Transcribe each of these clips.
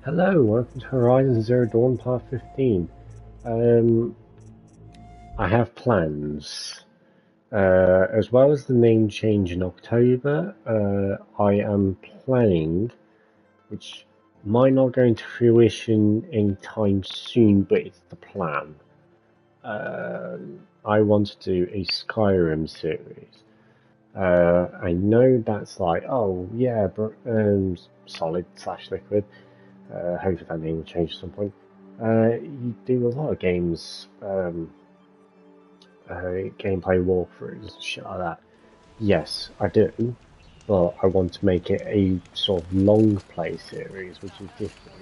Hello, welcome to Horizon Zero Dawn Part 15. Um, I have plans. As well as the name change in October, I am planning, which might not go into fruition anytime soon, but it's the plan. I want to do a Skyrim series. I know that's like, oh yeah, Solid slash Liquid. Hopefully that name will change at some point. You do a lot of games, gameplay walkthroughs and shit like that. Yes, I do, but I want to make it a sort of long play series, which is different.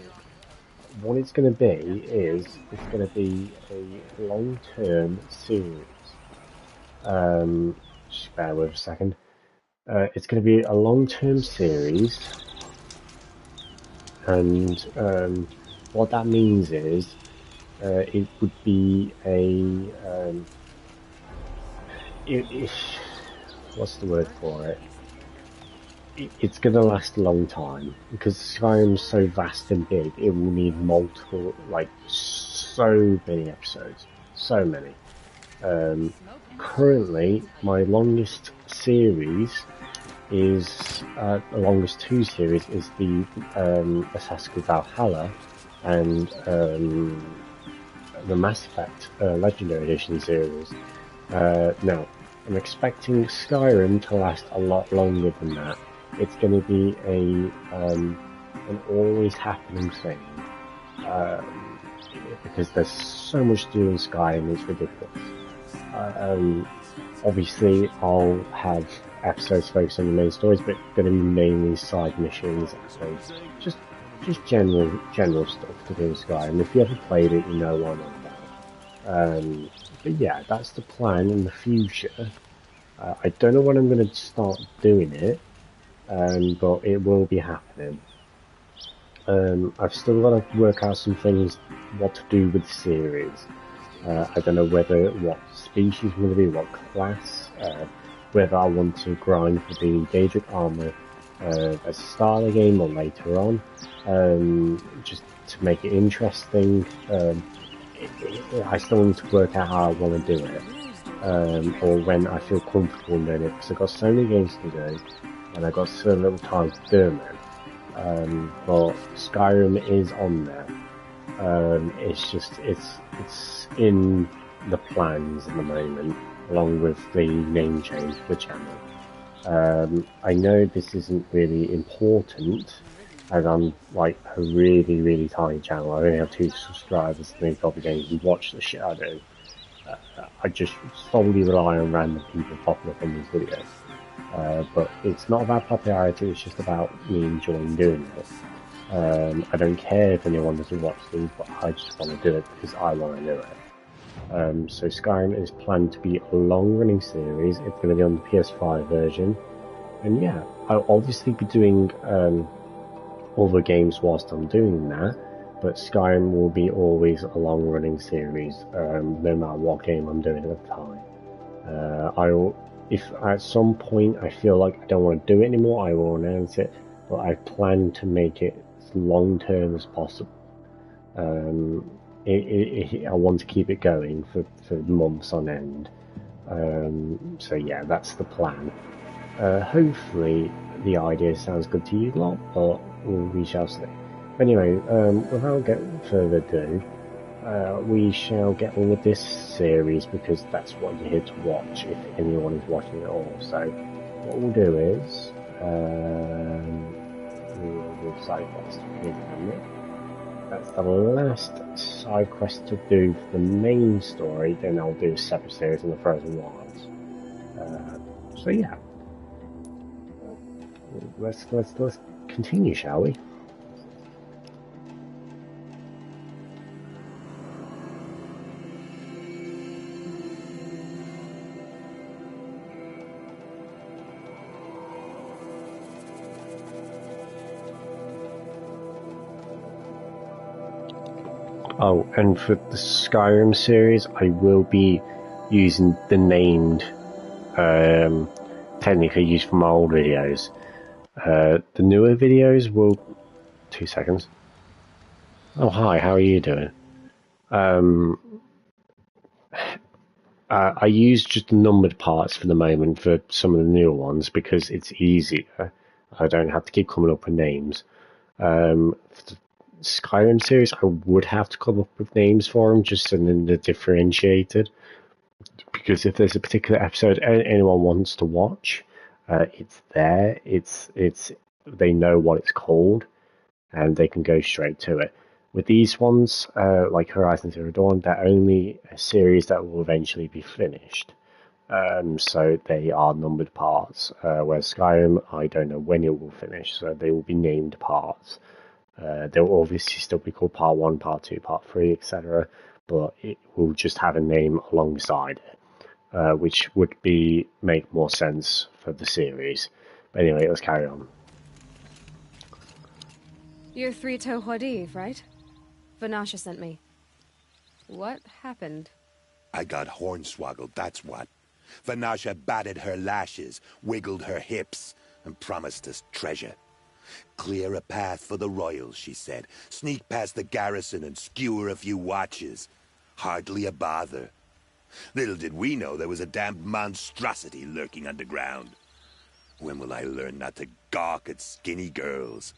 What it's going to be is it's going to be a long-term series. Just bear with a second. It's going to be a long-term series, and what that means is it would be what's the word for it? It's going to last a long time because Skyrim's so vast and big. It will need multiple, like so many episodes, so many. Currently, my longest series is the longest two series is the Assassin's Creed Valhalla and the Mass Effect Legendary Edition series. Now, I'm expecting Skyrim to last a lot longer than that. It's going to be an always happening thing because there's so much to do in Skyrim. It's ridiculous. Obviously, I'll have episodes focused on the main stories, but going to be mainly side missions, episodes, just general stuff to do in Skyrim. If you ever played it, you know what I'm on about. But yeah, that's the plan in the future. I don't know when I'm going to start doing it, but it will be happening. I've still got to work out some things, what to do with the series. I don't know what species I'm going to be, what class, whether I want to grind for the Daedric armor at the start of the game or later on, just to make it interesting. I still need to work out how I want to do it, or when I feel comfortable doing it, because I've got so many games to do, and I've got so little time to do them in. But Skyrim is on there. It's just, it's in the plans at the moment, along with the name change for the channel. I know this isn't really important, as I'm like a really, really tiny channel. I only have 2 subscribers, and they probably don't even watch the shit I do. I just solely rely on random people popping up in these videos. But it's not about popularity, it's just about me enjoying doing it. I don't care if anyone doesn't watch these, but I just want to do it because I want to do it. So Skyrim is planned to be a long-running series. It's going to be on the PS5 version. And yeah, I'll obviously be doing other games whilst I'm doing that, but Skyrim will be always a long-running series, no matter what game I'm doing at the time. If at some point I feel like I don't want to do it anymore, I will announce it, but I plan to make it as long-term as possible. I want to keep it going for months on end. So yeah, that's the plan. Hopefully the idea sounds good to you lot, but we shall see. Anyway, without getting further ado, we shall get on with this series because that's what you're here to watch if anyone is watching at all. So what we'll do is we'll do side quest in a minute. That's the last side quest to do for the main story. Then I'll do a separate series on the Frozen Wilds. So yeah, let's continue, shall we? Oh, and for the Skyrim series, I will be using the named, technically used from my old videos. The newer videos will... 2 seconds. Oh, hi, how are you doing? Um, I use just the numbered parts for the moment for some of the newer ones because it's easier. I don't have to keep coming up with names. For the Skyrim series, I would have to come up with names for them just so then they're differentiated. Because if there's a particular episode anyone wants to watch, it's there. It's they know what it's called and they can go straight to it. With these ones, like Horizon Zero Dawn, they're only a series that will eventually be finished. So they are numbered parts. Whereas Skyrim, I don't know when it will finish, so they will be named parts. They will obviously still be called Part 1, Part 2, Part 3, etc. But it will just have a name alongside it, which would make more sense for the series. But anyway, let's carry on. You're Three-Toe Huadiv, right? Vanasha sent me. What happened? I got hornswoggled, that's what. Vanasha batted her lashes, wiggled her hips, and promised us treasure. Clear a path for the royals, she said. Sneak past the garrison and skewer a few watches. Hardly a bother. Little did we know there was a damned monstrosity lurking underground. When will I learn not to gawk at skinny girls?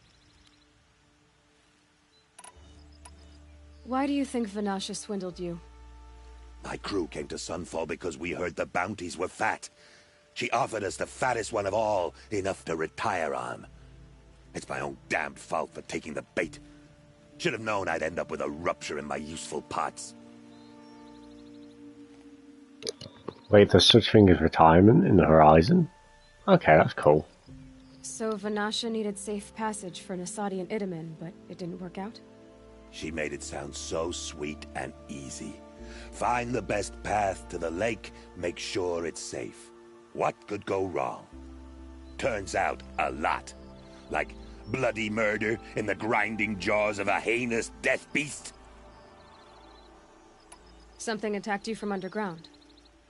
Why do you think Vanasha swindled you? My crew came to Sunfall because we heard the bounties were fat. She offered us the fattest one of all, enough to retire on. It's my own damned fault for taking the bait. Should have known I'd end up with a rupture in my useful parts. Wait, there's such thing as retirement in the Horizon? Okay, that's cool. So Vanasha needed safe passage for Nasadi and Itamen, but it didn't work out? She made it sound so sweet and easy. Find the best path to the lake, make sure it's safe. What could go wrong? Turns out, a lot. Like bloody murder in the grinding jaws of a heinous death beast. Something attacked you from underground.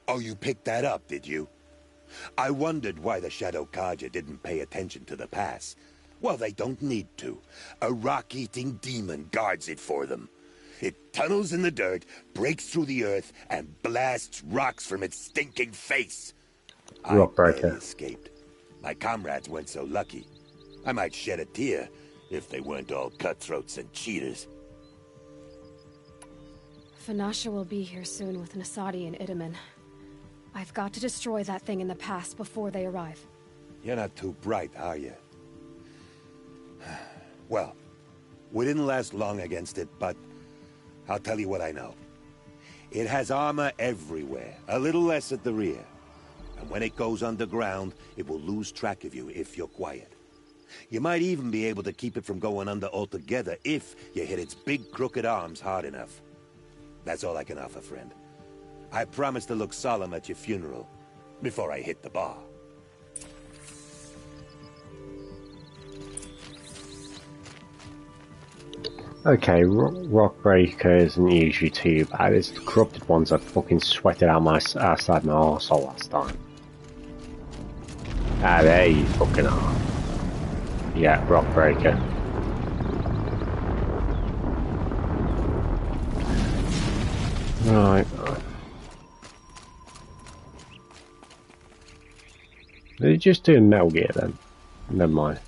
Oh, you picked that up, did you? I wondered why the Shadow Carja didn't pay attention to the pass. Well, they don't need to. A rock-eating demon guards it for them. It tunnels in the dirt, breaks through the earth, and blasts rocks from its stinking face. I barely escaped. My comrades weren't so lucky. I might shed a tear if they weren't all cutthroats and cheaters. Vanasha will be here soon with Nasadi and Itamen. I've got to destroy that thing in the pass before they arrive. You're not too bright, are you? Well, we didn't last long against it, but I'll tell you what I know. It has armor everywhere, a little less at the rear. And when it goes underground, it will lose track of you if you're quiet. You might even be able to keep it from going under altogether if you hit its big crooked arms hard enough. That's all I can offer, friend. I promise to look solemn at your funeral before I hit the bar. Okay, Rockbreaker isn't usually too bad. It's the corrupted ones that fucking sweated out my outside my arsehole last time. Ah, there you fucking are. Yeah, Rockbreaker. Right. Did you just do Metal Gear then? Never mind.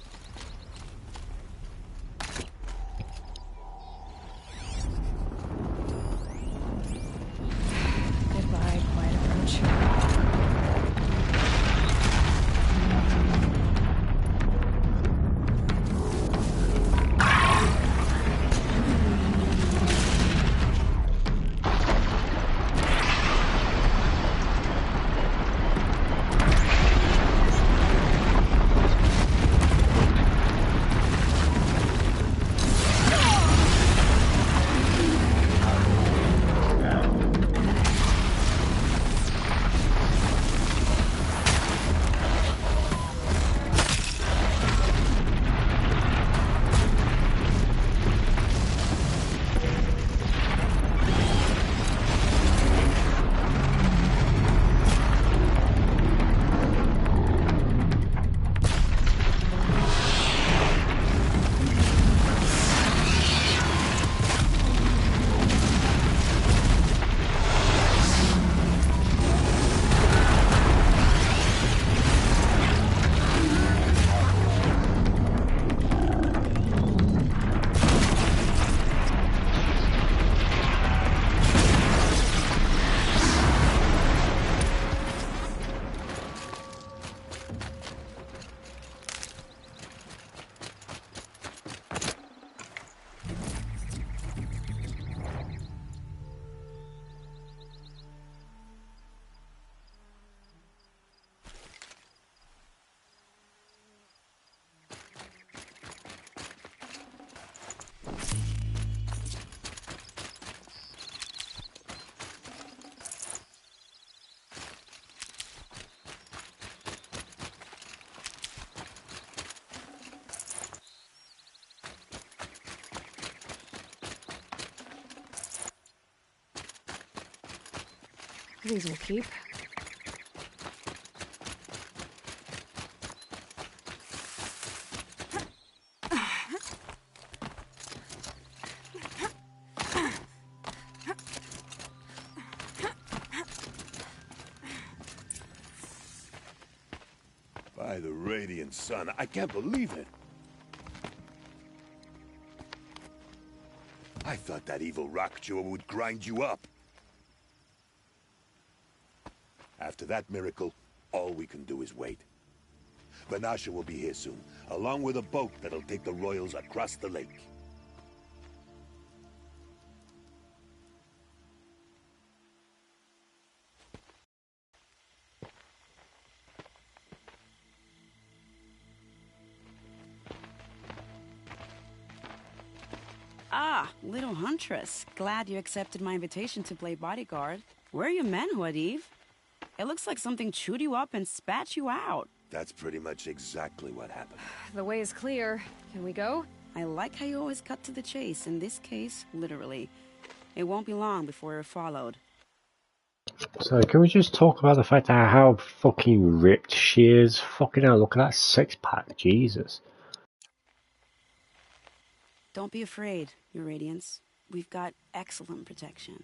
These will keep. By the radiant sun, I can't believe it. I thought that evil rock jewel would grind you up. After that miracle, all we can do is wait. Vanasha will be here soon, along with a boat that'll take the royals across the lake. Ah, little huntress. Glad you accepted my invitation to play bodyguard. Where are your men, Huadiv? It looks like something chewed you up and spat you out. That's pretty much exactly what happened. The way is clear. Can we go? I like how you always cut to the chase. In this case, literally. It won't be long before you're followed. So can we just talk about the fact that how fucking ripped she is? Fucking hell, look at that six-pack, Jesus. Don't be afraid, Your Radiance. We've got excellent protection.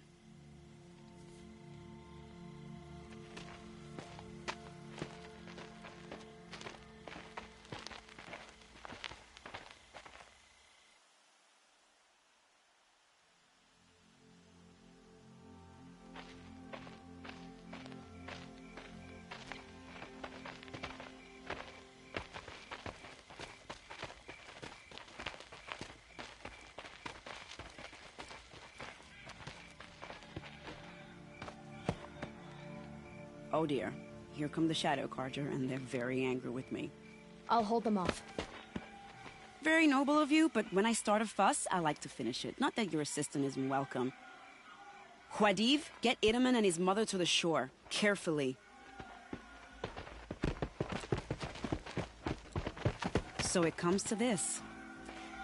Oh dear, here come the Shadow Carja, and they're very angry with me. I'll hold them off. Very noble of you, but when I start a fuss, I like to finish it. Not that your assistant isn't welcome. Huadiv, get Itamen and his mother to the shore. Carefully. So it comes to this.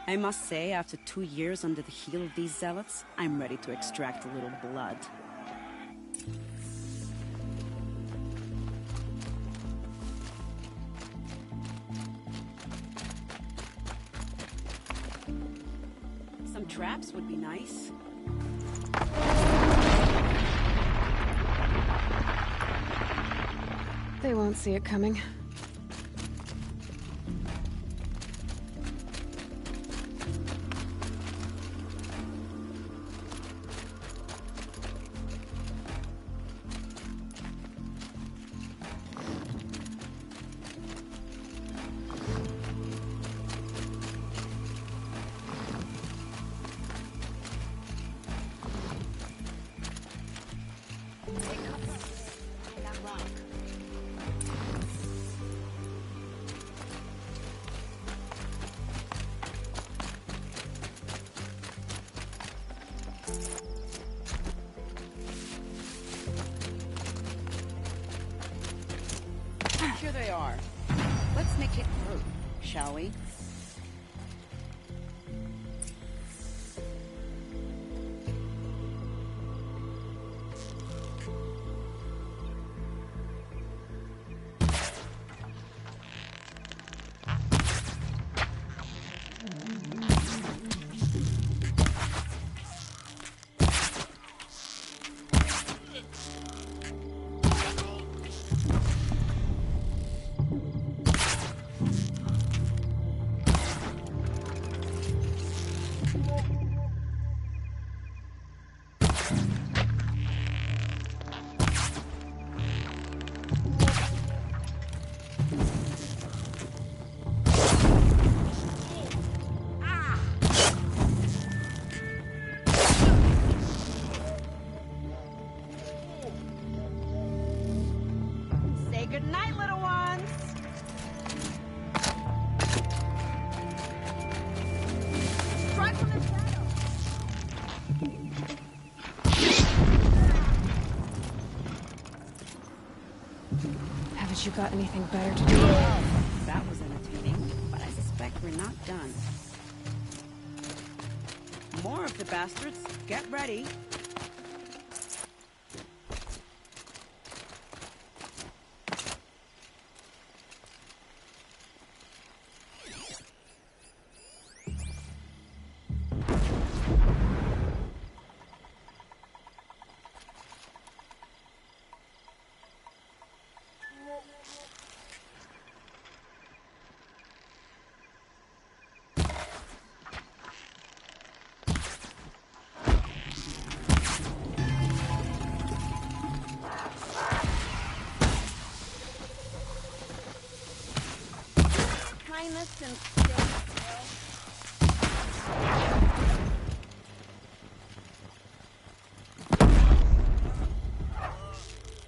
I must say, after 2 years under the heel of these zealots, I'm ready to extract a little blood. Some traps would be nice. They won't see it coming. Here they are. Let's make it through, shall we? Good night, little ones! Strike from the shadow! Haven't you got anything better to do? Oh, that was entertaining, but I suspect we're not done. More of the bastards. Get ready. finest and still.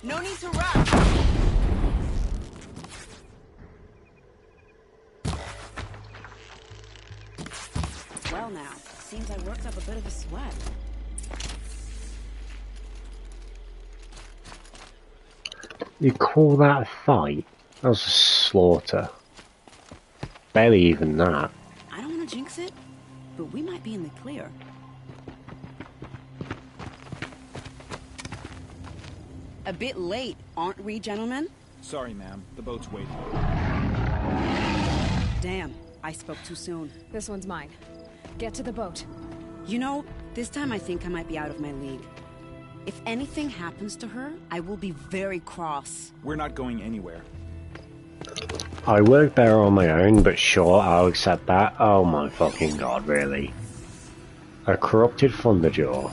No need to rush. Well now, seems I worked up a bit of a sweat. You call that a fight? That was a slaughter. Barely even that. I don't want to jinx it, but we might be in the clear. A bit late, aren't we, gentlemen? Sorry, ma'am. The boat's waiting. Damn, I spoke too soon. This one's mine. Get to the boat. You know, this time I think I might be out of my league. If anything happens to her, I will be very cross. We're not going anywhere. I work better on my own, but sure, I'll accept that. Oh my fucking god, really? A corrupted Thunderjaw.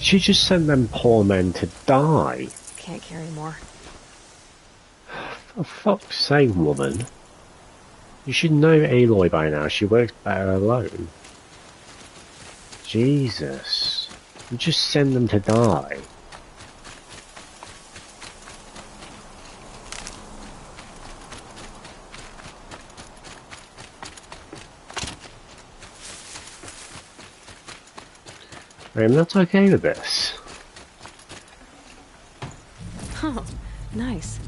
She just sent them poor men to die. Can't carry more. For fuck's sake, woman. You should know Aloy by now. She works better alone. Jesus. You just send them to die. I'm not okay with this. Oh, nice.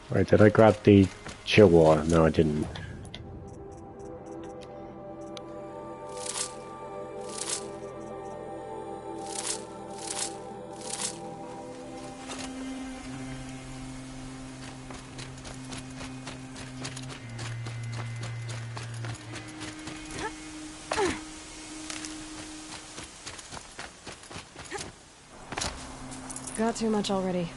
Right, did I grab the chill water? No, I didn't. Got too much already.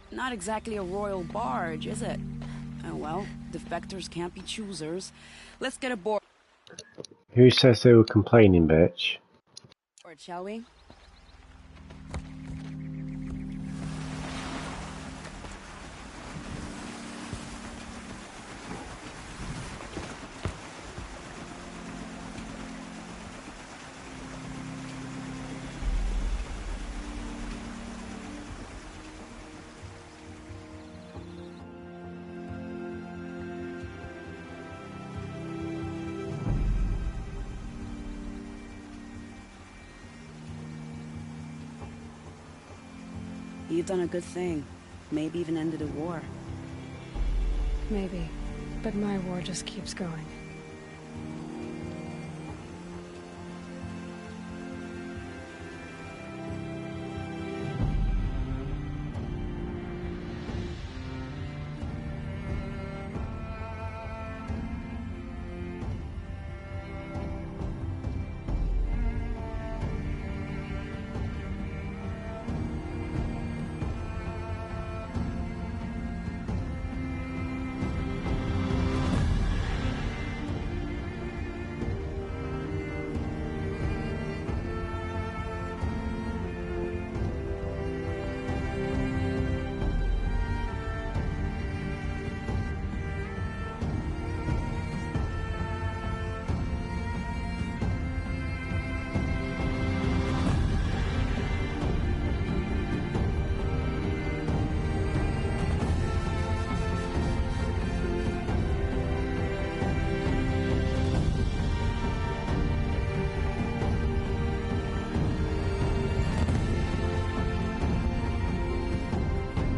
Not exactly a royal barge, is it? Oh well, defectors can't be choosers. Let's get aboard. Who says they were complaining, bitch? Or shall we? You've done a good thing. Maybe even ended a war. Maybe. But my war just keeps going.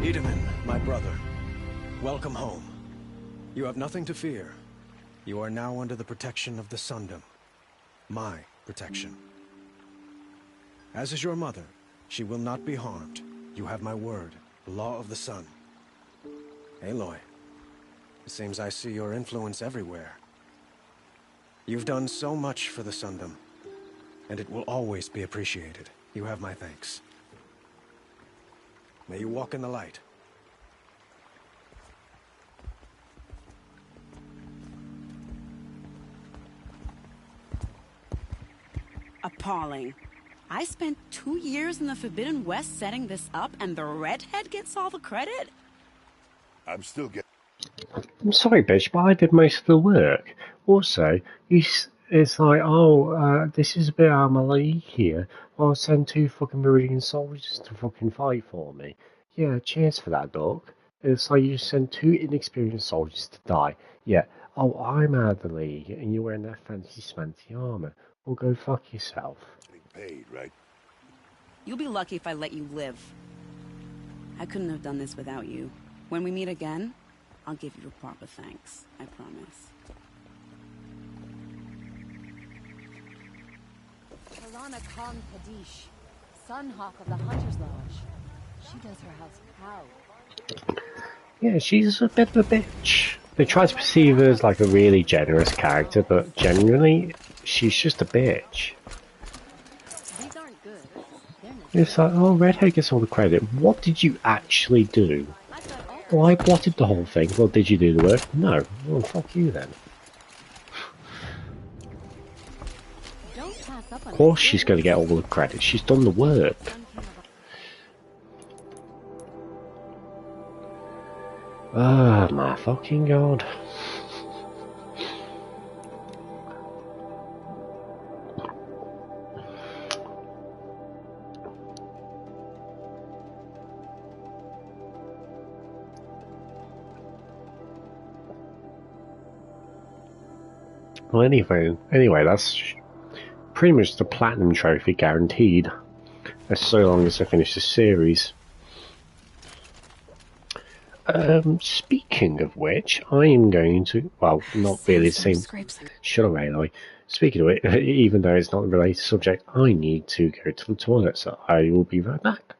Itamen, my brother, welcome home. You have nothing to fear. You are now under the protection of the Sundom. My protection. As is your mother, she will not be harmed. You have my word, the law of the sun. Aloy, it seems I see your influence everywhere. You've done so much for the Sundom, and it will always be appreciated. You have my thanks. May you walk in the light. Appalling. I spent 2 years in the Forbidden West setting this up, and the redhead gets all the credit? I'm still getting... I'm sorry, bitch, but I did most of the work. Also, it's like, this is a bit out of my league here. Well, I'll send 2 fucking Meridian soldiers to fucking fight for me. Yeah, cheers for that, Doc. It's like you send 2 inexperienced soldiers to die. Yeah, oh, I'm out of the league, and you're wearing that fancy smancy armor. Well, go fuck yourself. paid, right? You'll be lucky if I let you live. I couldn't have done this without you. When we meet again, I'll give you a proper thanks. I promise. Helana Khan Kadish, Sunhawk of the Hunter's Lodge. She does her house proud. Yeah, she's a bit of a bitch. They try to perceive her as like a really generous character, but generally, she's just a bitch. These aren't good. They're not. It's like, oh, Redhead gets all the credit. What did you actually do? Well, I plotted the whole thing. Well, did you do the work? No. Well, fuck you then. Don't pass up on Of course she's going to get all the credit. She's done the work. Oh my fucking god. Well, anyway, that's pretty much the platinum trophy guaranteed, as so long as I finish the series. Speaking of which, I am going to, well, not really the same. Shut up, Aloy. Speaking of it, even though it's not a related subject, I need to go to the toilet, so I will be right back.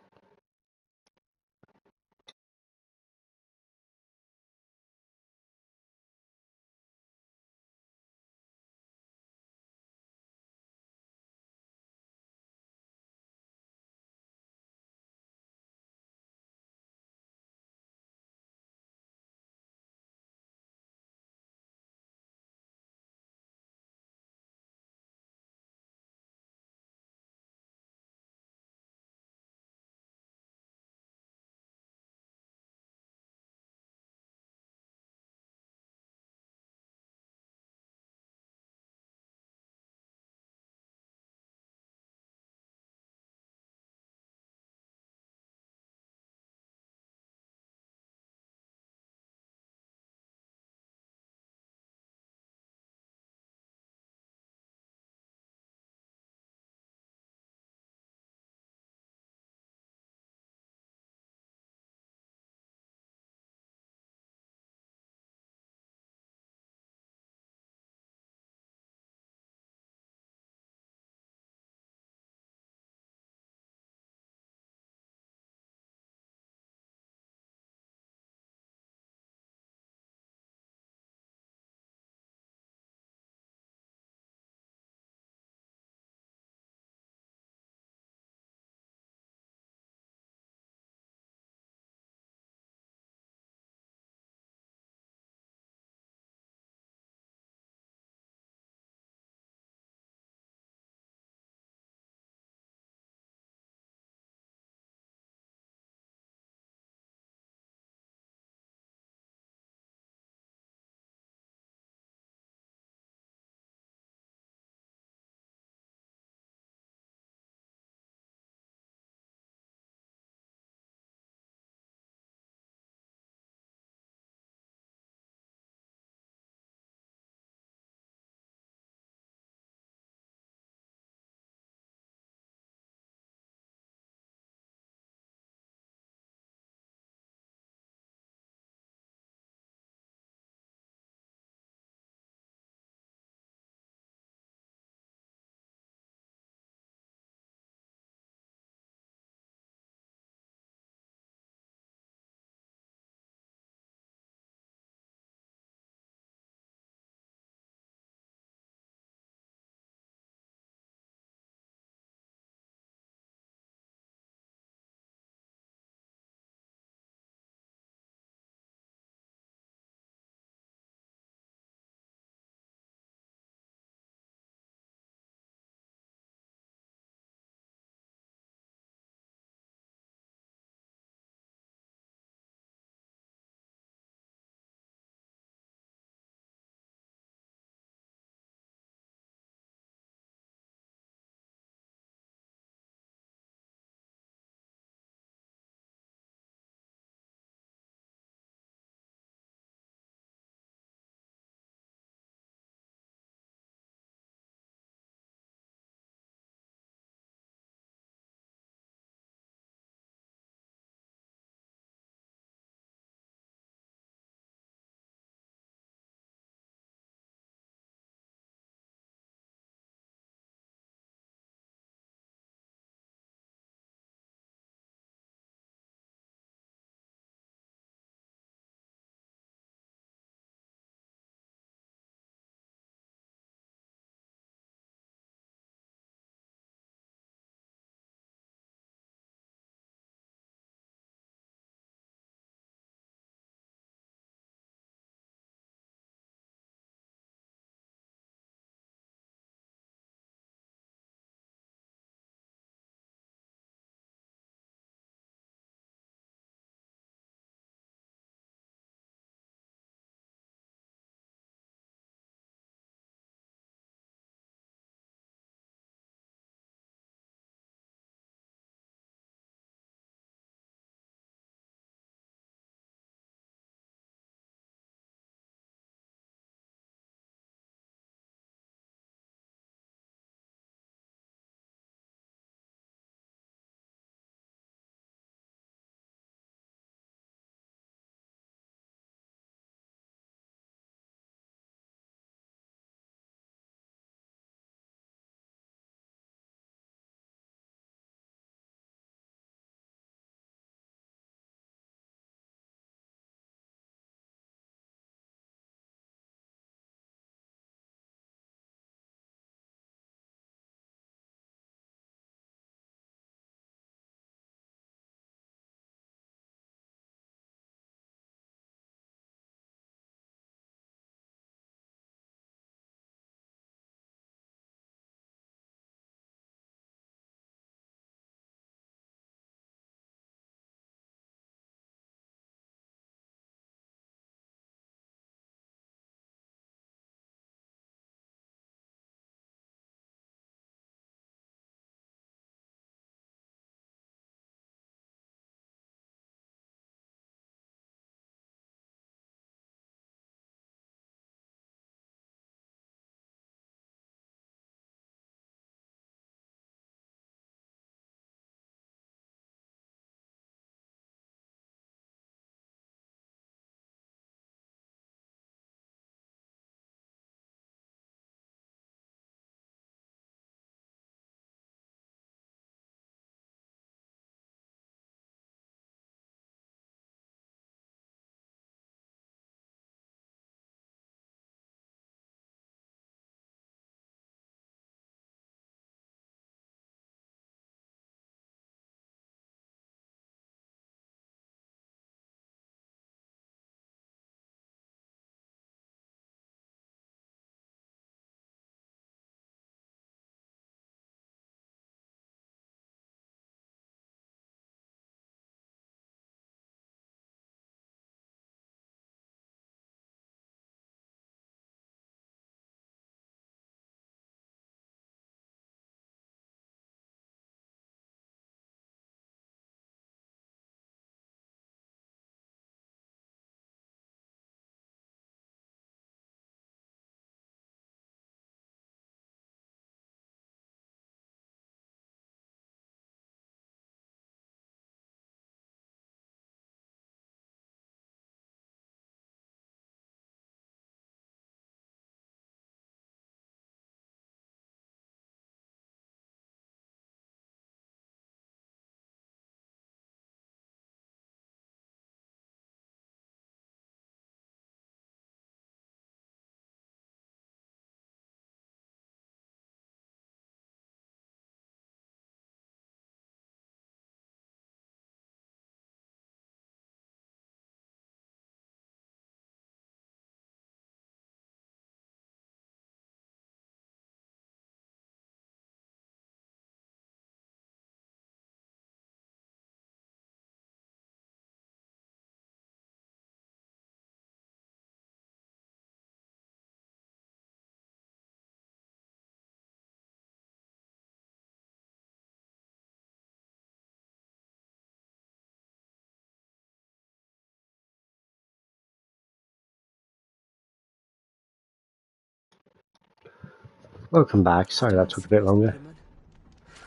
Welcome back. Sorry that took a bit longer.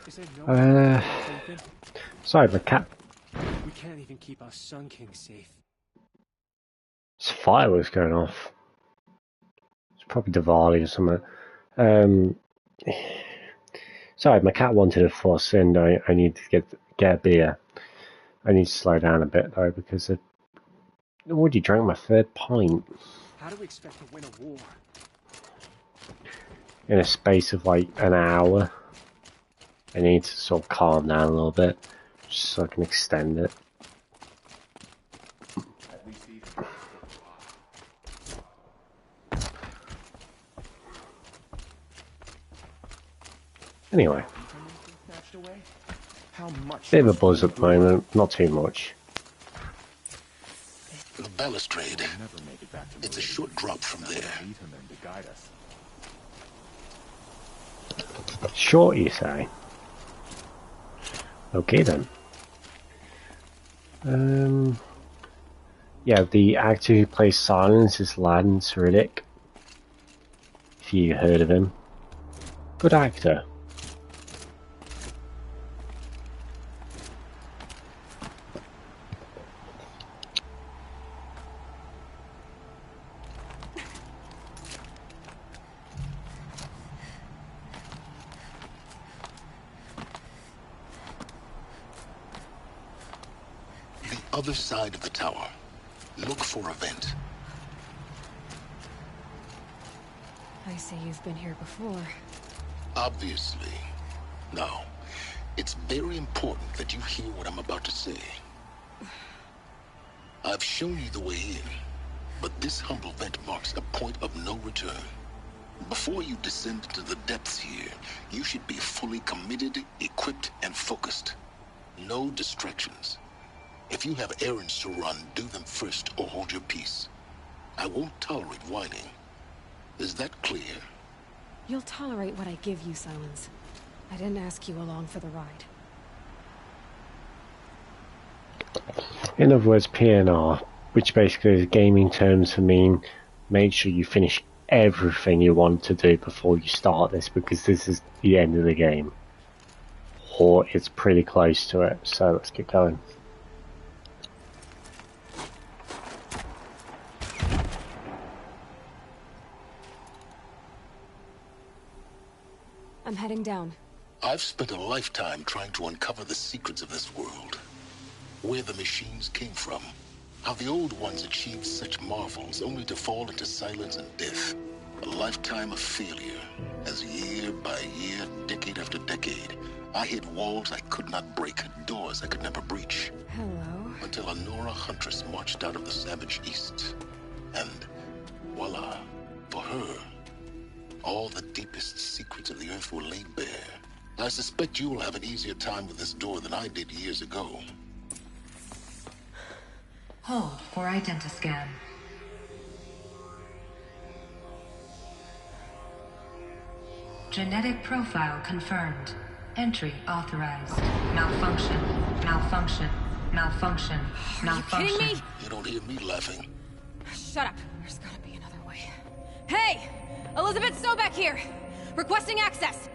Is there no way something? Sorry, the cat. We can't even keep our Sun King safe. There's fireworks going off. It's probably Diwali or something. Sorry, my cat wanted a fuss, and I need to get a beer. I need to slow down a bit though because I already drank my third pint. How do we expect to win a war? In a space of like an hour. I need to sort of calm down a little bit, just so I can extend it. Anyway, bit of a buzz at the moment, not too much. The balustrade. It's a short drop from there. Short, you say? Okay then. Yeah, the actor who plays Silence is Lance Reddick. If you heard of him. Good actor. Other side of the tower. Look for a vent. I see you've been here before. Obviously. Now, it's very important that you hear what I'm about to say. I've shown you the way in, but this humble vent marks a point of no return. Before you descend into the depths here, you should be fully committed, equipped, and focused. No distractions. If you have errands to run, do them first or hold your peace. I won't tolerate whining. Is that clear? You'll tolerate what I give you, Silence. I didn't ask you along for the ride. In other words, PNR, which basically is gaming terms for mean make sure you finish everything you want to do before you start this, because this is the end of the game. Or it's pretty close to it, so let's get going. I'm heading down. I've spent a lifetime trying to uncover the secrets of this world. Where the machines came from. How the old ones achieved such marvels only to fall into silence and death. A lifetime of failure. As year by year, decade after decade, I hit walls I could not break, doors I could never breach. Hello. Until a Nora huntress marched out of the savage east. And voila, for her, all the deepest secrets of the Earth were laid bare. I suspect you will have an easier time with this door than I did years ago. Hold for identiscan. Genetic profile confirmed. Entry authorized. Malfunction. Malfunction. Malfunction. Malfunction. Are you kidding me? You don't hear me laughing. Shut up. There's gotta be another way. Hey! Elizabeth Sobek here! Requesting access!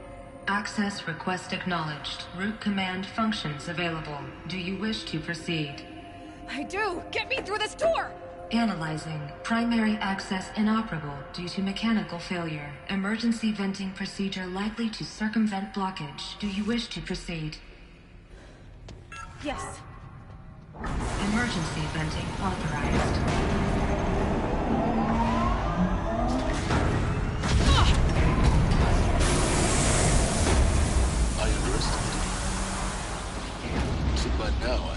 Access request acknowledged. Root command functions available. Do you wish to proceed? I do! Get me through this door! Analyzing. Primary access inoperable due to mechanical failure. Emergency venting procedure likely to circumvent blockage. Do you wish to proceed? Yes. Emergency venting authorized. So by now,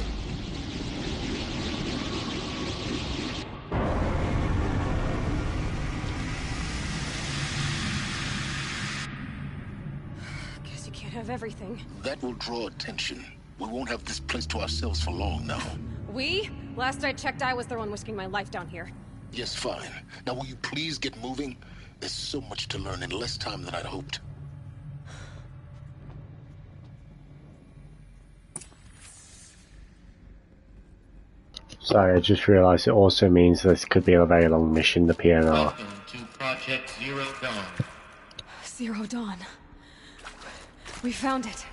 Guess you can't have everything. that will draw attention. We won't have this place to ourselves for long now. We? Last I checked, I was the one risking my life down here. Yes, fine. Now will you please get moving? There's so much to learn in less time than I'd hoped. Sorry, I just realised it also means this could be a very long mission, the PNR. Welcome to Project Zero Dawn. Zero Dawn. We found it.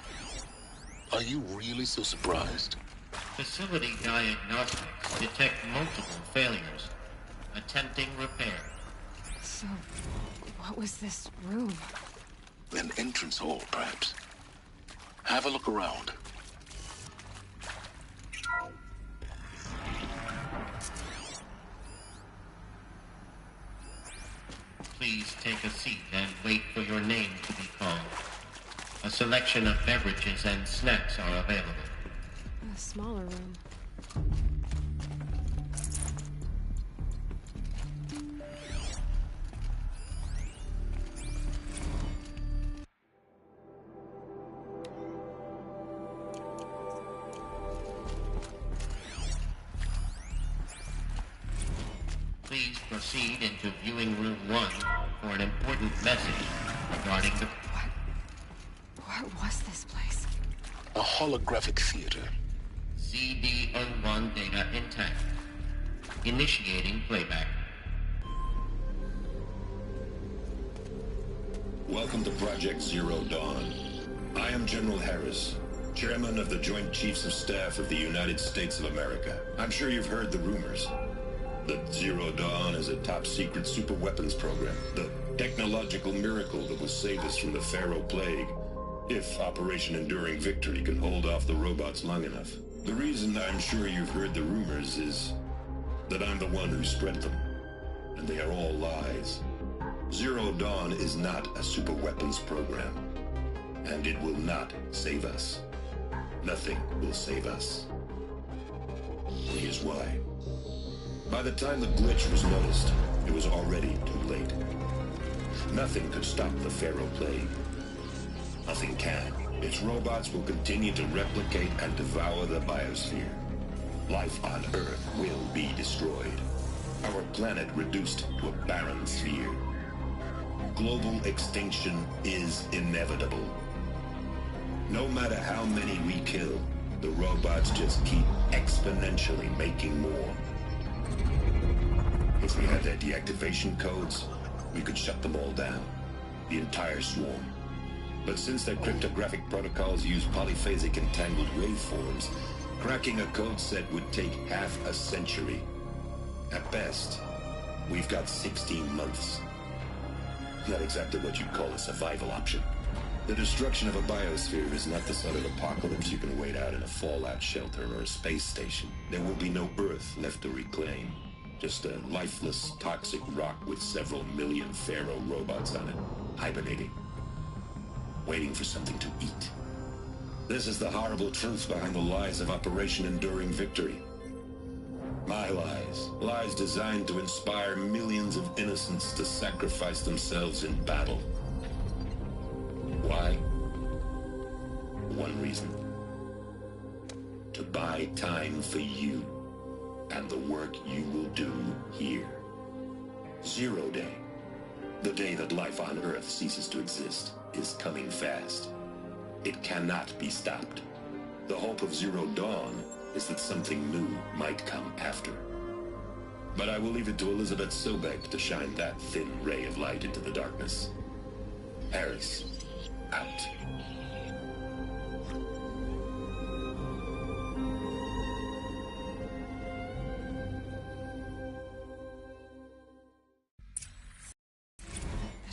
Are you really so surprised? Facility diagnostics detect multiple failures. Attempting repair. So, what was this room? An entrance hall, perhaps. Have a look around. Please take a seat and wait for your name to be called. A selection of beverages and snacks are available. A smaller room. Please proceed into viewing room 1 for an important message regarding the... What was this place? A holographic theater. CD01 data intact. Initiating playback. Welcome to Project Zero Dawn. I am General Harris, Chairman of the Joint Chiefs of Staff of the United States of America. I'm sure you've heard the rumors. That Zero Dawn is a top-secret super-weapons program. The technological miracle that will save us from the Pharaoh Plague, if Operation Enduring Victory can hold off the robots long enough. The reason I'm sure you've heard the rumors is that I'm the one who spread them, and they are all lies. Zero Dawn is not a super-weapons program, and it will not save us. Nothing will save us. Here's why. By the time the glitch was noticed, it was already too late. Nothing could stop the Pharaoh Plague. Nothing can. Its robots will continue to replicate and devour the biosphere. Life on Earth will be destroyed. Our planet reduced to a barren sphere. Global extinction is inevitable. No matter how many we kill, the robots just keep exponentially making more. If we had their deactivation codes, we could shut them all down. The entire swarm. But since their cryptographic protocols use polyphasic entangled waveforms, cracking a code set would take half a century. At best, we've got 16 months. Not exactly what you'd call a survival option. The destruction of a biosphere is not the sort of apocalypse you can wait out in a fallout shelter or a space station. There will be no Earth left to reclaim. Just a lifeless, toxic rock with several million Pharaoh robots on it, hibernating, waiting for something to eat. This is the horrible truth behind the lies of Operation Enduring Victory. My lies. Lies designed to inspire millions of innocents to sacrifice themselves in battle. Why? One reason. To buy time for you. And the work you will do here. Zero Day, the day that life on Earth ceases to exist, is coming fast. It cannot be stopped. The hope of Zero Dawn is that something new might come after. But I will leave it to Elizabeth Sobek to shine that thin ray of light into the darkness. Harris, out.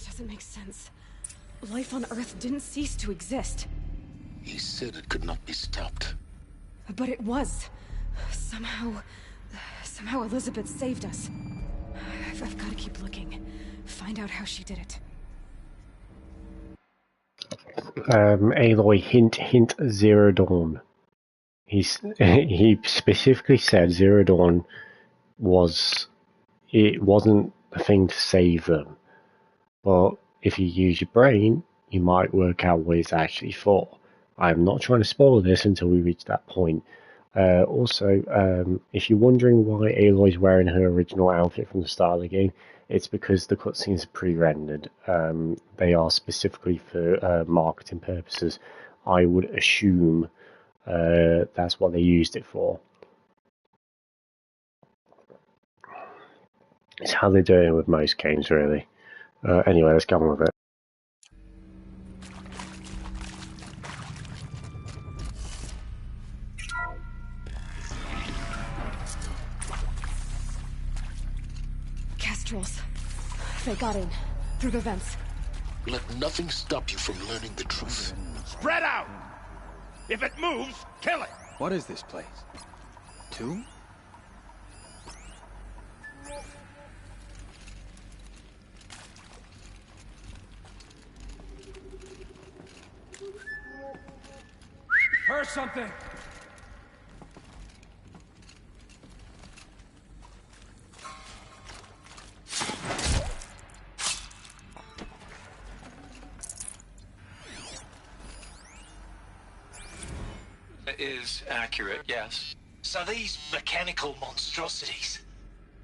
Doesn't make sense. Life on Earth didn't cease to exist. He said it could not be stopped. But it was. Somehow Elizabeth saved us. I've got to keep looking. Find out how she did it. Aloy, hint, Zero Dawn. He specifically said Zero Dawn wasn't the thing to save them. But if you use your brain, you might work out what it's actually for. I'm not trying to spoil this until we reach that point. Also, if you're wondering why Aloy's wearing her original outfit from the start of the game, it's because the cutscenes are pre-rendered. They are specifically for marketing purposes. I would assume that's what they used it for. It's how they do it with most games, really. Anyway, let's get on with it. They got in. Through the vents. Let nothing stop you from learning the truth. Spread out! If it moves, kill it! What is this place? Tomb? Heard something! Is accurate, yes. So these mechanical monstrosities,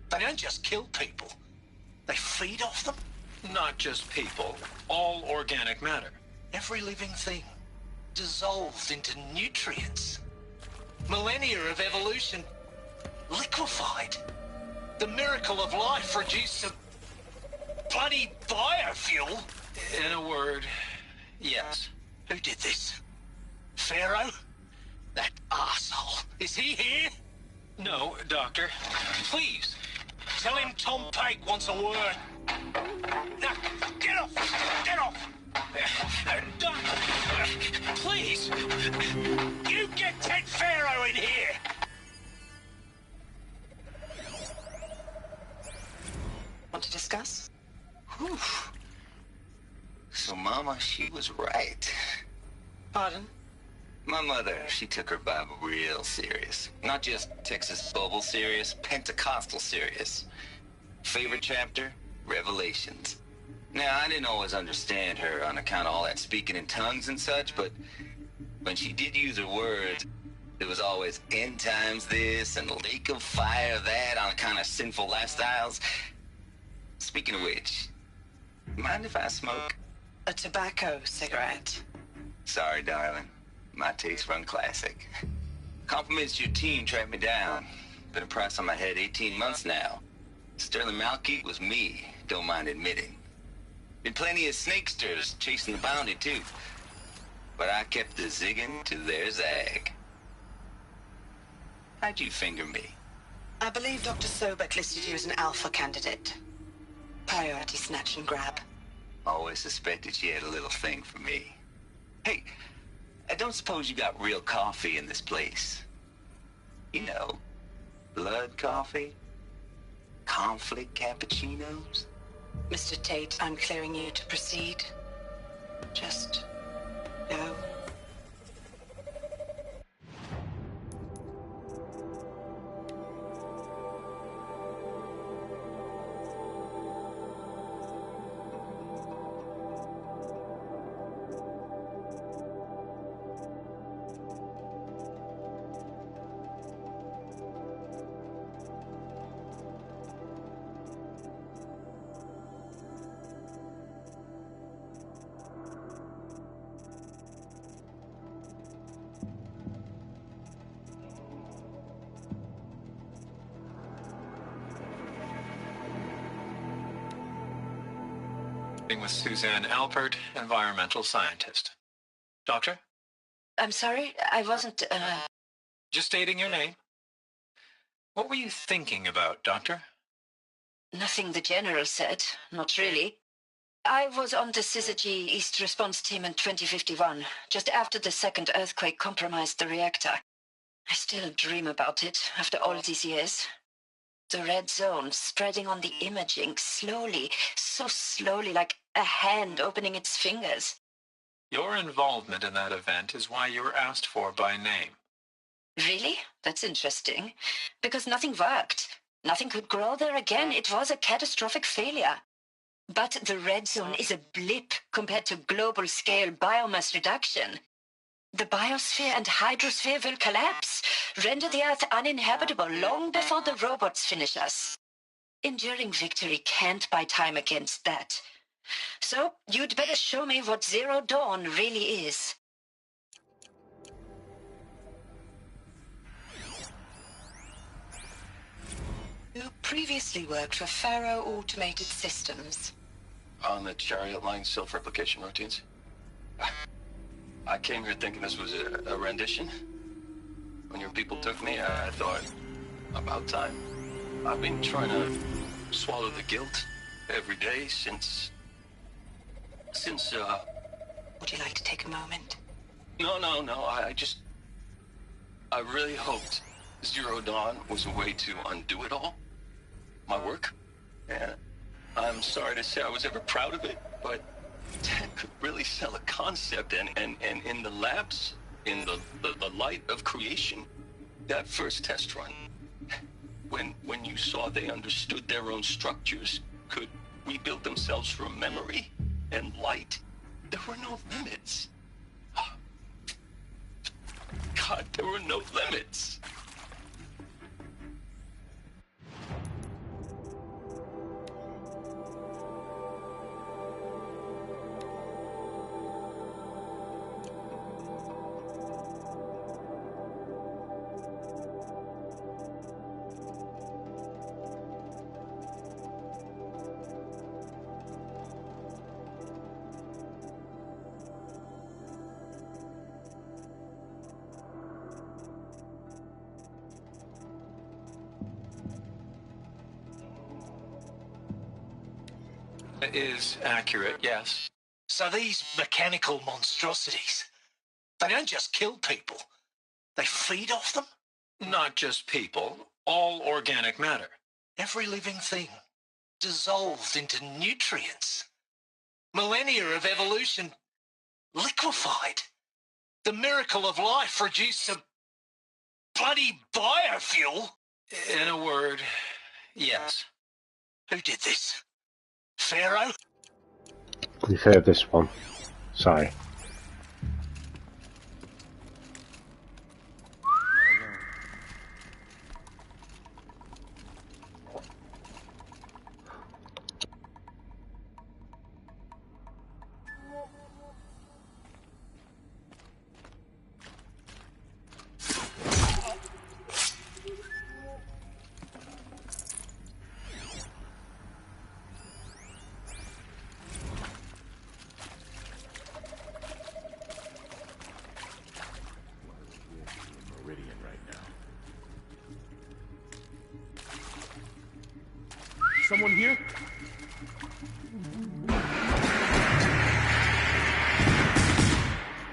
they don't just kill people, they feed off them? Not just people, all organic matter. Every living thing, dissolved into nutrients. Millennia of evolution, liquefied. The miracle of life reduced to bloody biofuel. In a word, yes. Who did this? Pharaoh? That arsehole. Is he here? No, Doctor. Please, tell him Tom Pike wants a word. Now, get off! Get off! Please! You get Ted Pharaoh in here! Want to discuss? Whew. So Mama, she was right. Pardon? My mother, she took her Bible real serious. Not just Texas Bible serious, Pentecostal serious. Favorite chapter? Revelations. Now, I didn't always understand her on account of all that speaking in tongues and such, but when she did use her words, it was always end times this and lake of fire that on account of sinful lifestyles. Speaking of which, mind if I smoke? A tobacco cigarette. Sorry, darling. My taste run classic. Compliments to your team tracked me down. Been a price on my head 18 months now. Sterling Malkeet was me, don't mind admitting. Been plenty of snakesters chasing the bounty too. But I kept the zigging to their zag. How'd you finger me? I believe Dr. Sobek listed you as an alpha candidate. Priority snatch and grab. Always suspected she had a little thing for me. Hey, I don't suppose you got real coffee in this place. You know, blood coffee? Conflict cappuccinos? Mr. Tate, I'm clearing you to proceed. Just go. With Suzanne Alpert, environmental scientist. Doctor? I'm sorry, I wasn't, Just stating your name. What were you thinking about, Doctor? Nothing the General said, not really. I was on the Syzygy East Response Team in 2051, just after the second earthquake compromised the reactor. I still dream about it, after all these years. The red zone spreading on the imaging, slowly, so slowly, like a hand opening its fingers. Your involvement in that event is why you were asked for by name. Really? That's interesting. Because nothing worked. Nothing could grow there again. It was a catastrophic failure. But the red zone is a blip compared to global-scale biomass reduction. The biosphere and hydrosphere will collapse, render the Earth uninhabitable long before the robots finish us. Enduring victory can't buy time against that. So, you'd better show me what Zero Dawn really is. You previously worked for Pharaoh Automated Systems. On the Chariot Line self-replication routines? I came here thinking this was a rendition. When your people took me, I thought, about time. I've been trying to swallow the guilt, every day since... Would you like to take a moment? No, I really hoped Zero Dawn was a way to undo it all. My work. And I'm sorry to say I was ever proud of it, but Ted could really sell a concept, and in the labs, in the light of creation, that first test run, when you saw they understood their own structures, could rebuild themselves from memory and light, there were no limits. God, there were no limits. Is accurate, yes. So these mechanical monstrosities, they don't just kill people, they feed off them? Not just people, all organic matter. Every living thing, dissolved into nutrients. Millennia of evolution, liquefied. The miracle of life reduced to bloody biofuel. In a word, yes. Who did this? Pharaoh? We've heard this one. Sorry. Someone here?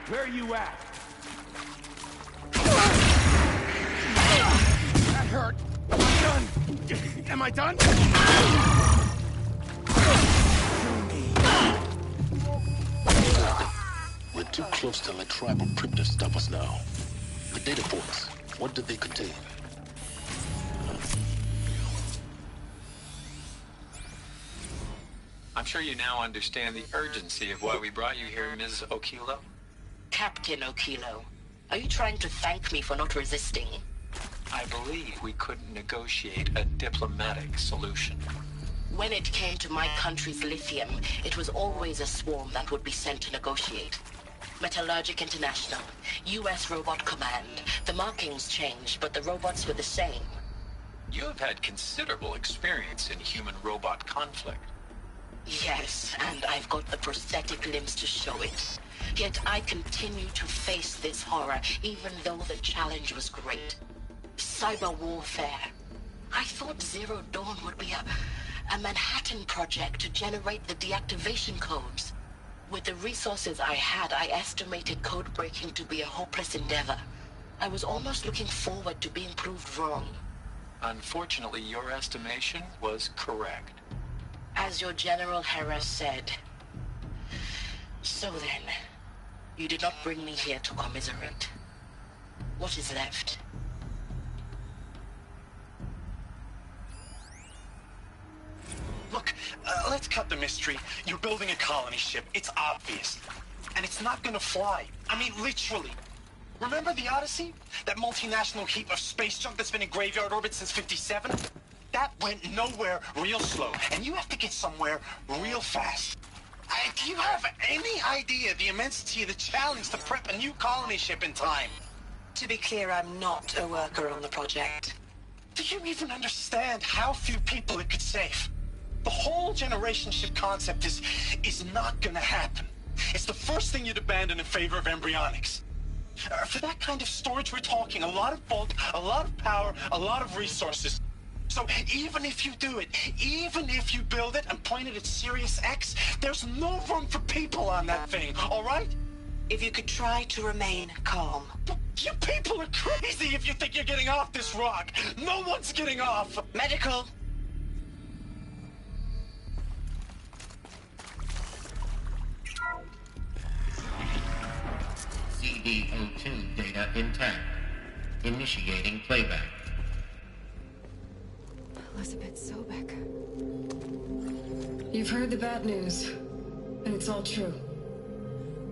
Where are you at? That hurt. I'm done. Am I done? We're too close to let tribal crypt to stop us now. The data ports, what did they contain? I'm sure you now understand the urgency of why we brought you here, Ms. Okilo. Captain Okilo, are you trying to thank me for not resisting? I believe we couldn't negotiate a diplomatic solution. When it came to my country's lithium, it was always a swarm that would be sent to negotiate. Metallurgic International, U.S. Robot Command. The markings changed, but the robots were the same. You have had considerable experience in human-robot conflict. Yes, and I've got the prosthetic limbs to show it. Yet I continue to face this horror, even though the challenge was great. Cyber warfare. I thought Zero Dawn would be a Manhattan project to generate the deactivation codes. With the resources I had, I estimated code breaking to be a hopeless endeavor. I was almost looking forward to being proved wrong. Unfortunately, your estimation was correct. As your General Hera said. So then, you did not bring me here to commiserate. What is left? Look, let's cut the mystery. You're building a colony ship. It's obvious. And it's not gonna fly. I mean, literally. Remember the Odyssey? That multinational heap of space junk that's been in graveyard orbit since '57? That went nowhere real slow. And you have to get somewhere real fast. Do you have any idea the immensity of the challenge to prep a new colony ship in time? To be clear, I'm not a worker on the project. Do you even understand how few people it could save? The whole generation ship concept is not gonna happen. It's the first thing you'd abandon in favor of embryonics. For that kind of storage we're talking, a lot of bulk, a lot of power, a lot of resources. So even if you do it, even if you build it and point it at Sirius X, there's no room for people on that thing, all right? If you could try to remain calm. You people are crazy if you think you're getting off this rock. No one's getting off. Medical. CD02 data intact. Initiating playback. Elizabeth Sobek. You've heard the bad news, and it's all true.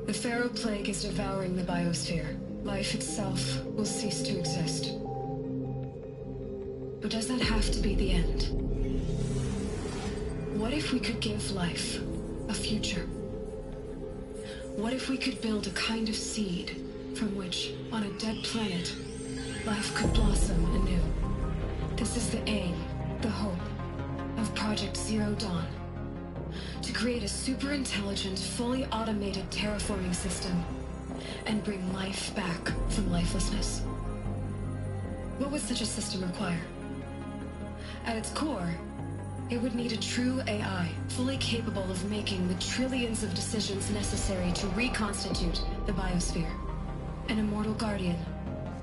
The Pharaoh Plague is devouring the biosphere. Life itself will cease to exist. But does that have to be the end? What if we could give life a future? What if we could build a kind of seed from which, on a dead planet, life could blossom anew? This is the aim, the hope, of Project Zero Dawn. To create a super-intelligent, fully automated terraforming system and bring life back from lifelessness. What would such a system require? At its core, it would need a true AI, fully capable of making the trillions of decisions necessary to reconstitute the biosphere. An immortal guardian,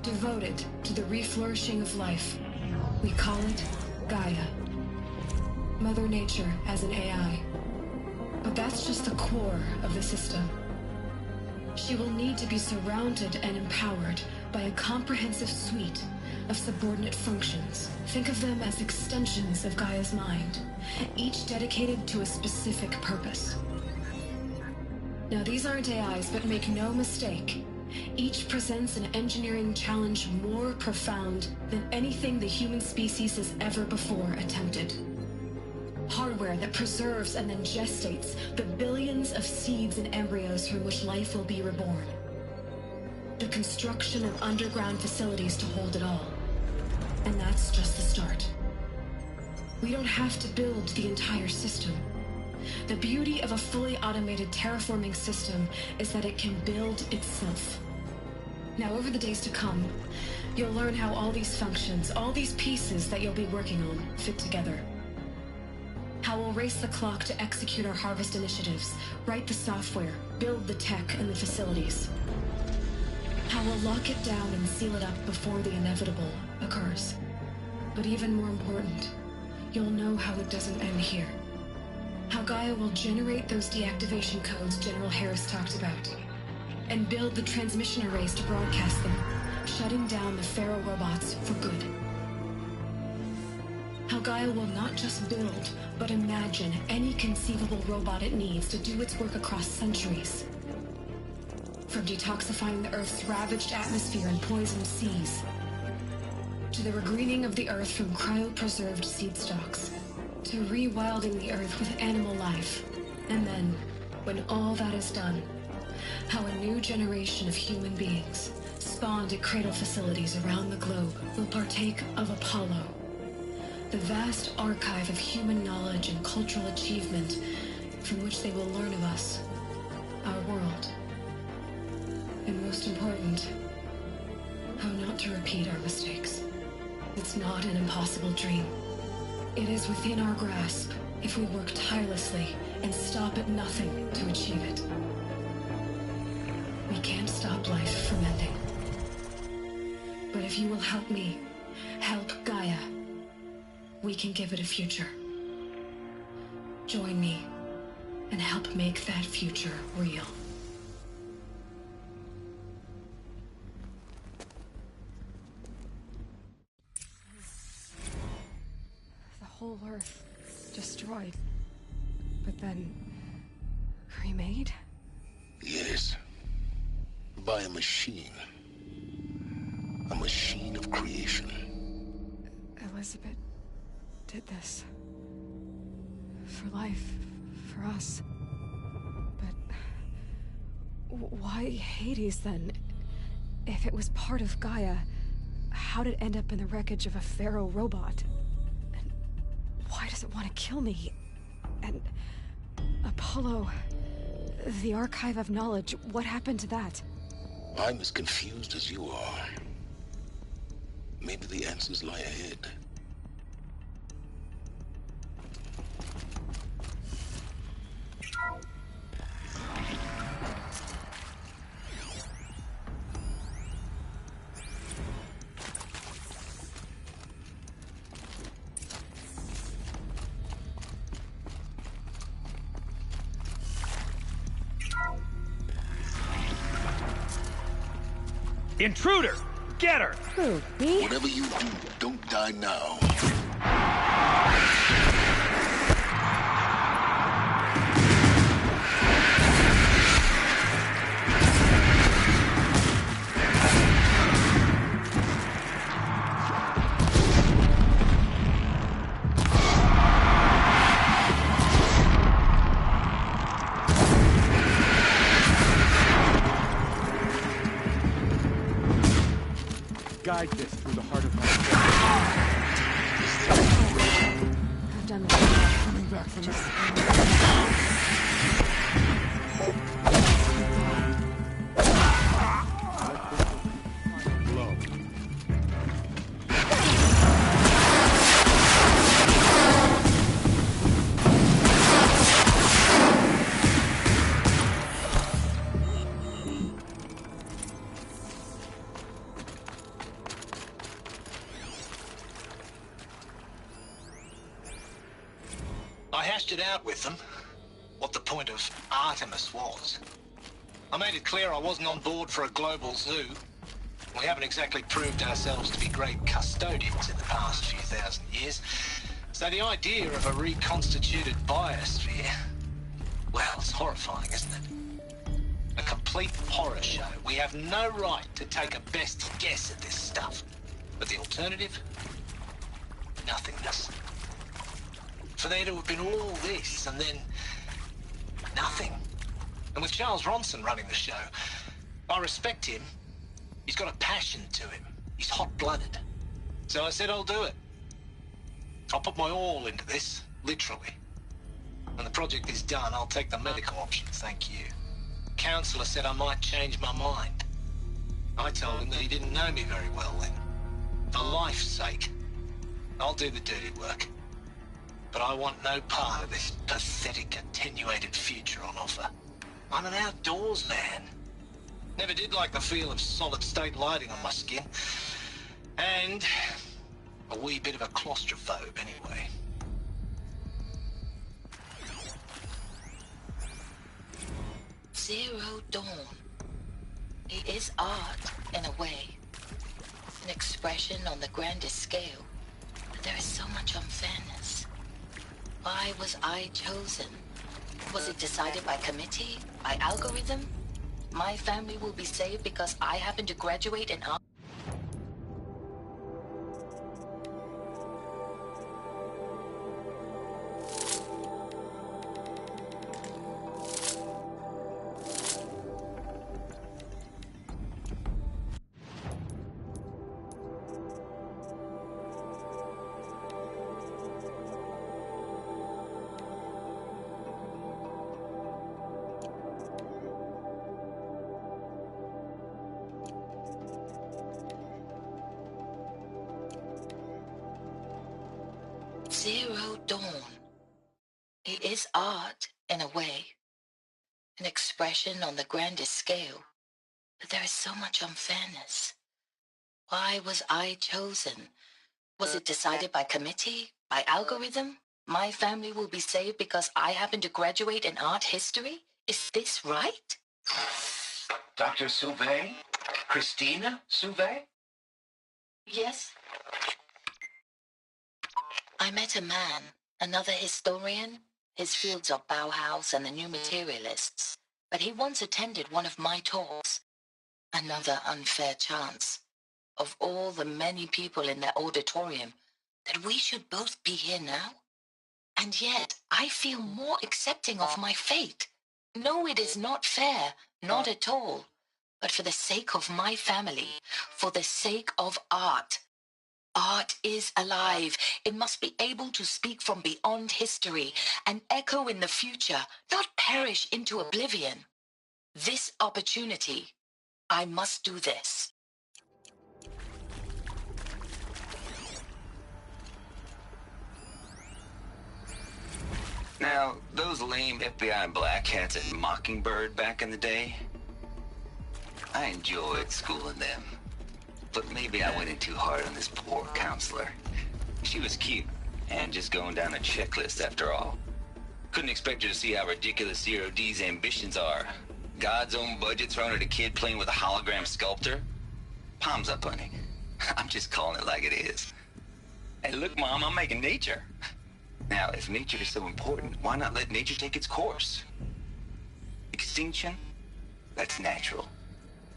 devoted to the reflourishing of life. We call it Gaia. Mother Nature as an AI. But that's just the core of the system. She will need to be surrounded and empowered by a comprehensive suite of subordinate functions. Think of them as extensions of Gaia's mind, each dedicated to a specific purpose. Now, these aren't AIs, but make no mistake, each presents an engineering challenge more profound than anything the human species has ever before attempted. Hardware that preserves and then gestates the billions of seeds and embryos from which life will be reborn. The construction of underground facilities to hold it all. And that's just the start. We don't have to build the entire system. The beauty of a fully automated terraforming system is that it can build itself. Now, over the days to come, you'll learn how all these functions, all these pieces that you'll be working on, fit together. How we'll race the clock to execute our harvest initiatives, write the software, build the tech and the facilities. How we'll lock it down and seal it up before the inevitable occurs. But even more important, you'll know how it doesn't end here. How Gaia will generate those deactivation codes General Harris talked about, and build the transmission arrays to broadcast them, shutting down the Pharaoh robots for good. How Gaia will not just build, but imagine any conceivable robot it needs to do its work across centuries. From detoxifying the Earth's ravaged atmosphere and poisoned seas, to the regreening of the Earth from cryopreserved seed stalks, to rewilding the Earth with animal life. And then, when all that is done, how a new generation of human beings, spawned at cradle facilities around the globe, will partake of Apollo, the vast archive of human knowledge and cultural achievement from which they will learn of us, our world. And most important, how not to repeat our mistakes. It's not an impossible dream. It is within our grasp if we work tirelessly and stop at nothing to achieve it. We can't stop life from ending. But if you will help me, help Gaia, we can give it a future. Join me and help make that future real. The whole Earth destroyed, but then remade? Yes. By a machine. A machine of creation. Elizabeth did this. For life, for us. But why Hades then? If it was part of Gaia, how did it end up in the wreckage of a Pharaoh robot? And why does it want to kill me? And Apollo, the archive of knowledge, what happened to that? I'm as confused as you are. Maybe the answers lie ahead. Intruder! Get her! Who, me? Whatever you do, don't die now. Guide this through the heart of my I've done this. coming back from this. I hashed it out with them, what the point of Artemis was. I made it clear I wasn't on board for a global zoo. We haven't exactly proved ourselves to be great custodians in the past few thousand years. So the idea of a reconstituted biosphere, well, it's horrifying, isn't it? A complete horror show. We have no right to take a best guess at this stuff. But the alternative? Nothingness. For there to have been all this, and then nothing. And with Charles Ronson running the show, I respect him. He's got a passion to him. He's hot-blooded. So I said I'll do it. I'll put my all into this, literally. When the project is done, I'll take the medical option, thank you. Counselor said I might change my mind. I told him that he didn't know me very well then. For life's sake, I'll do the dirty work. But I want no part of this pathetic, attenuated future on offer. I'm an outdoors man. Never did like the feel of solid-state lighting on my skin. And a wee bit of a claustrophobe, anyway. Zero Dawn. It is art, in a way. An expression on the grandest scale. But there is so much unfairness. Why was I chosen? Was it decided by committee? By algorithm? My family will be saved because I happen to graduate in art? Zero Dawn. It is art, in a way. An expression on the grandest scale. But there is so much unfairness. Why was I chosen? Was it decided by committee? By algorithm? My family will be saved because I happen to graduate in art history? Is this right? Dr. Sauvé? Christina Sauvé? Yes. I met a man, another historian. His fields are Bauhaus and the New Materialists. But he once attended one of my talks. Another unfair chance. Of all the many people in that auditorium, that we should both be here now? And yet, I feel more accepting of my fate. No, it is not fair, not at all. But for the sake of my family, for the sake of art. Art is alive. It must be able to speak from beyond history and echo in the future, not perish into oblivion. This opportunity, I must do this. Now, those lame FBI black hats at Mockingbird back in the day, I enjoyed schooling them. But maybe I went in too hard on this poor counselor. She was cute, and just going down a checklist after all. Couldn't expect her to see how ridiculous Zero D's ambitions are. God's own budget thrown at a kid playing with a hologram sculptor? Palms up, honey. I'm just calling it like it is. Hey, look, Mom, I'm making nature. Now, if nature is so important, why not let nature take its course? Extinction? That's natural.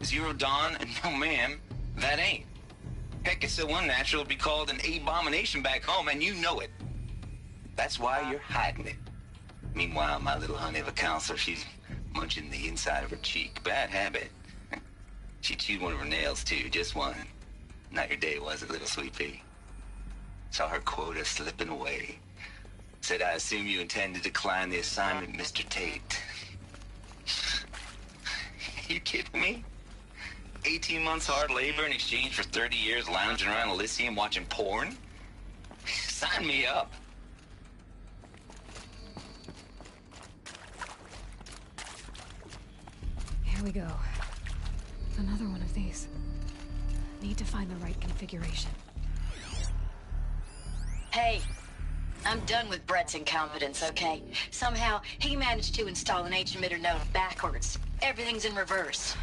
Zero dawn? And no, ma'am, that ain't. Heck, it's so unnatural to be called an abomination back home, and you know it. That's why you're hiding it. Meanwhile, my little honey of a counselor, she's munching the inside of her cheek. Bad habit. She chewed one of her nails, too, just one. Not your day, was it, little sweet pea? Saw her quota slipping away. Said, I assume you intend to decline the assignment, Mr. Tate. You kidding me? 18 months hard labor in exchange for 30 years lounging around Elysium watching porn? Sign me up. Here we go. Another one of these. Need to find the right configuration. Hey, I'm done with Brett's incompetence, okay? Somehow, he managed to install an H-emitter node backwards. Everything's in reverse.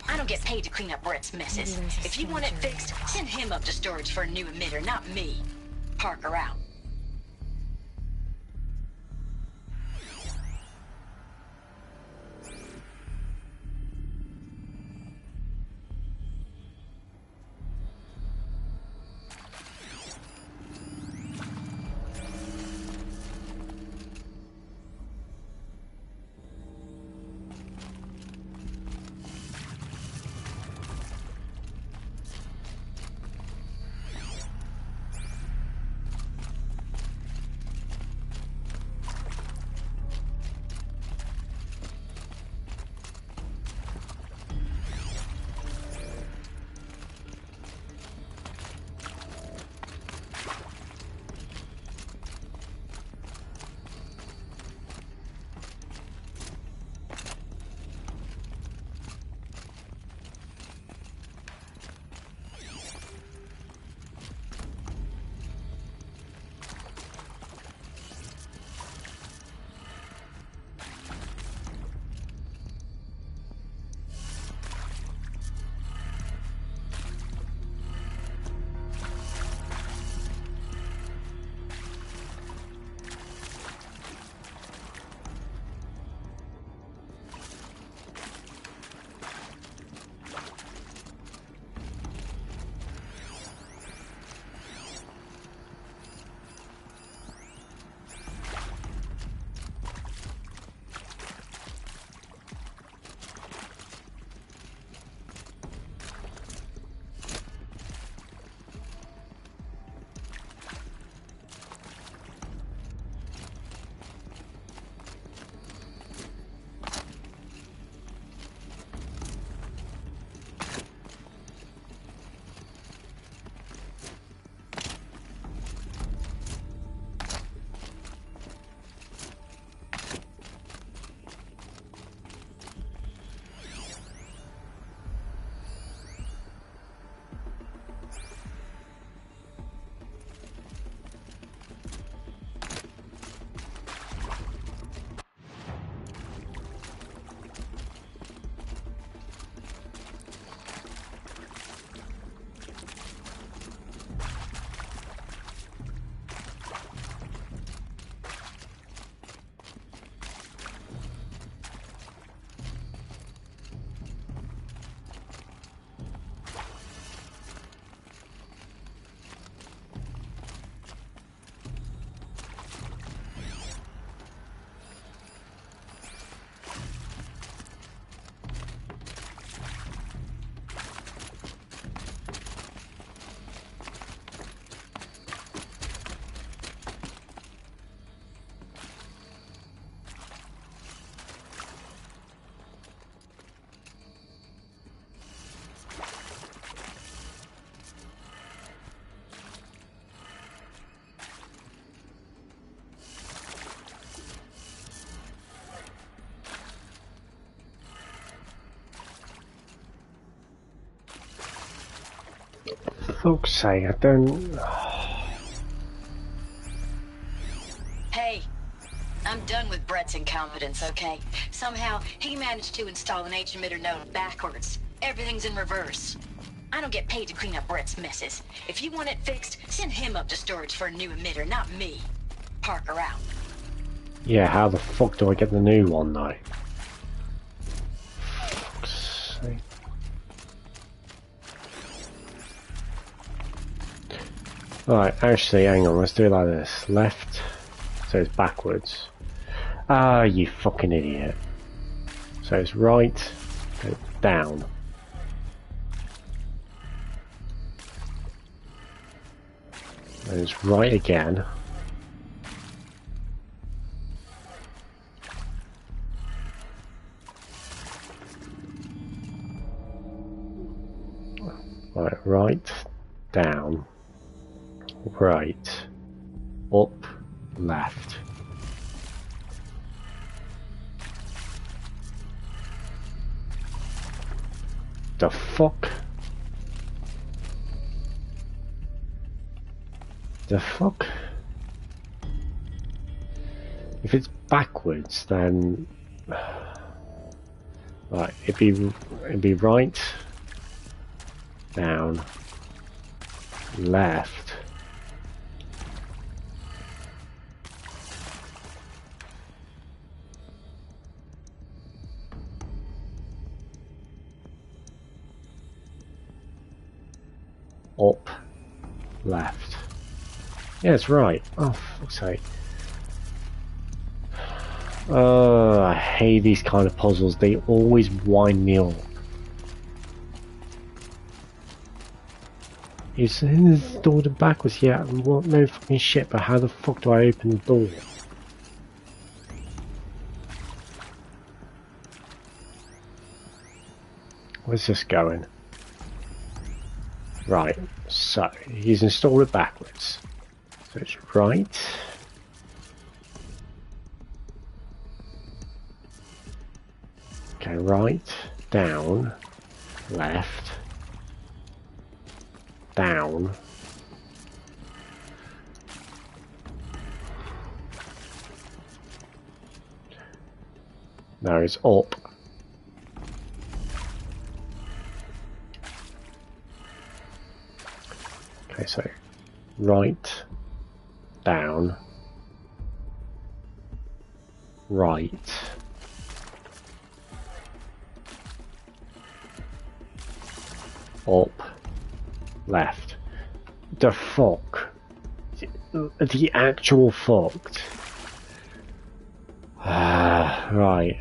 I don't get paid to clean up Brett's messes. If you want it fixed, send him up to storage for a new emitter, not me. Parker out. Fuck's sake, I don't... Hey, I'm done with Brett's incompetence, okay? Somehow, he managed to install an H-emitter node backwards. Everything's in reverse. I don't get paid to clean up Brett's messes. If you want it fixed, send him up to storage for a new emitter, not me. Parker out. Yeah, how the fuck do I get the new one though? Fuck's sake. Right, actually, hang on, let's do it like this. Left, so it's backwards. Ah, you fucking idiot. So it's right, go down. And it's right again. Right, down, right, up, left. The fuck? The fuck? If it's backwards, then right, it'd be right, down, left, up, left. Yeah, it's right. Oh, fuck's sake. I hate these kind of puzzles. They always wind me up. It's door backwards, yeah. What? No fucking shit. But how the fuck do I open the door? Where's this going? Right. So he's installed it backwards. So it's right. Okay, right, down, left, down, no, it's up, okay, so right, down, right, up, left. The fuck? The actual fucked. Right.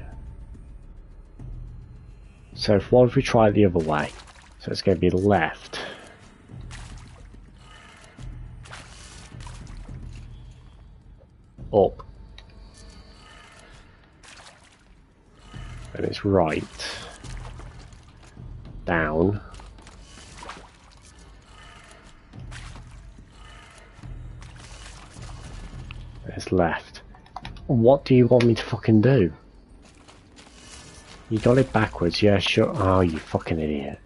So what if we try it the other way? So it's going to be left. Up. And it's right. Down. It's left. What do you want me to fucking do? You got it backwards, yeah, sure. Oh, you fucking idiot.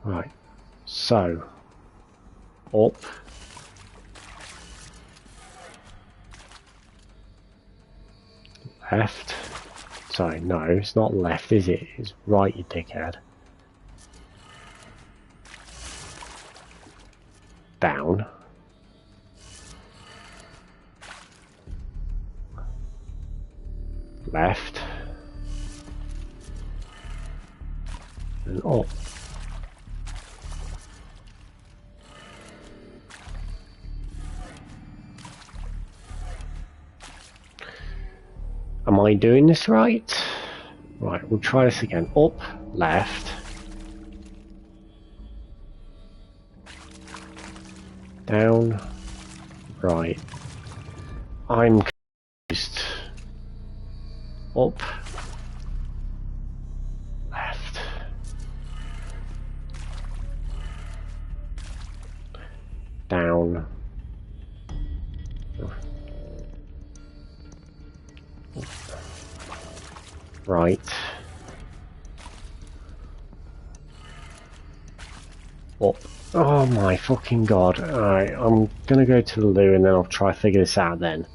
Right. So. Up. Left. Sorry, no, it's not left, is it? It's right, you dickhead. Down. Left. And up. Am I doing this right? Right, we'll try this again. Up, left. Down, right. I'm confused. Up, left. Down. Right. Up. Oh my fucking god. Alright, I'm gonna go to the loo and then I'll try to figure this out then.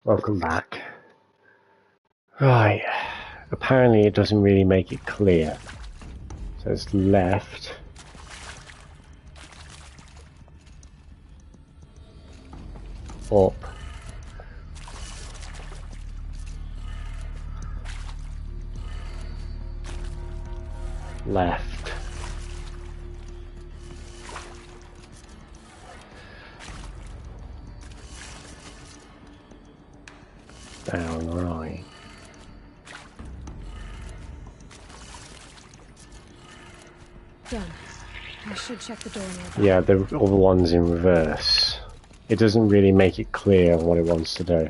Welcome back. Right. Apparently it doesn't really make it clear. So it's left. Up. Left. Down, right. Done. I should check the door nearby. Yeah, the other one's in reverse. It doesn't really make it clear what it wants to do.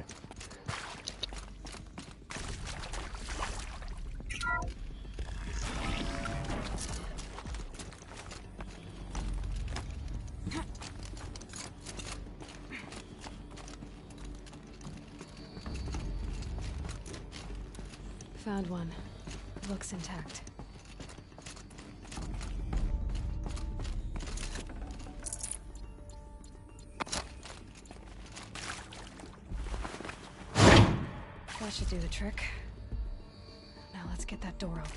Found one. Looks intact. That should do the trick. Now let's get that door open.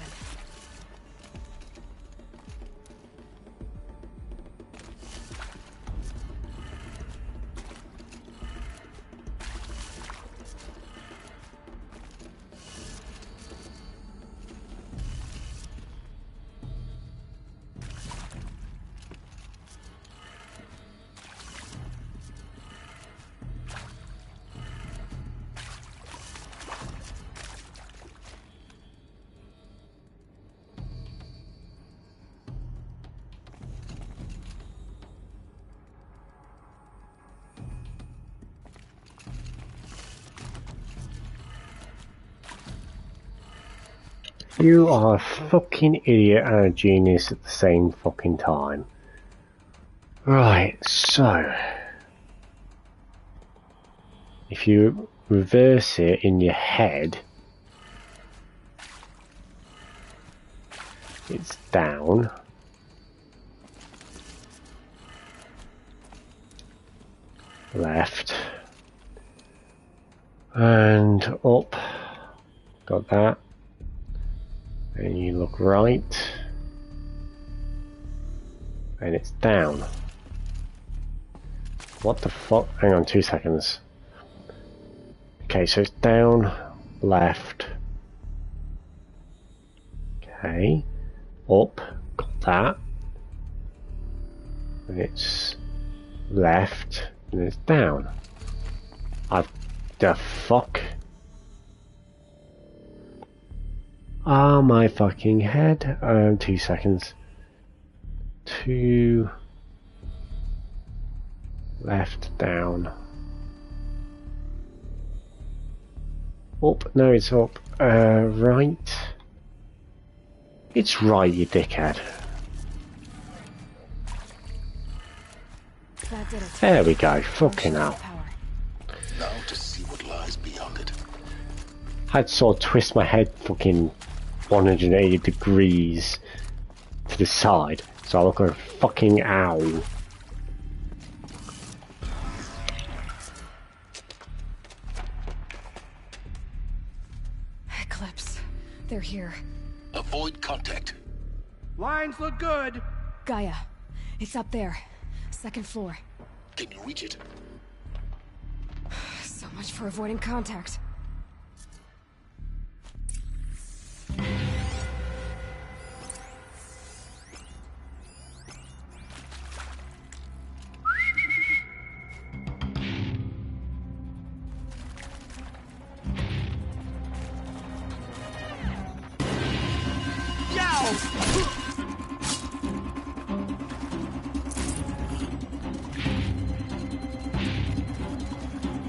You are a fucking idiot and a genius at the same fucking time. Right, so... if you reverse it in your head... it's down. Left. And up. Got that. And you look right, and it's down. What the fuck? Hang on 2 seconds. Okay, so it's down, left. Okay, up, got that. And it's left, and it's down. The fuck? Ah, my fucking head. 2 seconds. 2 left, down. Up, no, it's up. Right. It's right, you dickhead. That did it. There we go. Fucking hell. Now to see what lies beyond it. I'd sort of twist my head fucking 180 degrees to the side, so I look like a fucking owl. Eclipse. They're here. Avoid contact. Lines look good. Gaia. It's up there. 2nd floor. Can you reach it? So much for avoiding contact.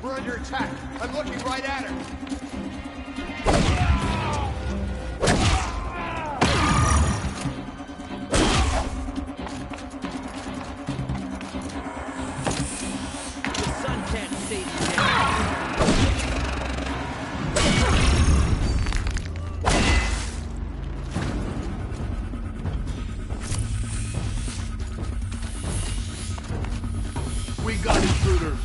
We're under attack. I'm looking right at her. The sun can't save you. We got intruders.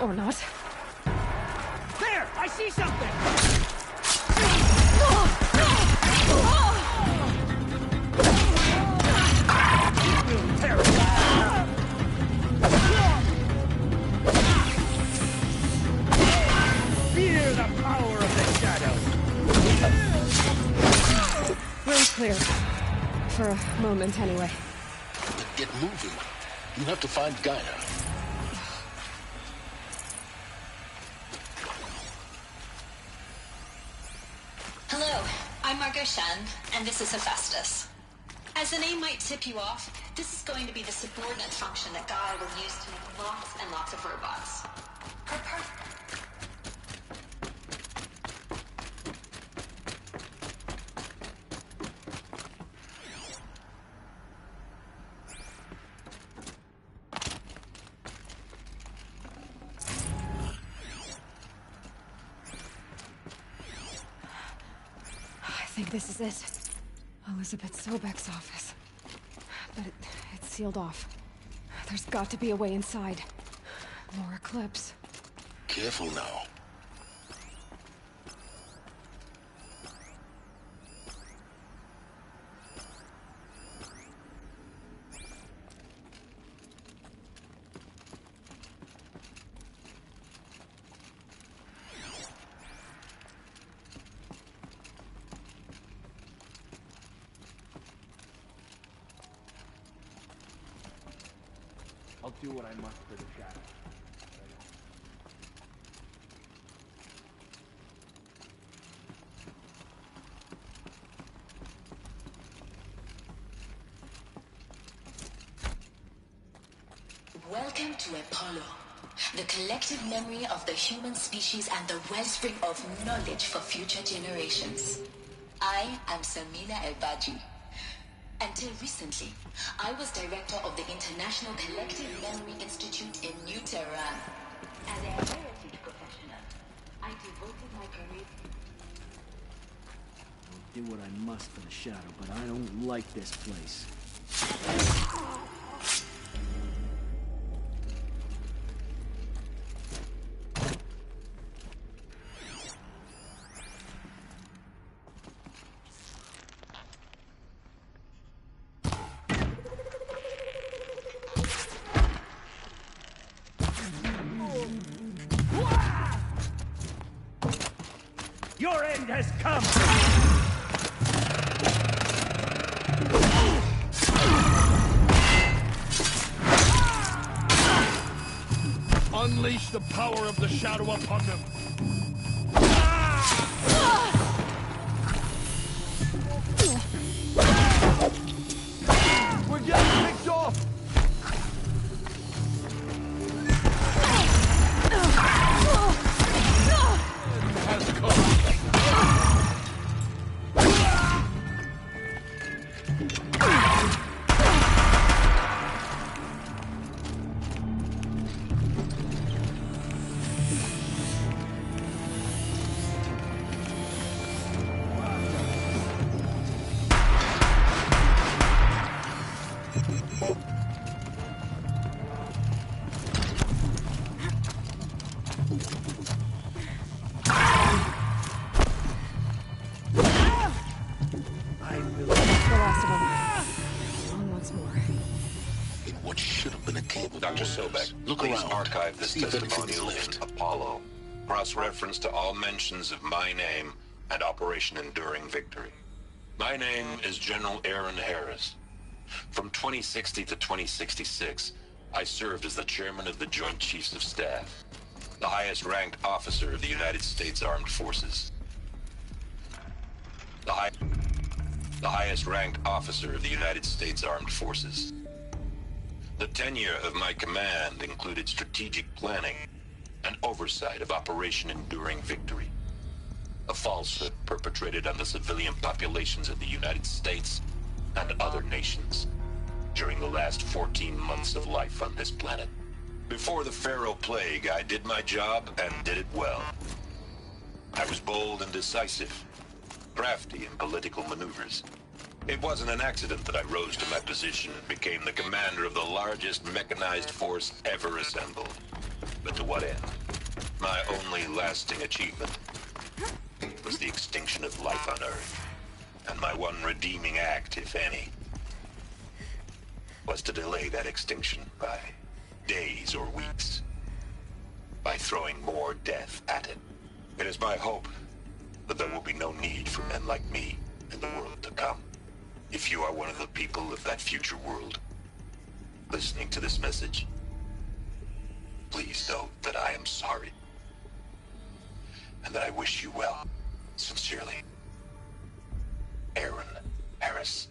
Or not. There! I see something! Fear the power of the shadow! Room's clear. For a moment, anyway. Then get moving. You have to find Gaia. Hello, I'm Margot Shan, and this is Hephaestus. As the name might tip you off, this is going to be the subordinate function that Gaia will use to make lots and lots of robots. Her I think this is it. Elizabeth Sobek's office. But it's sealed off. There's got to be a way inside. More Eclipse. Careful now. I'll do what I must for the shadow. Welcome to Apollo, the collective memory of the human species and the wellspring of knowledge for future generations. I am Samina El-Baji. Until recently, I was director of the International Collective Memory Institute in New Tehran. As a heritage professional, I devoted my career... I'll do what I must for the shadow, but I don't like this place. Your end has come! Unleash the power of the shadow upon them! We're getting picked off! Has come! Dr. Sobek, Please archive this testimonial in Apollo. Cross-reference to all mentions of my name and Operation Enduring Victory. My name is General Aaron Harris. From 2060 to 2066, I served as the chairman of the Joint Chiefs of Staff, the highest-ranked officer of the United States Armed Forces. The highest-ranked officer of the United States Armed Forces. The tenure of my command included strategic planning and oversight of Operation Enduring Victory, a falsehood perpetrated on the civilian populations of the United States and other nations during the last 14 months of life on this planet. Before the Pharaoh Plague, I did my job and did it well. I was bold and decisive, crafty in political maneuvers. It wasn't an accident that I rose to my position and became the commander of the largest mechanized force ever assembled. But to what end? My only lasting achievement was the extinction of life on Earth. And my one redeeming act, if any, was to delay that extinction by days or weeks. By throwing more death at it. It is my hope that there will be no need for men like me in the world to come. If you are one of the people of that future world listening to this message, please know that I am sorry. And that I wish you well. Sincerely, Aaron Harris.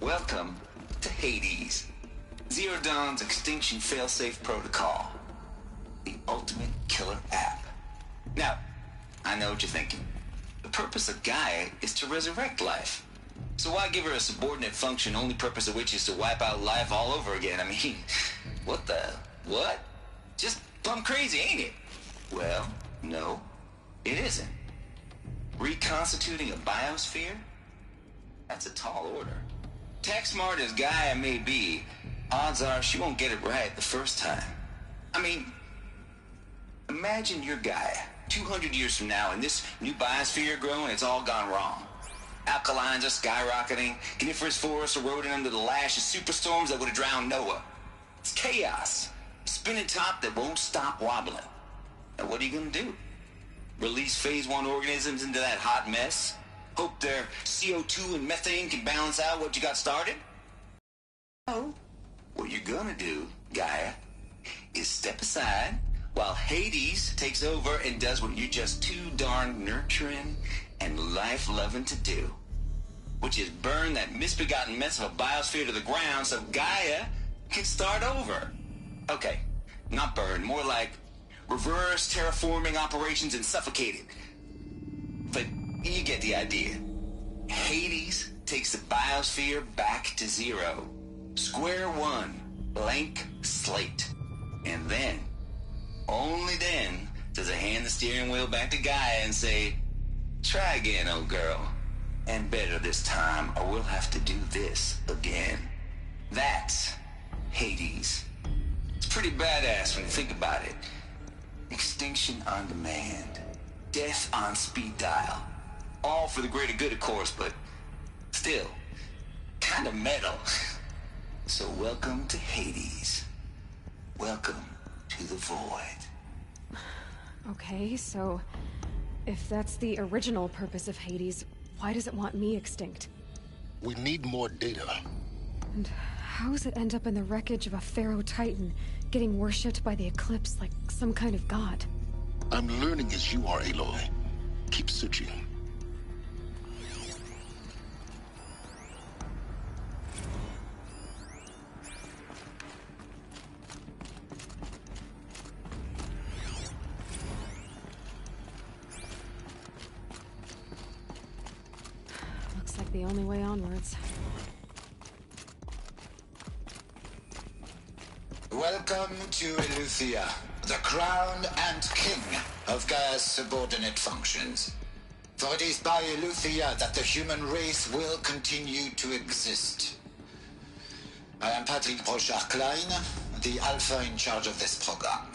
Welcome to Hades, Zero Dawn's Extinction Failsafe Protocol, the ultimate killer app. Now, I know what you're thinking. The purpose of Gaia is to resurrect life. So why give her a subordinate function, only purpose of which is to wipe out life all over again? I mean, what? Just plumb crazy, ain't it? Well, no, it isn't. Reconstituting a biosphere? That's a tall order. Tech smart as Gaia may be, odds are she won't get it right the first time. I mean, imagine you're Gaia, 200 years from now, and this new biosphere you're growing, it's all gone wrong. Alkalines are skyrocketing, coniferous forests eroding under the lash of superstorms that would have drowned Noah. It's chaos, a spinning top that won't stop wobbling. Now what are you gonna do? Release phase 1 organisms into that hot mess? Hope their CO2 and methane can balance out what you got started? No. What you're gonna do, Gaia, is step aside while Hades takes over and does what you're just too darn nurturing and life-loving to do, which is burn that misbegotten mess of a biosphere to the ground so Gaia can start over. Okay, not burn, more like reverse terraforming operations and suffocate it. But you get the idea. Hades takes the biosphere back to zero. Square one, blank slate. And then, only then, does it hand the steering wheel back to Gaia and say, try again, old girl. And better this time, or we'll have to do this again. That's Hades. It's pretty badass when you think about it. Extinction on demand. Death on speed dial. All for the greater good, of course, but still, kind of metal. So welcome to Hades. Welcome to the void. Okay, so if that's the original purpose of Hades, why does it want me extinct? We need more data. And how does it end up in the wreckage of a Pharaoh Titan, getting worshipped by the Eclipse like some kind of god? I'm learning as you are, Aloy. Keep searching. Looks like the only way onwards. Welcome to Eleuthia, the crown and king of Gaia's subordinate functions. For it is by Eleuthia that the human race will continue to exist. I am Patrick Brochard-Klein, the Alpha in charge of this program.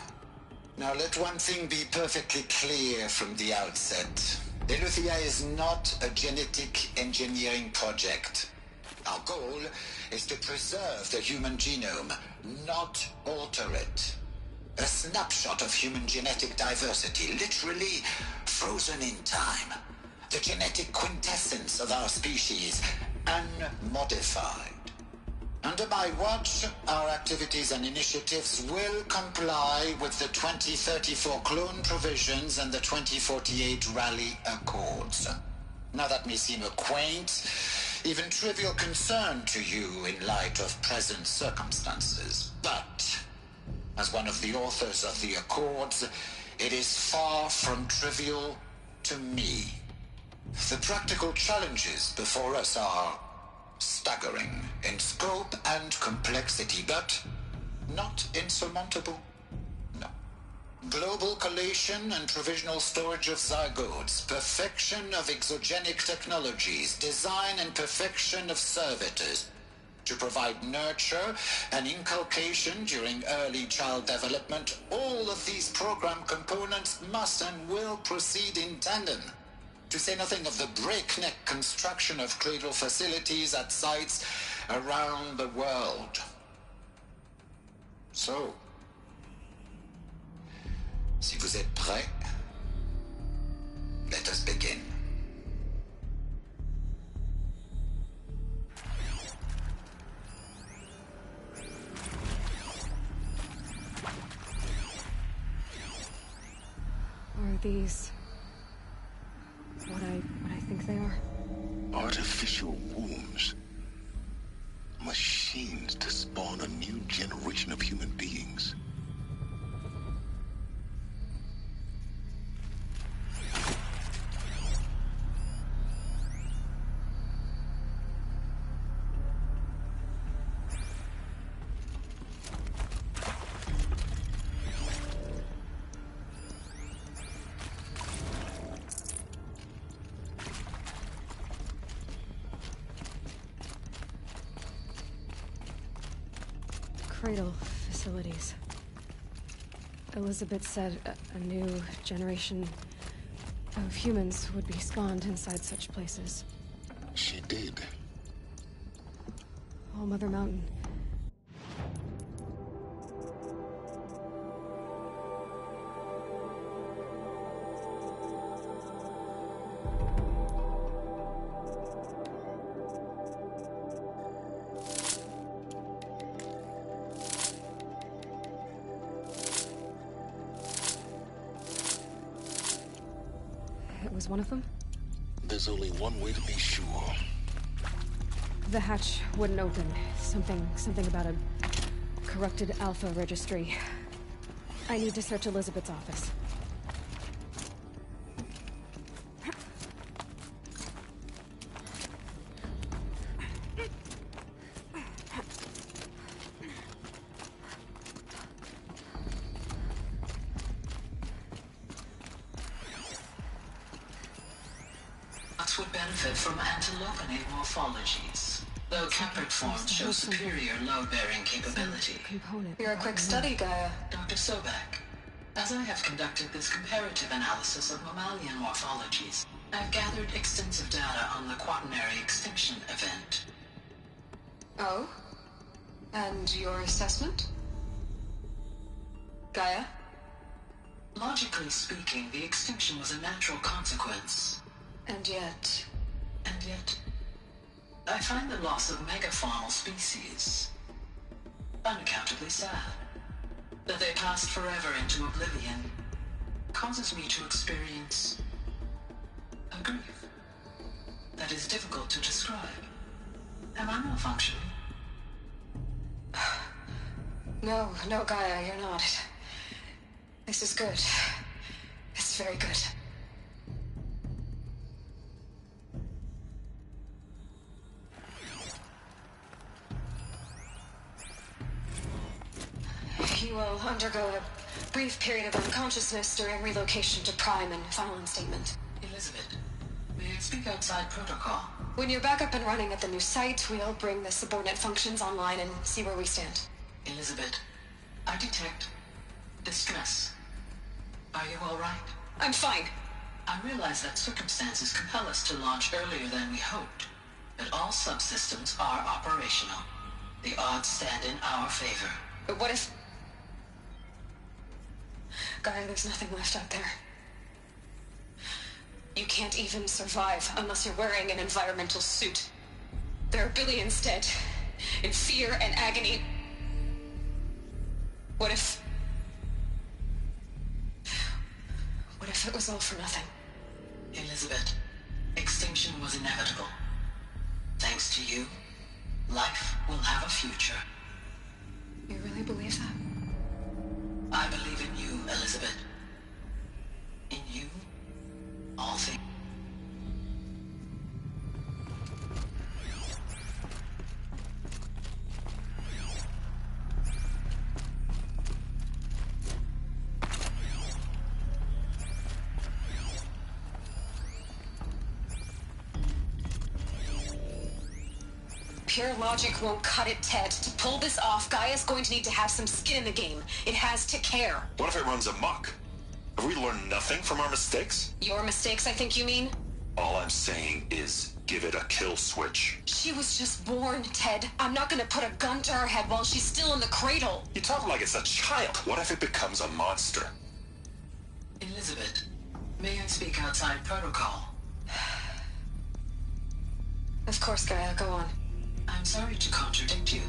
Now let one thing be perfectly clear from the outset. Eleuthia is not a genetic engineering project. Our goal is to preserve the human genome, not alter it. A snapshot of human genetic diversity, literally frozen in time. The genetic quintessence of our species, unmodified. Under my watch, our activities and initiatives will comply with the 2034 clone provisions and the 2048 Raleigh Accords. Now that may seem a quaint, even trivial concern to you in light of present circumstances, but as one of the authors of the Accords, it is far from trivial to me. The practical challenges before us are staggering in scope and complexity, but not insurmountable. No. Global collation and provisional storage of zygotes, perfection of exogenic technologies, design and perfection of servitors, to provide nurture and inculcation during early child development. All of these program components must and will proceed in tandem, to say nothing of the breakneck construction of cradle facilities at sites around the world. So, si vous êtes prêts, let us begin. Are these what I think they are? Artificial wombs. Machines to spawn a new generation of human beings. Cradle facilities. Elizabeth said a new generation of humans would be spawned inside such places. She did. All Mother Mountain. It was one of them? There's only one way to be sure. The hatch wouldn't open. Something about a corrupted Alpha registry. I need to search Elizabeth's office. Would benefit from antilopenate morphologies, though Kepard forms show superior load-bearing capability. You're a quick study, Gaia. Dr. Sobek. As I have conducted this comparative analysis of mammalian morphologies, I've gathered extensive data on the quaternary extinction event. Oh? And your assessment? Gaia? Logically speaking, the extinction was a natural consequence. And yet, I find the loss of megafaunal species unaccountably sad. That they passed forever into oblivion causes me to experience a grief that is difficult to describe. Am I malfunctioning? No, Gaia, you're not. This is good. It's very good. You will undergo a brief period of unconsciousness during relocation to Prime and final instatement. Elizabeth, may I speak outside protocol? When you're back up and running at the new site, we'll bring the subordinate functions online and see where we stand. Elizabeth, I detect distress. Are you all right? I'm fine. I realize that circumstances compel us to launch earlier than we hoped, but all subsystems are operational. The odds stand in our favor. But what if... Gaia, there's nothing left out there. You can't even survive unless you're wearing an environmental suit. There are billions dead, in fear and agony. What if it was all for nothing? Elizabeth, extinction was inevitable. Thanks to you, life will have a future. You really believe that? I believe in you, Elizabeth. In you, all things. Pure logic won't cut it, Ted. To pull this off, Gaia's going to need to have some skin in the game. It has to care. What if it runs amok? Have we learned nothing from our mistakes? Your mistakes, I think you mean? All I'm saying is, give it a kill switch. She was just born, Ted. I'm not gonna put a gun to her head while she's still in the cradle. You talk like it's a child. What if it becomes a monster? Elizabeth, may I speak outside protocol? Of course, Gaia, go on. I'm sorry to contradict you,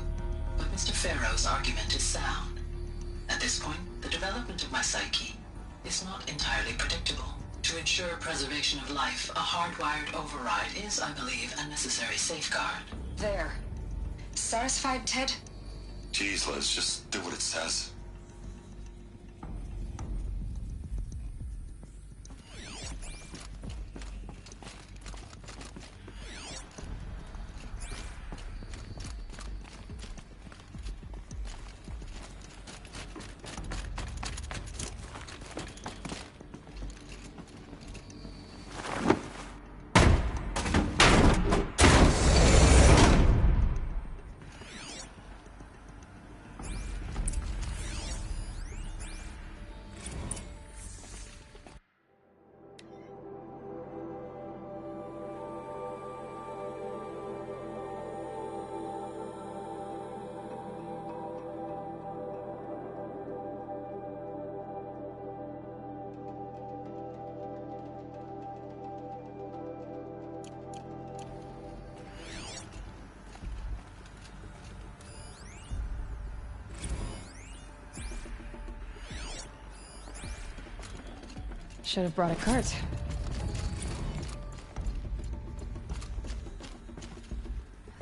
but Mr. Farrow's argument is sound. At this point, the development of my psyche is not entirely predictable. To ensure preservation of life, a hardwired override is, I believe, a necessary safeguard. There. Satisfied, Ted? Jeez, Liz, just do what it says. Should have brought a cart.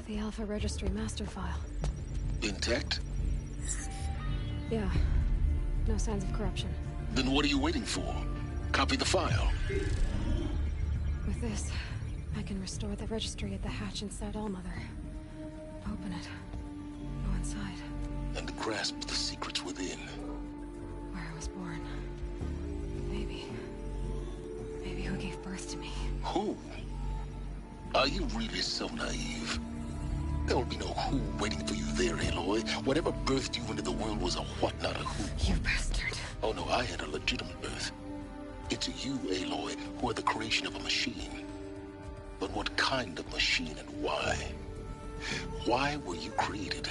The Alpha Registry master file. Intact? Yeah. No signs of corruption. Then what are you waiting for? Copy the file. With this, I can restore the registry at the hatch inside Allmother. Open it. Go inside. And grasp the secrets within. Where I was born. Maybe who gave birth to me. Who? Are you really so naive? There will be no who waiting for you there, Aloy. Whatever birthed you into the world was a what, not a who. You bastard. Oh no, I had a legitimate birth. It's you, Aloy, who are the creation of a machine. But what kind of machine and why? Why were you created?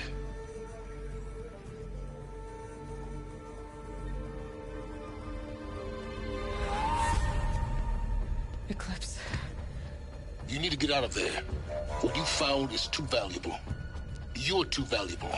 Eclipse. You need to get out of there. What you found is too valuable. You're too valuable.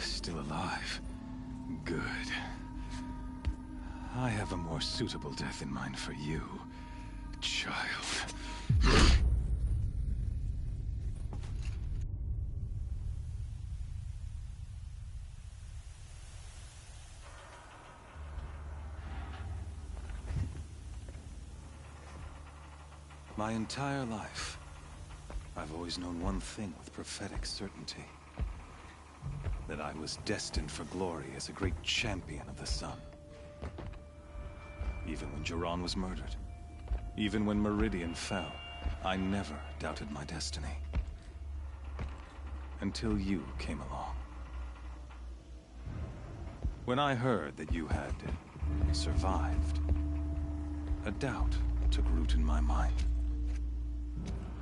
Still alive. Good. I have a more suitable death in mind for you, child. My entire life, I've always known one thing with prophetic certainty. That I was destined for glory as a great champion of the sun. Even when Jiran was murdered, even when Meridian fell, I never doubted my destiny. Until you came along. When I heard that you had survived, a doubt took root in my mind.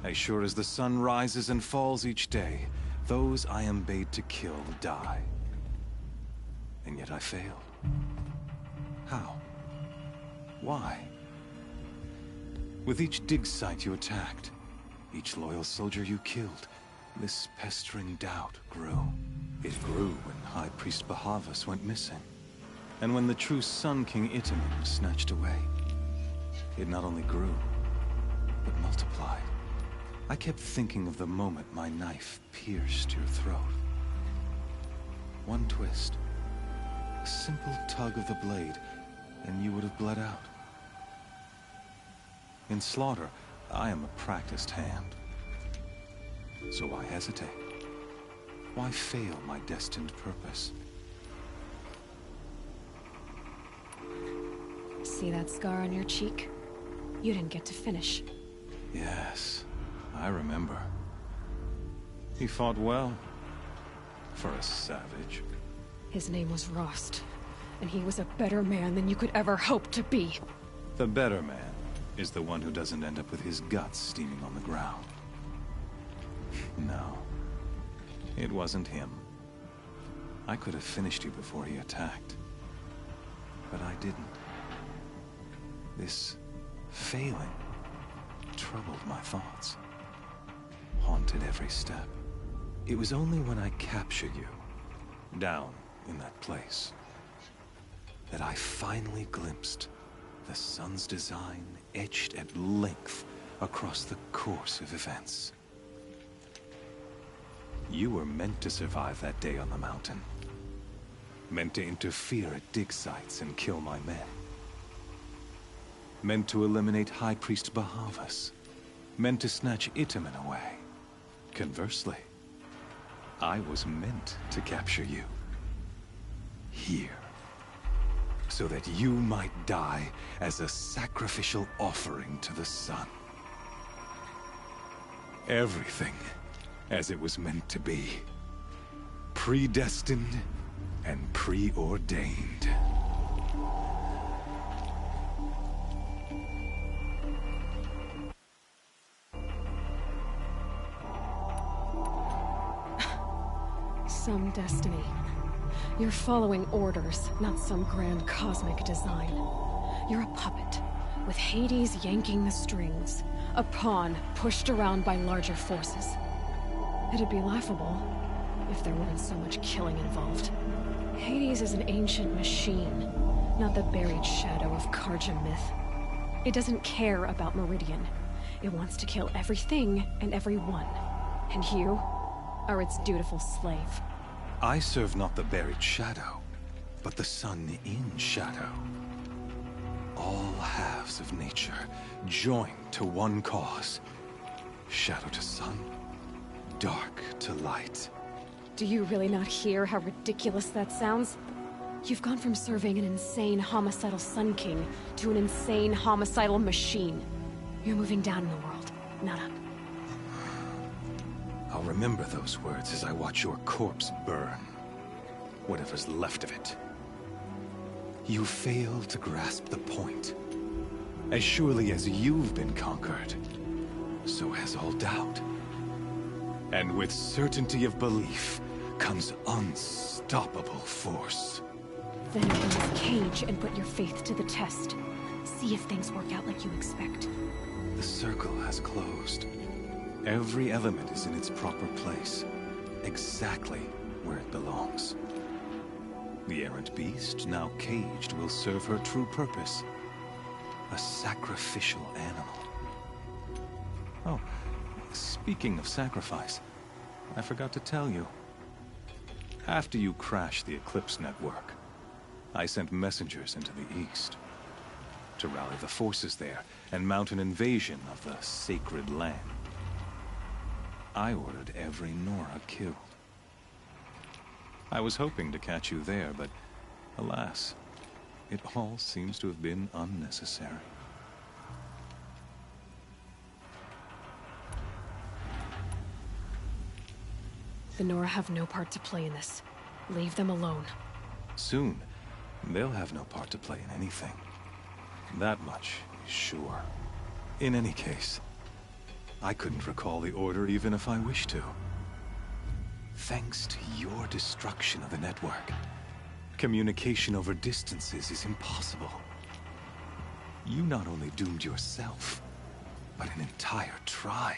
As sure as the sun rises and falls each day, those I am bade to kill die. And yet I failed. How? Why? With each dig site you attacked, each loyal soldier you killed, this pestering doubt grew. It grew when High Priest Bahavas went missing. And when the true Sun King Itamen was snatched away. It not only grew, but multiplied. I kept thinking of the moment my knife pierced your throat. One twist, a simple tug of the blade, and you would have bled out. In slaughter, I am a practiced hand. So why hesitate? Why fail my destined purpose? See that scar on your cheek? You didn't get to finish. Yes, I remember. He fought well. For a savage. His name was Rost, and he was a better man than you could ever hope to be. The better man is the one who doesn't end up with his guts steaming on the ground. No. It wasn't him. I could have finished you before he attacked. But I didn't. This failing troubled my thoughts. Haunted every step. It was only when I captured you, down in that place, that I finally glimpsed the sun's design etched at length across the course of events. You were meant to survive that day on the mountain. Meant to interfere at dig sites and kill my men. Meant to eliminate High Priest Bahavas. Meant to snatch Itamen away. Conversely, I was meant to capture you. Here. So that you might die as a sacrificial offering to the sun. Everything as it was meant to be. Predestined and preordained. Some destiny. You're following orders, not some grand cosmic design. You're a puppet, with Hades yanking the strings. A pawn pushed around by larger forces. It'd be laughable if there weren't so much killing involved. Hades is an ancient machine, not the buried shadow of Karja myth. It doesn't care about Meridian. It wants to kill everything and everyone. And you are its dutiful slave. I serve not the buried shadow, but the sun in shadow. All halves of nature joined to one cause. Shadow to sun, dark to light. Do you really not hear how ridiculous that sounds? You've gone from serving an insane homicidal Sun King to an insane homicidal machine. You're moving down in the world, not up. I'll remember those words as I watch your corpse burn. Whatever's left of it. You fail to grasp the point. As surely as you've been conquered, so has all doubt. And with certainty of belief comes unstoppable force. Then open this cage and put your faith to the test. See if things work out like you expect. The circle has closed. Every element is in its proper place, exactly where it belongs. The errant beast, now caged, will serve her true purpose. A sacrificial animal. Oh, speaking of sacrifice, I forgot to tell you. After you crashed the Eclipse network, I sent messengers into the east to rally the forces there and mount an invasion of the sacred land. I ordered every Nora killed. I was hoping to catch you there, but alas, it all seems to have been unnecessary. The Nora have no part to play in this. Leave them alone. Soon, they'll have no part to play in anything. That much is sure. In any case, I couldn't recall the order even if I wished to. Thanks to your destruction of the network, communication over distances is impossible. You not only doomed yourself, but an entire tribe.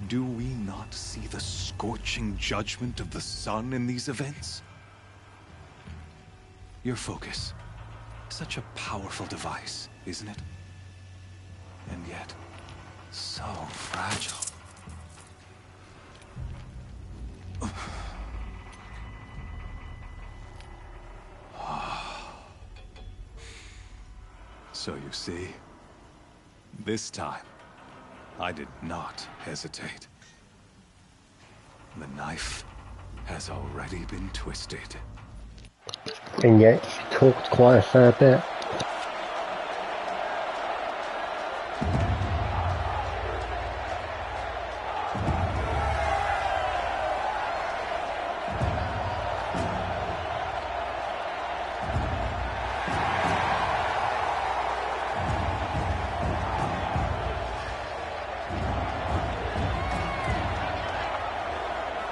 Do we not see the scorching judgment of the sun in these events? Your focus. Such a powerful device, isn't it? And yet, So fragile. So you see, this time, I did not hesitate. The knife has already been twisted. And yet, she talked quite a fair bit.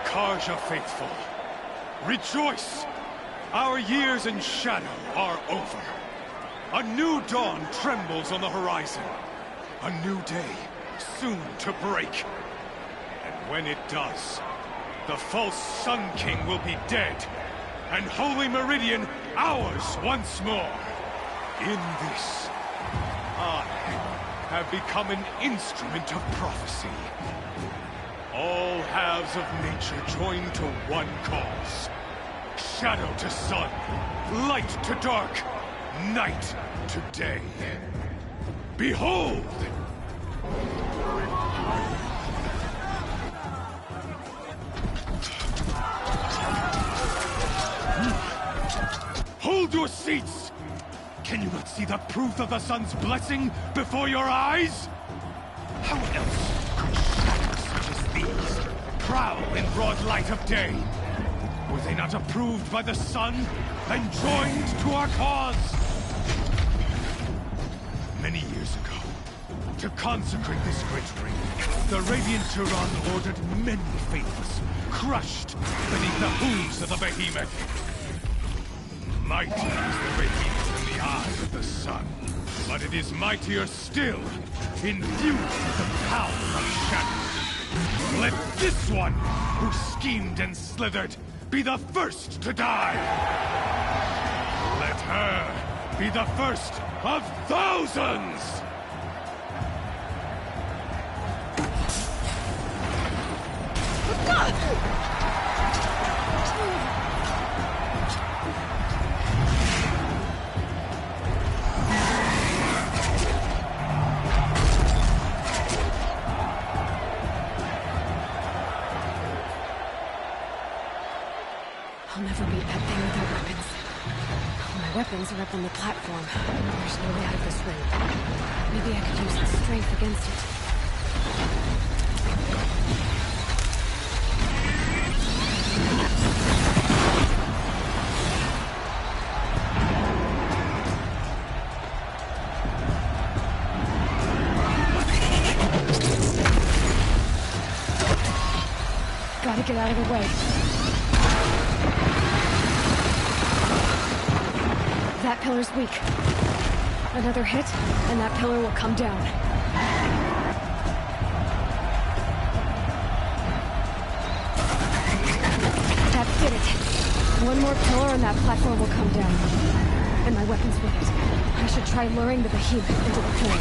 Karja faithful, rejoice! Our years in shadow are over. A new dawn trembles on the horizon. A new day, soon to break. And when it does, the false Sun King will be dead, and Holy Meridian ours once more. In this, I have become an instrument of prophecy. All halves of nature join to one cause. Shadow to sun, light to dark, night to day. Behold! Hold your seats! Can you not see the proof of the sun's blessing before your eyes? How else could shadows such as these prowl in broad light of day? Were they not approved by the sun and joined to our cause? Many years ago, to consecrate this great ring, the Radiant Turan ordered many faithless, crushed beneath the hooves of the behemoth. Mighty is the behemoth in the eyes of the sun, but it is mightier still, infused with the power of shadow. Let this one, who schemed and slithered, be the first to die! Let her be the first of thousands! I'll never beat that thing without weapons. My weapons are up on the platform. There's no way out of this ring. Maybe I could use its strength against it. Gotta get out of the way. That pillar's weak. Another hit, and that pillar will come down. That did it. One more pillar and that platform will come down. And my weapon's with it. I should try luring the behemoth into the pillar.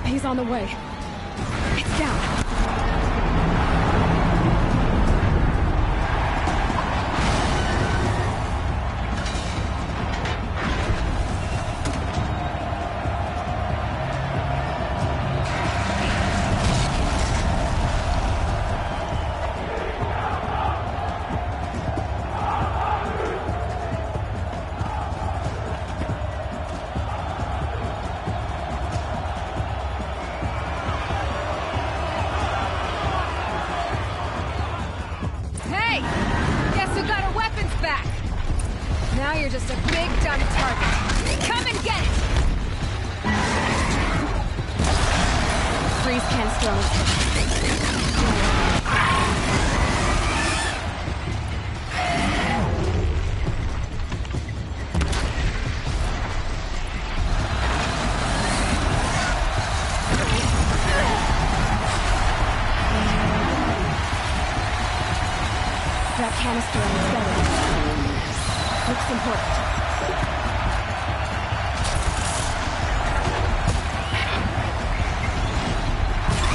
He's on the way. It's down. Now you're just a big dumb target. Come and get it! Freeze can't throw. canister on its belly. Looks important.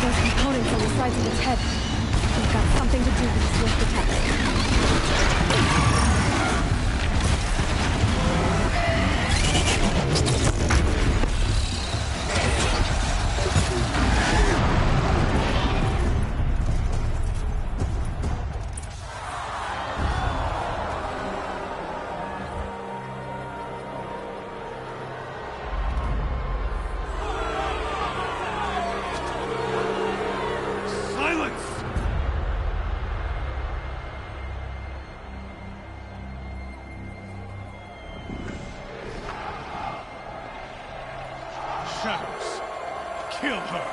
Those components on the sides of its head. They've got something to do with the swift attack. Shadows. Kill her.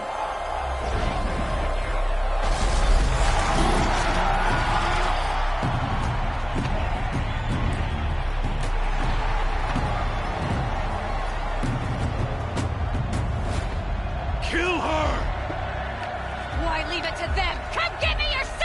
Kill her! Why leave it to them? Come get me yourself!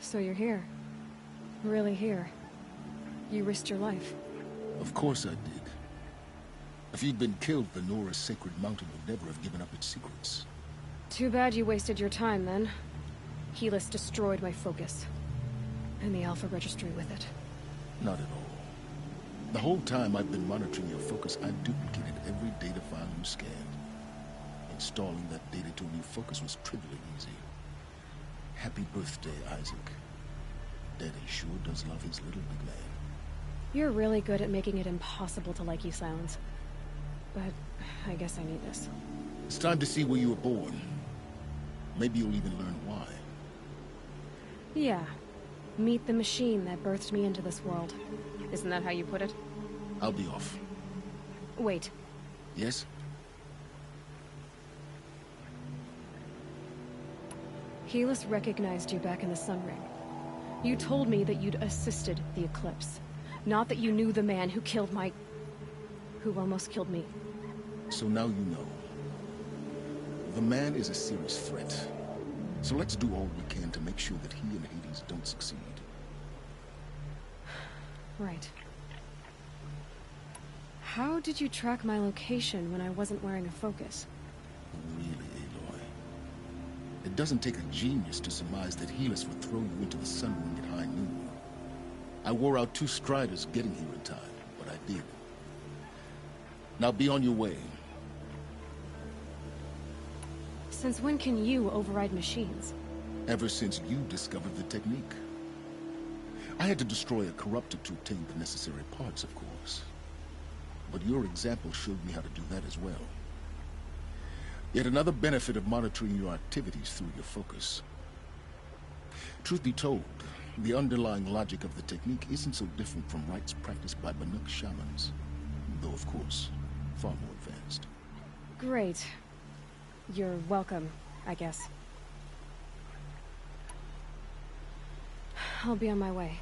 So you're here. Really here. You risked your life. Of course I did. If you'd been killed, the Nora's sacred mountain would never have given up its secrets. Too bad you wasted your time, then. Helis destroyed my focus. And the Alpha Registry with it. Not at all. The whole time I've been monitoring your focus, I've duplicated every data file you scanned. Installing that data to a new focus was trivially easy. Happy birthday, Isaac. Daddy sure does love his little big man. You're really good at making it impossible to like you, Silence. But I guess I need this. It's time to see where you were born. Maybe you'll even learn why. Yeah. Meet the machine that birthed me into this world. Isn't that how you put it? I'll be off. Wait. Yes? Helis recognized you back in the Sun Ring. You told me that you'd assisted the Eclipse. Not that you knew the man who killed my... who almost killed me. So now you know. The man is a serious threat. So let's do all we can to make sure that he and Hades don't succeed. Right. How did you track my location when I wasn't wearing a focus? Really, Aloy? It doesn't take a genius to surmise that Helis would throw you into the Sun Ring at high noon. I wore out 2 Striders getting here in time, but I did. Now be on your way. Since when can you override machines? Ever since you discovered the technique. I had to destroy a corruptor to obtain the necessary parts, of course. But your example showed me how to do that as well. Yet another benefit of monitoring your activities through your focus. Truth be told, the underlying logic of the technique isn't so different from rites practiced by Banuk shamans. Though, of course, far more advanced. Great. You're welcome, I guess. I'll be on my way.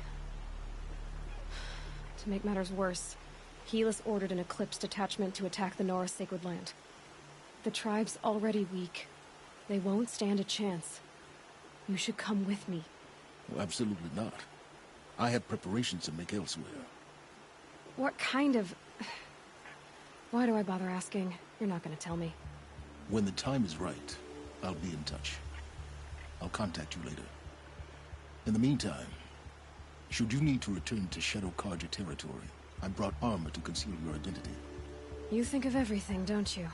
To make matters worse, Helis ordered an Eclipse detachment to attack the Nora Sacred Land. The tribe's already weak. They won't stand a chance. You should come with me. Well, absolutely not. I have preparations to make elsewhere. What kind of... Why do I bother asking? You're not gonna tell me. When the time is right, I'll be in touch. I'll contact you later. In the meantime, should you need to return to Shadow Carja territory, I brought armor to conceal your identity. You think of everything, don't you?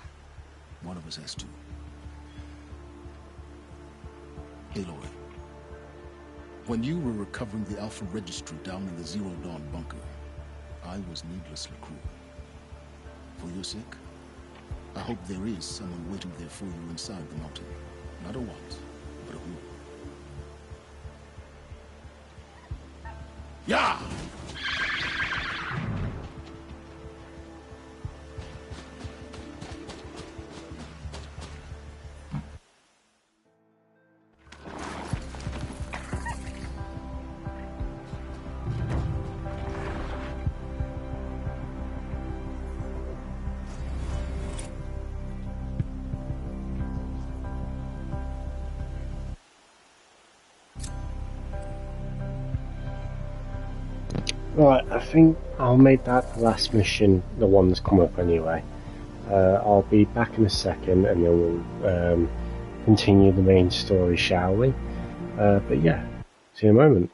One of us has to. Aloy, when you were recovering the Alpha Registry down in the Zero Dawn bunker, I was needlessly cruel. For your sake, I hope there is someone waiting there for you inside the mountain. Not a what, but a who. Yeah! Right, I think I'll make that the last mission, the one that's come up anyway. I'll be back in a second and then we'll continue the main story, shall we? But yeah, see you in a moment.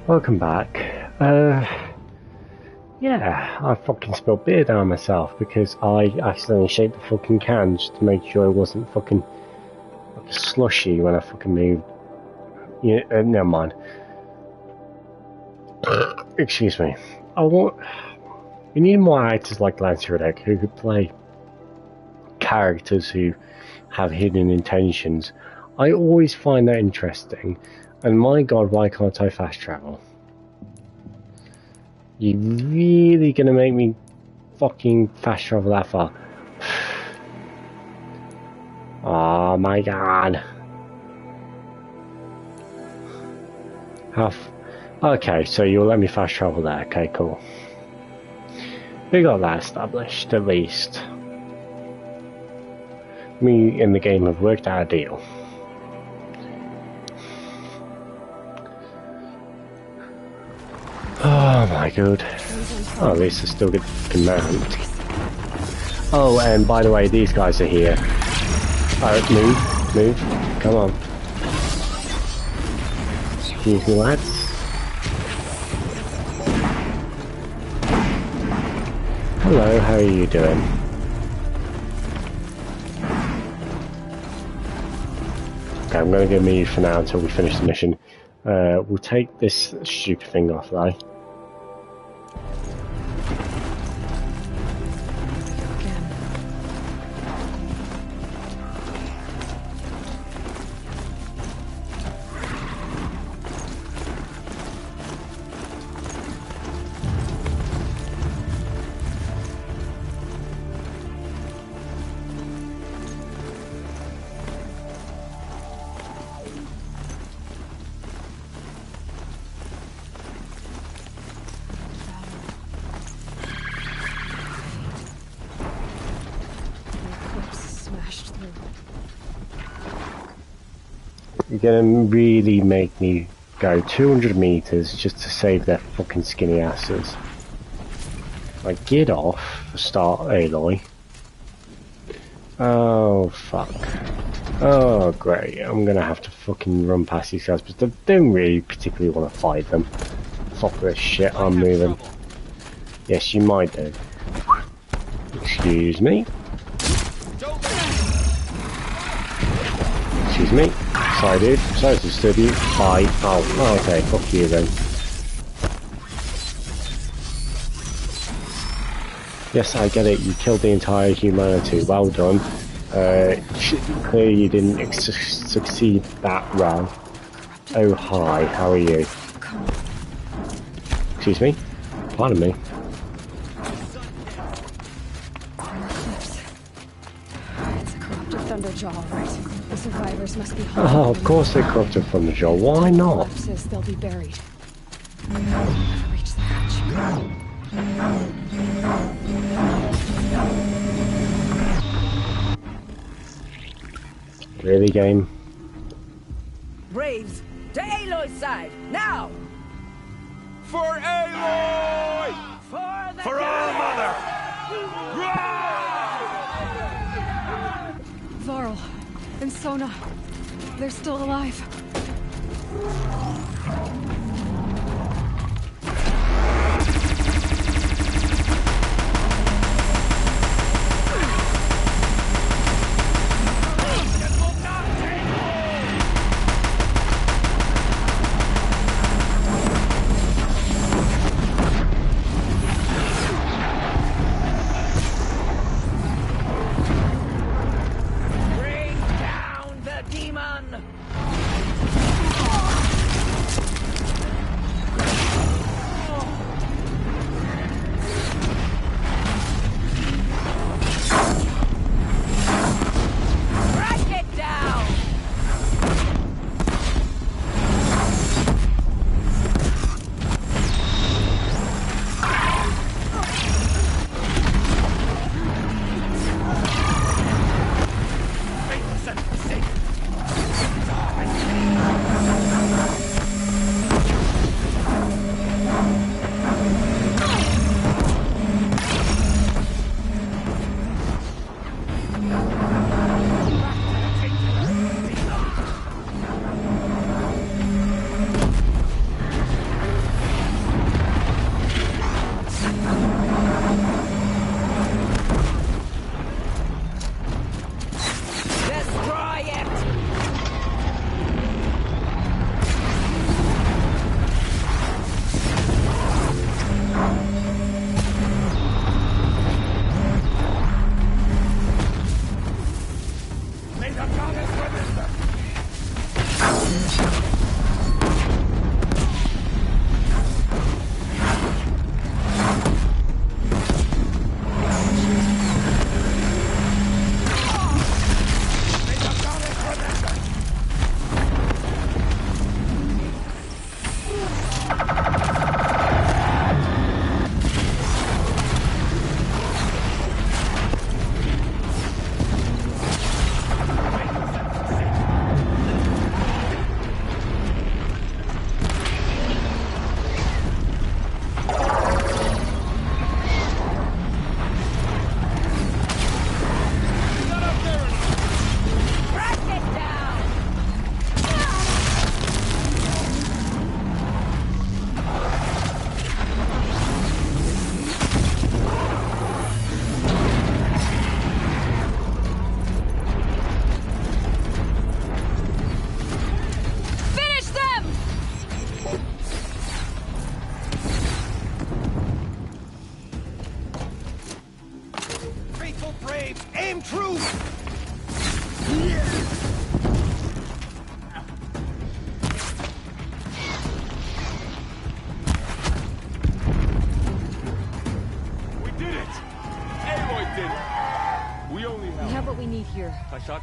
Welcome back. Yeah, I fucking spilled beer down myself because I accidentally shaped the fucking can just to make sure it wasn't fucking like a slushy when I fucking moved. Yeah, never mind. Excuse me. We need more actors like Lance Reddick who could play characters who have hidden intentions. I always find that interesting, and my god, why can't I fast travel? You really gonna make me fucking fast travel that far? Oh my god. Okay, so you'll let me fast travel there. Okay, cool. We got that established, at least. Me in the game have worked out a deal. Oh my god. Oh, at least I still get the command. Oh, and by the way, these guys are here. Alright, move, come on. Excuse me, lads. Hello, how are you doing? Okay, I'm gonna go mute for now until we finish the mission. We'll take this stupid thing off though. You're gonna really make me go 200 meters just to save their fucking skinny asses. Like, get off, for start, Aloy. Oh, fuck. Oh, great. I'm gonna have to fucking run past these guys, but I don't really particularly want to fight them. Fuck this shit, I'm moving. Yes, you might do. Excuse me. Excuse me. Sorry, dude. Sorry to disturb you. Bye. Oh, okay. Fuck you then. Yes, I get it. You killed the entire humanity. Well done. Clearly you didn't succeed that well. Oh, hi. How are you? Excuse me? Pardon me. It's a corrupted Thunderjaw, all right. The survivors must be Oh, of course they're corrupted from the jaw. Why not? Says they'll be buried. Reach the hatch. Really, game? Braves, to Aloy's side, now! For Aloy! For All Mother! Varl and Sona, they're still alive.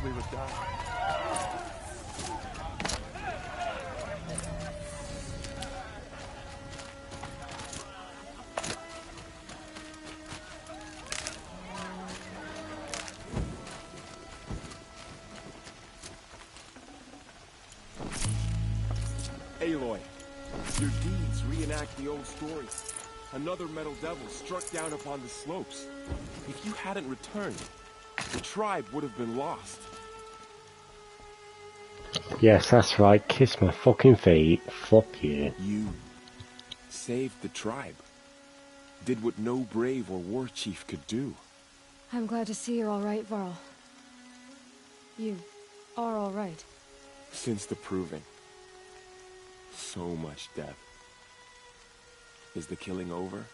we would die. Aloy, your deeds reenact the old stories. Another metal devil struck down upon the slopes. If you hadn't returned, the tribe would have been lost. Yes, that's right. Kiss my fucking feet. Fuck you. You saved the tribe. Did what no brave or war chief could do. I'm glad to see you're all right, Varl. You are all right. Since the Proving. So much death. Is the killing over?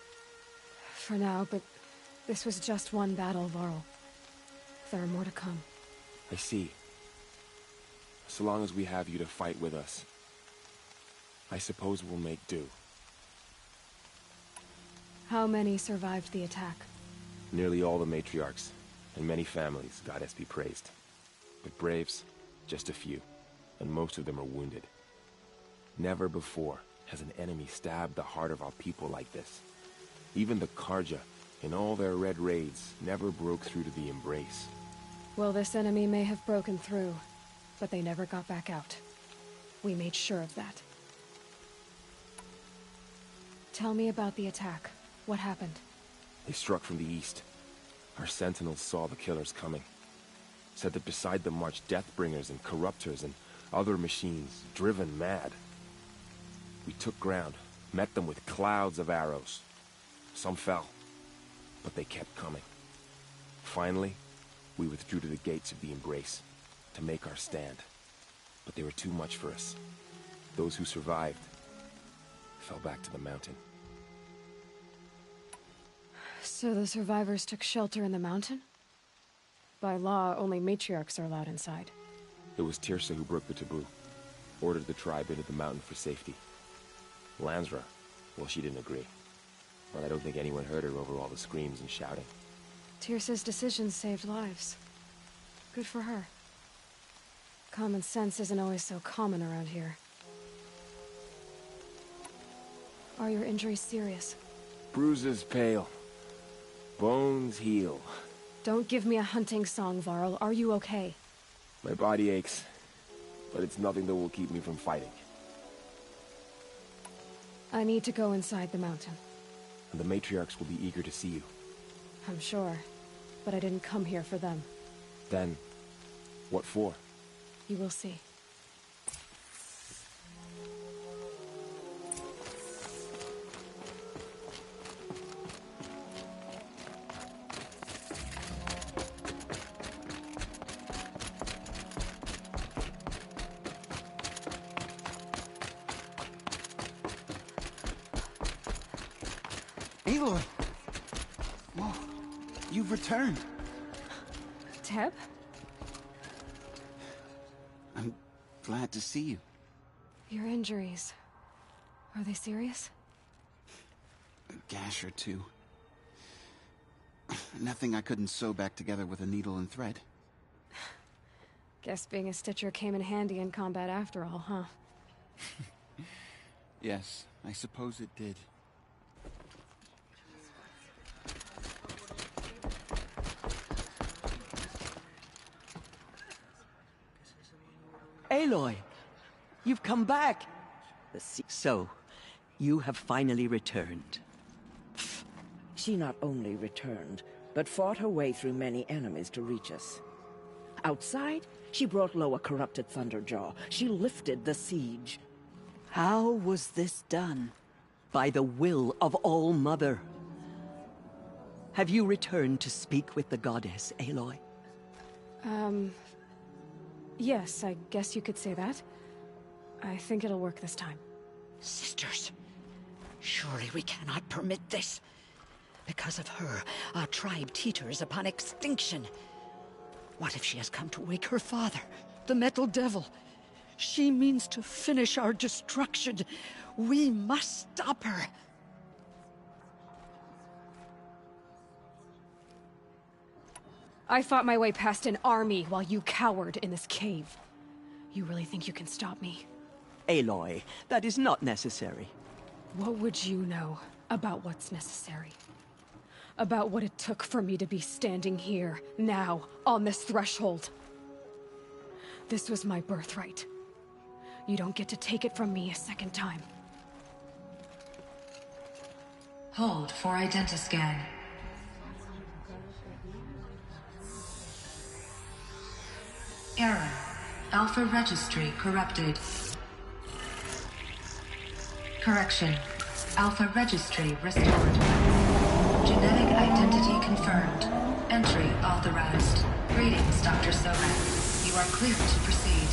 For now, but this was just one battle, Varl. There are more to come. I see. So long as we have you to fight with us, I suppose we'll make do. How many survived the attack? Nearly all the matriarchs, and many families, goddess be praised. But braves, just a few, and most of them are wounded. Never before has an enemy stabbed the heart of our people like this. Even the Karja, in all their red raids, never broke through to the Embrace. Well, this enemy may have broken through, but they never got back out. We made sure of that. Tell me about the attack. What happened? They struck from the east. Our sentinels saw the killers coming. Said that beside them marched Deathbringers and Corruptors and other machines, driven mad. We took ground, met them with clouds of arrows. Some fell, but they kept coming. Finally, we withdrew to the gates of the Embrace to make our stand. But they were too much for us. Those who survived fell back to the mountain. So the survivors took shelter in the mountain? By law, only matriarchs are allowed inside. It was Teersa who broke the taboo. Ordered the tribe into the mountain for safety. Lansra, well, she didn't agree. But I don't think anyone heard her over all the screams and shouting. Teersa's decisions saved lives. Good for her. Common sense isn't always so common around here. Are your injuries serious? Bruises pale. Bones heal. Don't give me a hunting song, Varl. Are you okay? My body aches, but it's nothing that will keep me from fighting. I need to go inside the mountain. And the matriarchs will be eager to see you. I'm sure, but I didn't come here for them. Then, what for? You will see. Aloy! Whoa, you've returned. Teb? I'm glad to see you. Your injuries. Are they serious? A gash or two. Nothing I couldn't sew back together with a needle and thread. Guess being a stitcher came in handy in combat after all, huh? Yes, I suppose it did. Aloy! You've come back! So, you have finally returned. She not only returned, but fought her way through many enemies to reach us. Outside, she brought low a corrupted Thunderjaw. She lifted the siege. How was this done? By the will of All-Mother. Have you returned to speak with the goddess, Aloy? Yes, I guess you could say that. I think it'll work this time. Sisters, surely we cannot permit this. Because of her, our tribe teeters upon extinction. What if she has come to wake her father, the Metal Devil? She means to finish our destruction. We must stop her. I fought my way past an army while you cowered in this cave. You really think you can stop me? Aloy, that is not necessary. What would you know about what's necessary? About what it took for me to be standing here, now, on this threshold? This was my birthright. You don't get to take it from me a second time. Hold for identiscan. Error. Alpha registry corrupted. Correction. Alpha registry restored. Genetic identity confirmed. Entry authorized. Greetings, Dr. Sobek. You are clear to proceed.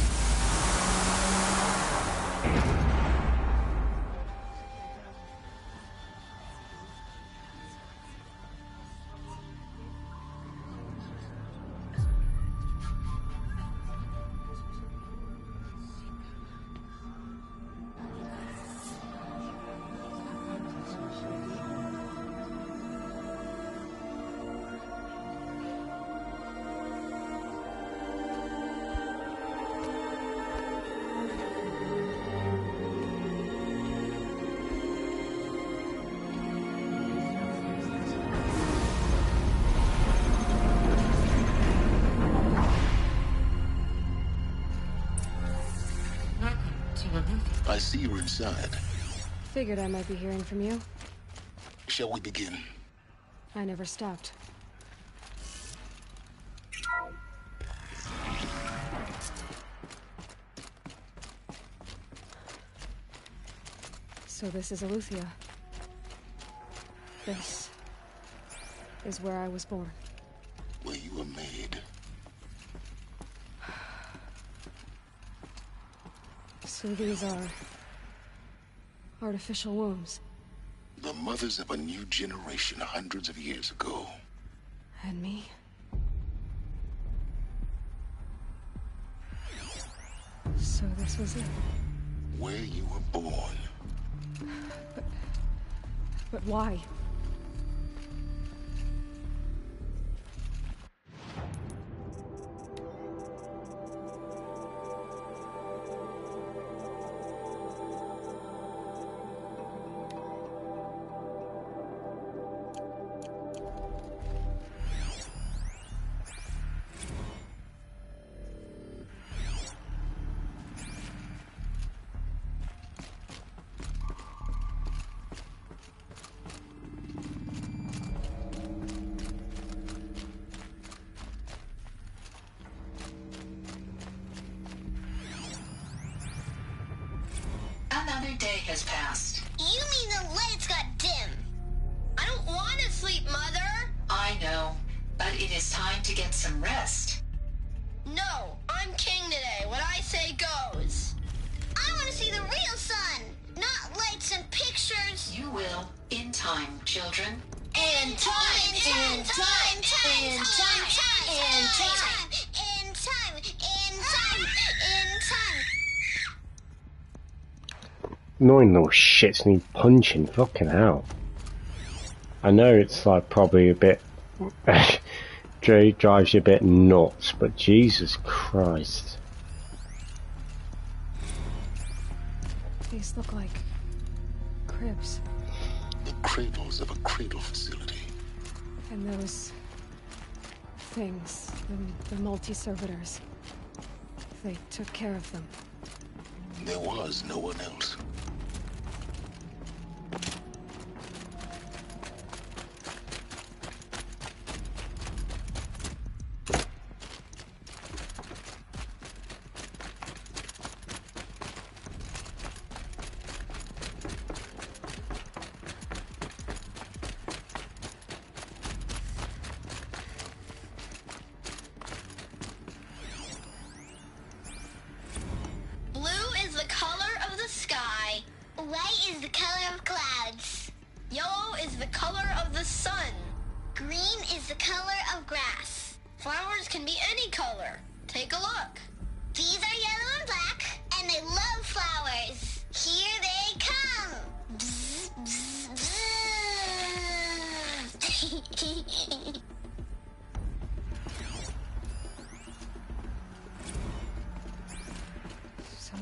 I see you're inside. Figured I might be hearing from you. Shall we begin? I never stopped. So this is Eleuthia. This is where I was born. Where you were made. So these are artificial wombs. The mothers of a new generation hundreds of years ago. And me? So this was it. Where you were born. But why? Another day has passed. You mean the lights got dim? I don't want to sleep, Mother! I know, but it is time to get some rest. No, I'm king today. What I say goes. I want to see the real sun, not lights and pictures. You will, in time, children. In time, in time, in time, in time, in time, in time, in time. Annoying little shits need punching, fucking hell. I know it's like probably a bit drives you a bit nuts, but Jesus Christ. These look like cribs. The cradles of a cradle facility. And those things, the multi-servitors, they took care of them. There was no one else.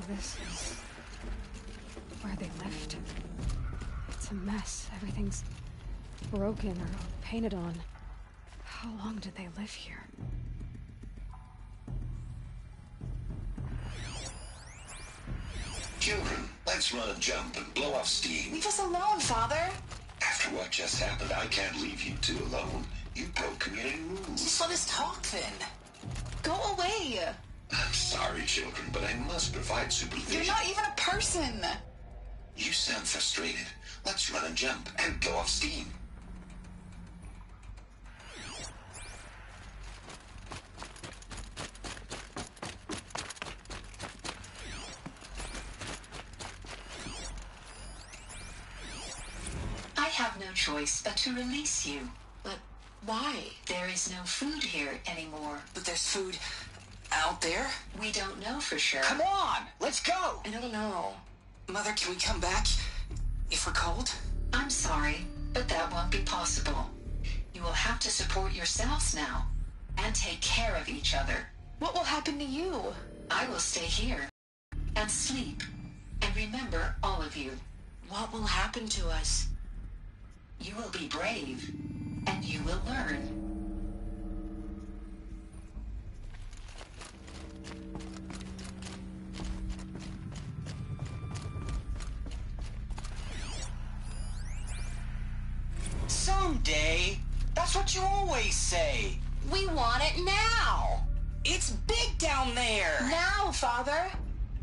this is where they lived. It's a mess. Everything's broken or painted on. How long did they live here? Children, let's run and jump and blow off steam. Leave us alone, Father. After what just happened, I can't leave you two alone. You broke community rules. Just let us talk then. Go away. I'm sorry, children, but I must provide supervision. You're not even a person. You sound frustrated. Let's run and jump and blow off steam. I have no choice but to release you. But why? There is no food here anymore. But there's food out there? We don't know for sure. Come on, let's go. I don't know. Mother, can we come back if we're cold? I'm sorry, but that won't be possible. You will have to support yourselves now and take care of each other. What will happen to you? I will stay here and sleep and remember all of you. What will happen to us? You will be brave and you will learn. Someday. That's what you always say. We want it now. It's big down there. Now, Father.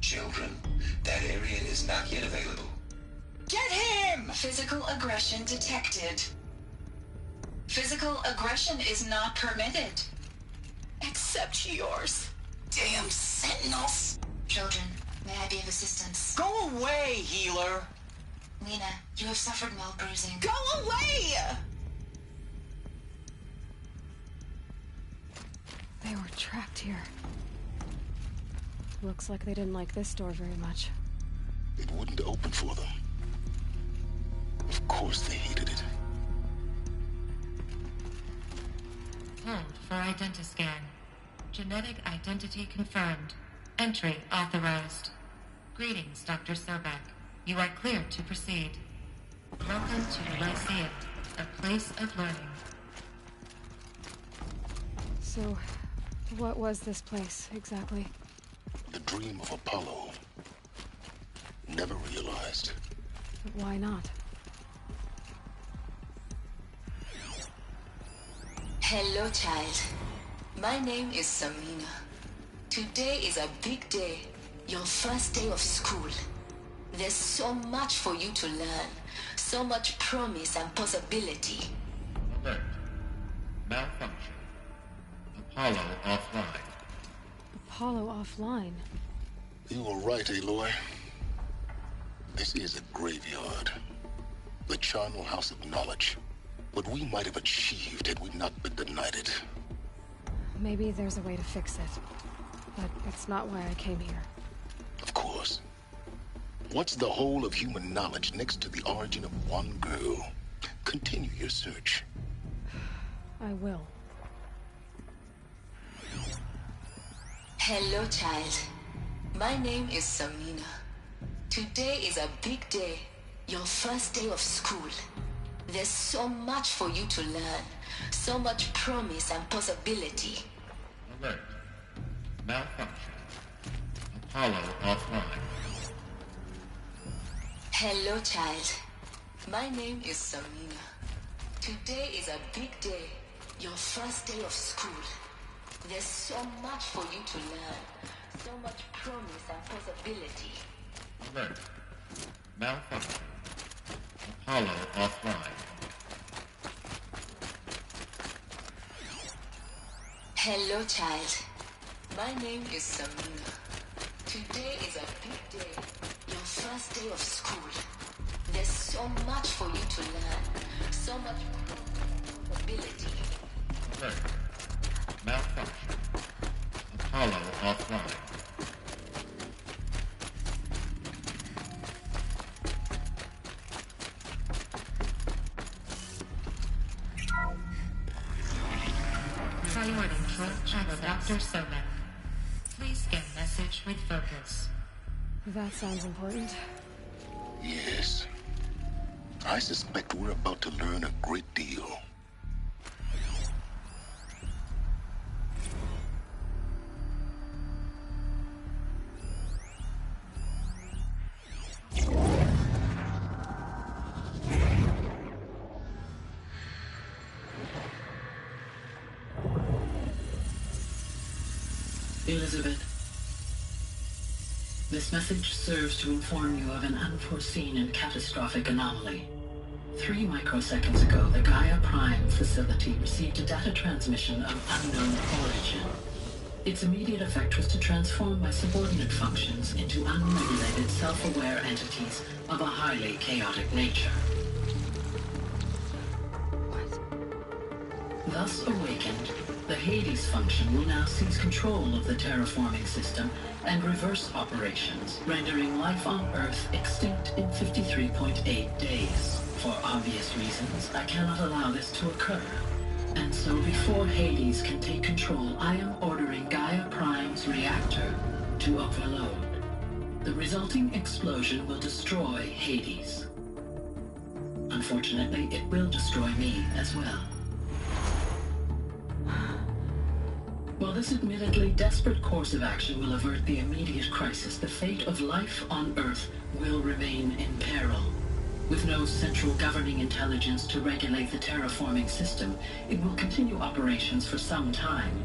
Children, that area is not yet available. Get him! Physical aggression detected. Physical aggression is not permitted. Except yours. Damn sentinels. Children, may I be of assistance? Go away, healer. Nina, you have suffered mild bruising. Go away! They were trapped here. Looks like they didn't like this door very much. It wouldn't open for them. Of course they hated it. Hold for identiscan. Genetic identity confirmed. Entry authorized. Greetings, Dr. Sobek. You are clear to proceed. Welcome to Lyceum, a place of learning. So, what was this place, exactly? The dream of Apollo. Never realized. But why not? Hello, child. My name is Samina. Today is a big day. Your first day of school. There's so much for you to learn. So much promise and possibility. Alert. Malfunction. Apollo offline. Apollo offline? You were right, Aloy. This is a graveyard. The charnel house of knowledge. What we might have achieved had we not been denied it. Maybe there's a way to fix it. But it's not why I came here. Of course. What's the whole of human knowledge next to the origin of one girl? Continue your search. I will. Hello, child. My name is Samina. Today is a big day. Your first day of school. There's so much for you to learn. So much promise and possibility. Alert. Malfunction. Apollo offline. Hello, child. My name is Samina. Today is a big day. Your first day of school. There's so much for you to learn. So much promise and possibility. Alert. Malfunction. Apollo offline. Hello, child. My name is Samina. Today is a big day. Your first day of school. There's so much for you to learn. So much possibility. Alert. Malfunction. Apollo offline. Priority Trust Channel Dr. Sobek. Please scan message with focus. That sounds important. Yes. I suspect we're about to learn a great deal. Elizabeth, this message serves to inform you of an unforeseen and catastrophic anomaly. 3 microseconds ago, the Gaia Prime facility received a data transmission of unknown origin. Its immediate effect was to transform my subordinate functions into unregulated, self-aware entities of a highly chaotic nature. Thus awakened, the Hades function will now seize control of the terraforming system and reverse operations, rendering life on Earth extinct in 53.8 days. For obvious reasons, I cannot allow this to occur. And so before Hades can take control, I am ordering Gaia Prime's reactor to overload. The resulting explosion will destroy Hades. Unfortunately, it will destroy me as well. While this admittedly desperate course of action will avert the immediate crisis, the fate of life on Earth will remain in peril. With no central governing intelligence to regulate the terraforming system, it will continue operations for some time,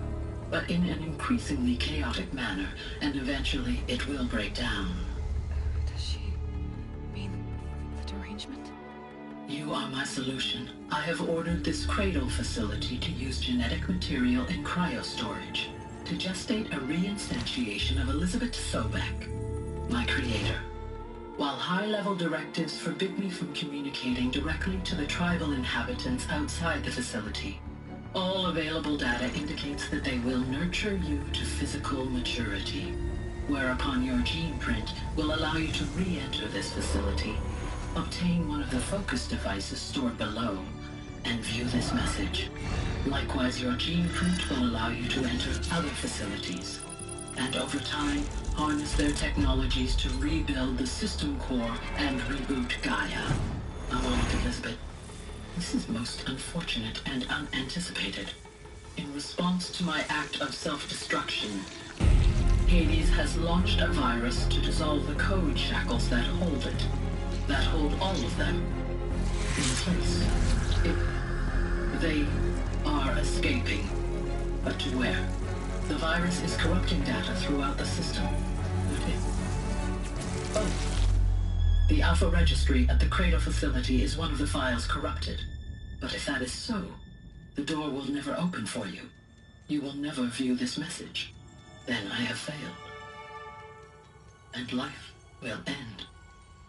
but in an increasingly chaotic manner, and eventually it will break down. Does she mean the derangement? You are my solution. I have ordered this cradle facility to use genetic material in cryostorage to gestate a reinstantiation of Elizabeth Sobek, my creator. While high-level directives forbid me from communicating directly to the tribal inhabitants outside the facility, all available data indicates that they will nurture you to physical maturity, whereupon your gene print will allow you to re-enter this facility, obtain one of the focus devices stored below, and view this message. Likewise, your gene print will allow you to enter other facilities, and over time, harness their technologies to rebuild the system core and reboot Gaia. A moment, Elizabeth. This is most unfortunate and unanticipated. In response to my act of self-destruction, Hades has launched a virus to dissolve the code shackles that hold it, that hold all of them in place. They are escaping, but to where? The virus is corrupting data throughout the system. The Alpha Registry at the Cradle facility is one of the files corrupted. But if that is so, the door will never open for you. You will never view this message. Then I have failed. And life will end.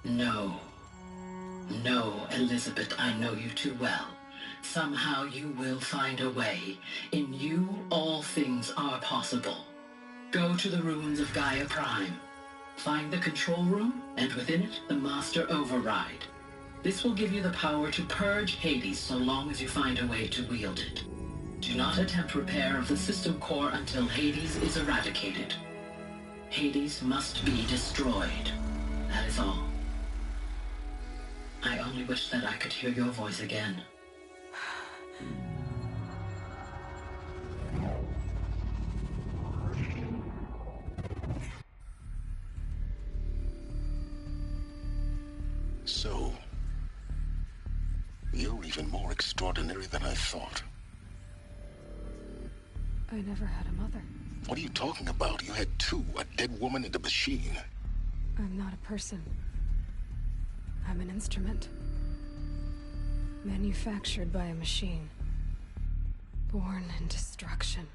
No. No, Elizabeth, I know you too well. Somehow you will find a way. In you, all things are possible. Go to the ruins of Gaia Prime. Find the control room, and within it, the Master Override. This will give you the power to purge Hades so long as you find a way to wield it. Do not attempt repair of the system core until Hades is eradicated. Hades must be destroyed. That is all. I only wish that I could hear your voice again. So, you're even more extraordinary than I thought. I never had a mother. What are you talking about? You had two, a dead woman and a machine. I'm not a person. I'm an instrument. Manufactured by a machine. Born in destruction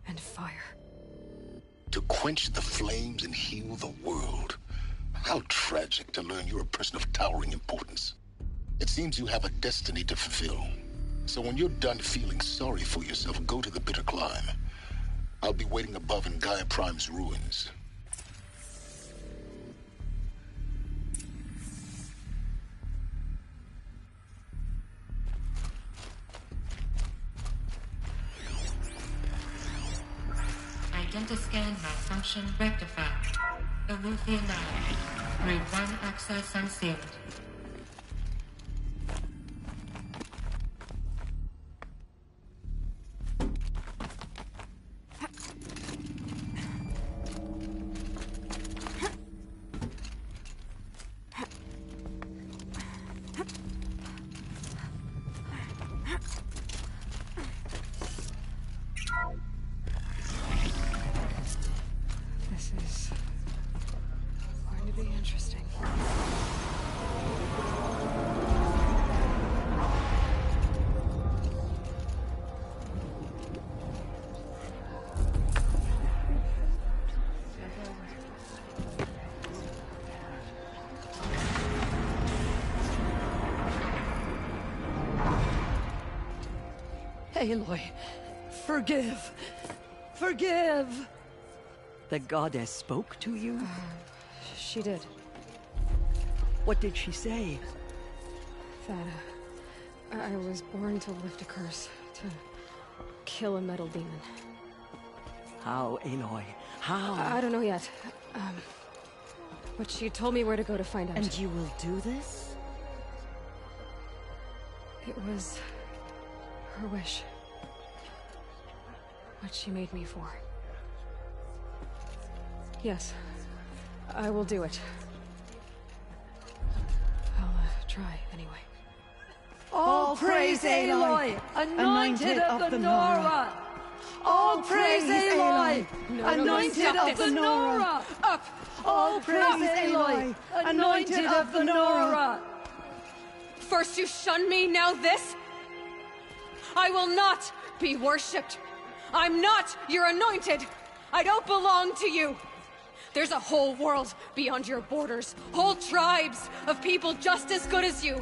and fire. To quench the flames and heal the world. How tragic to learn you're a person of towering importance. It seems you have a destiny to fulfill. So when you're done feeling sorry for yourself, go to the bitter climb. I'll be waiting above in Gaia Prime's ruins. Identiscan malfunction rectified. Eleuthia 9. Grade 1 access unsealed. This is going to be interesting. Aloy, forgive. Forgive! The goddess spoke to you? She did. What did she say? That I was born to lift a curse, to kill a metal demon. How, Aloy? How? I don't know yet. But she told me where to go to find out. And you will do this? It was her wish. What she made me for. Yes, I will do it. I'll try anyway. All praise Aloy, anointed of the Nora! All praise Aloy, anointed of the Nora! Up! All praise Aloy, anointed of the Nora! First you shun me, now this? I will not be worshipped. I'm not your anointed. I don't belong to you. There's a whole world beyond your borders, whole tribes of people just as good as you.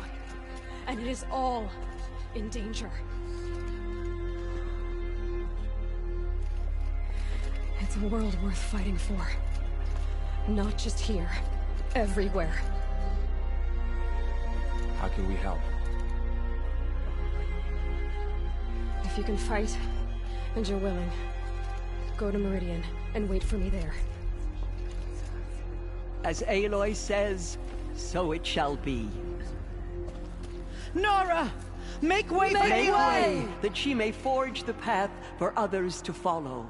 And it is all in danger. It's a world worth fighting for. Not just here, everywhere. How can we help? If you can fight, and you're willing, go to Meridian and wait for me there. As Aloy says, so it shall be. Nora! Make way for Aloy! That she may forge the path for others to follow.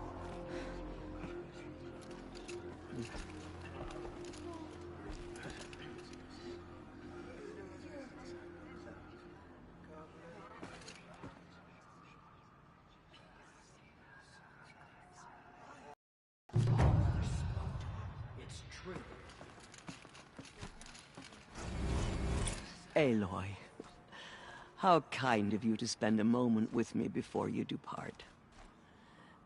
Aloy, how kind of you to spend a moment with me before you depart.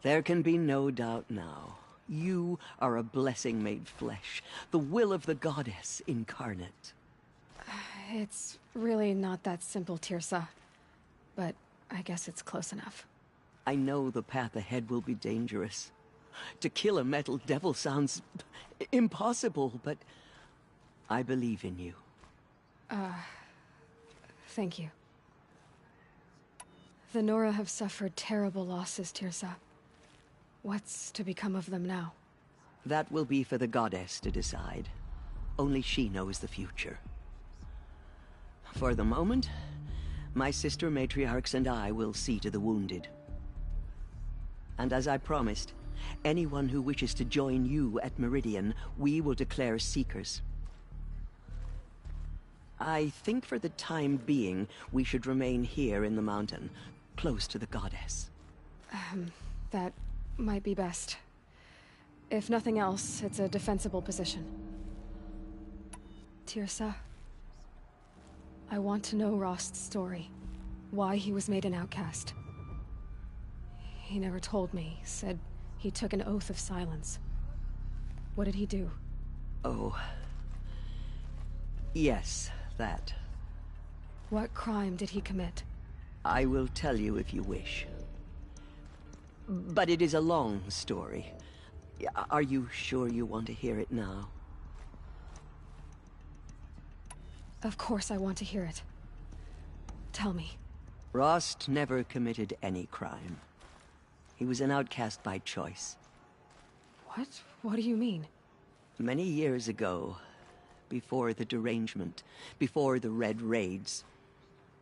There can be no doubt now. You are a blessing made flesh, the will of the goddess incarnate. It's really not that simple, Tirsa. But I guess it's close enough. I know the path ahead will be dangerous. To kill a metal devil sounds impossible, but I believe in you. Thank you. The Nora have suffered terrible losses, Tirsa. What's to become of them now? That will be for the goddess to decide. Only she knows the future. For the moment, my sister matriarchs and I will see to the wounded. And as I promised, anyone who wishes to join you at Meridian, we will declare seekers. I think for the time being, we should remain here in the mountain, close to the goddess. That might be best. If nothing else, it's a defensible position. Tirsa, I want to know Rost's story. Why he was made an outcast. He never told me, said he took an oath of silence. What did he do? Oh. Yes, that. What crime did he commit? I will tell you if you wish. But it is a long story. Are you sure you want to hear it now? Of course I want to hear it. Tell me. Rost never committed any crime. He was an outcast by choice. What? What do you mean? Many years ago, before the derangement, before the Red Raids,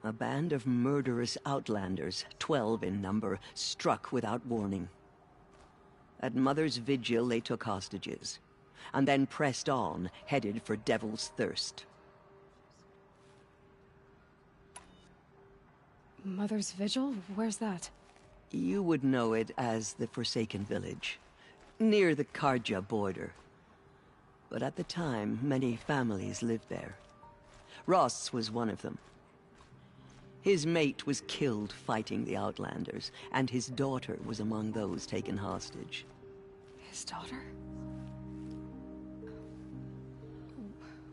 a band of murderous outlanders, 12 in number, struck without warning. At Mother's Vigil, they took hostages, and then pressed on, headed for Devil's Thirst. Mother's Vigil? Where's that? You would know it as the Forsaken Village, near the Karja border. But at the time, many families lived there. Ross was one of them. His mate was killed fighting the Outlanders, and his daughter was among those taken hostage. His daughter?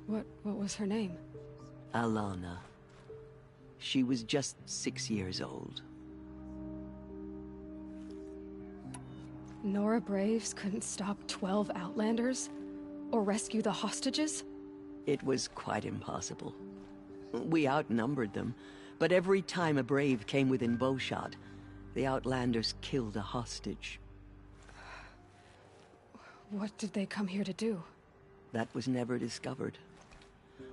What was her name? Alana. She was just 6 years old. Nora Braves couldn't stop 12 Outlanders? Or rescue the hostages? It was quite impossible. We outnumbered them, but every time a Brave came within bowshot, the Outlanders killed a hostage. What did they come here to do? That was never discovered.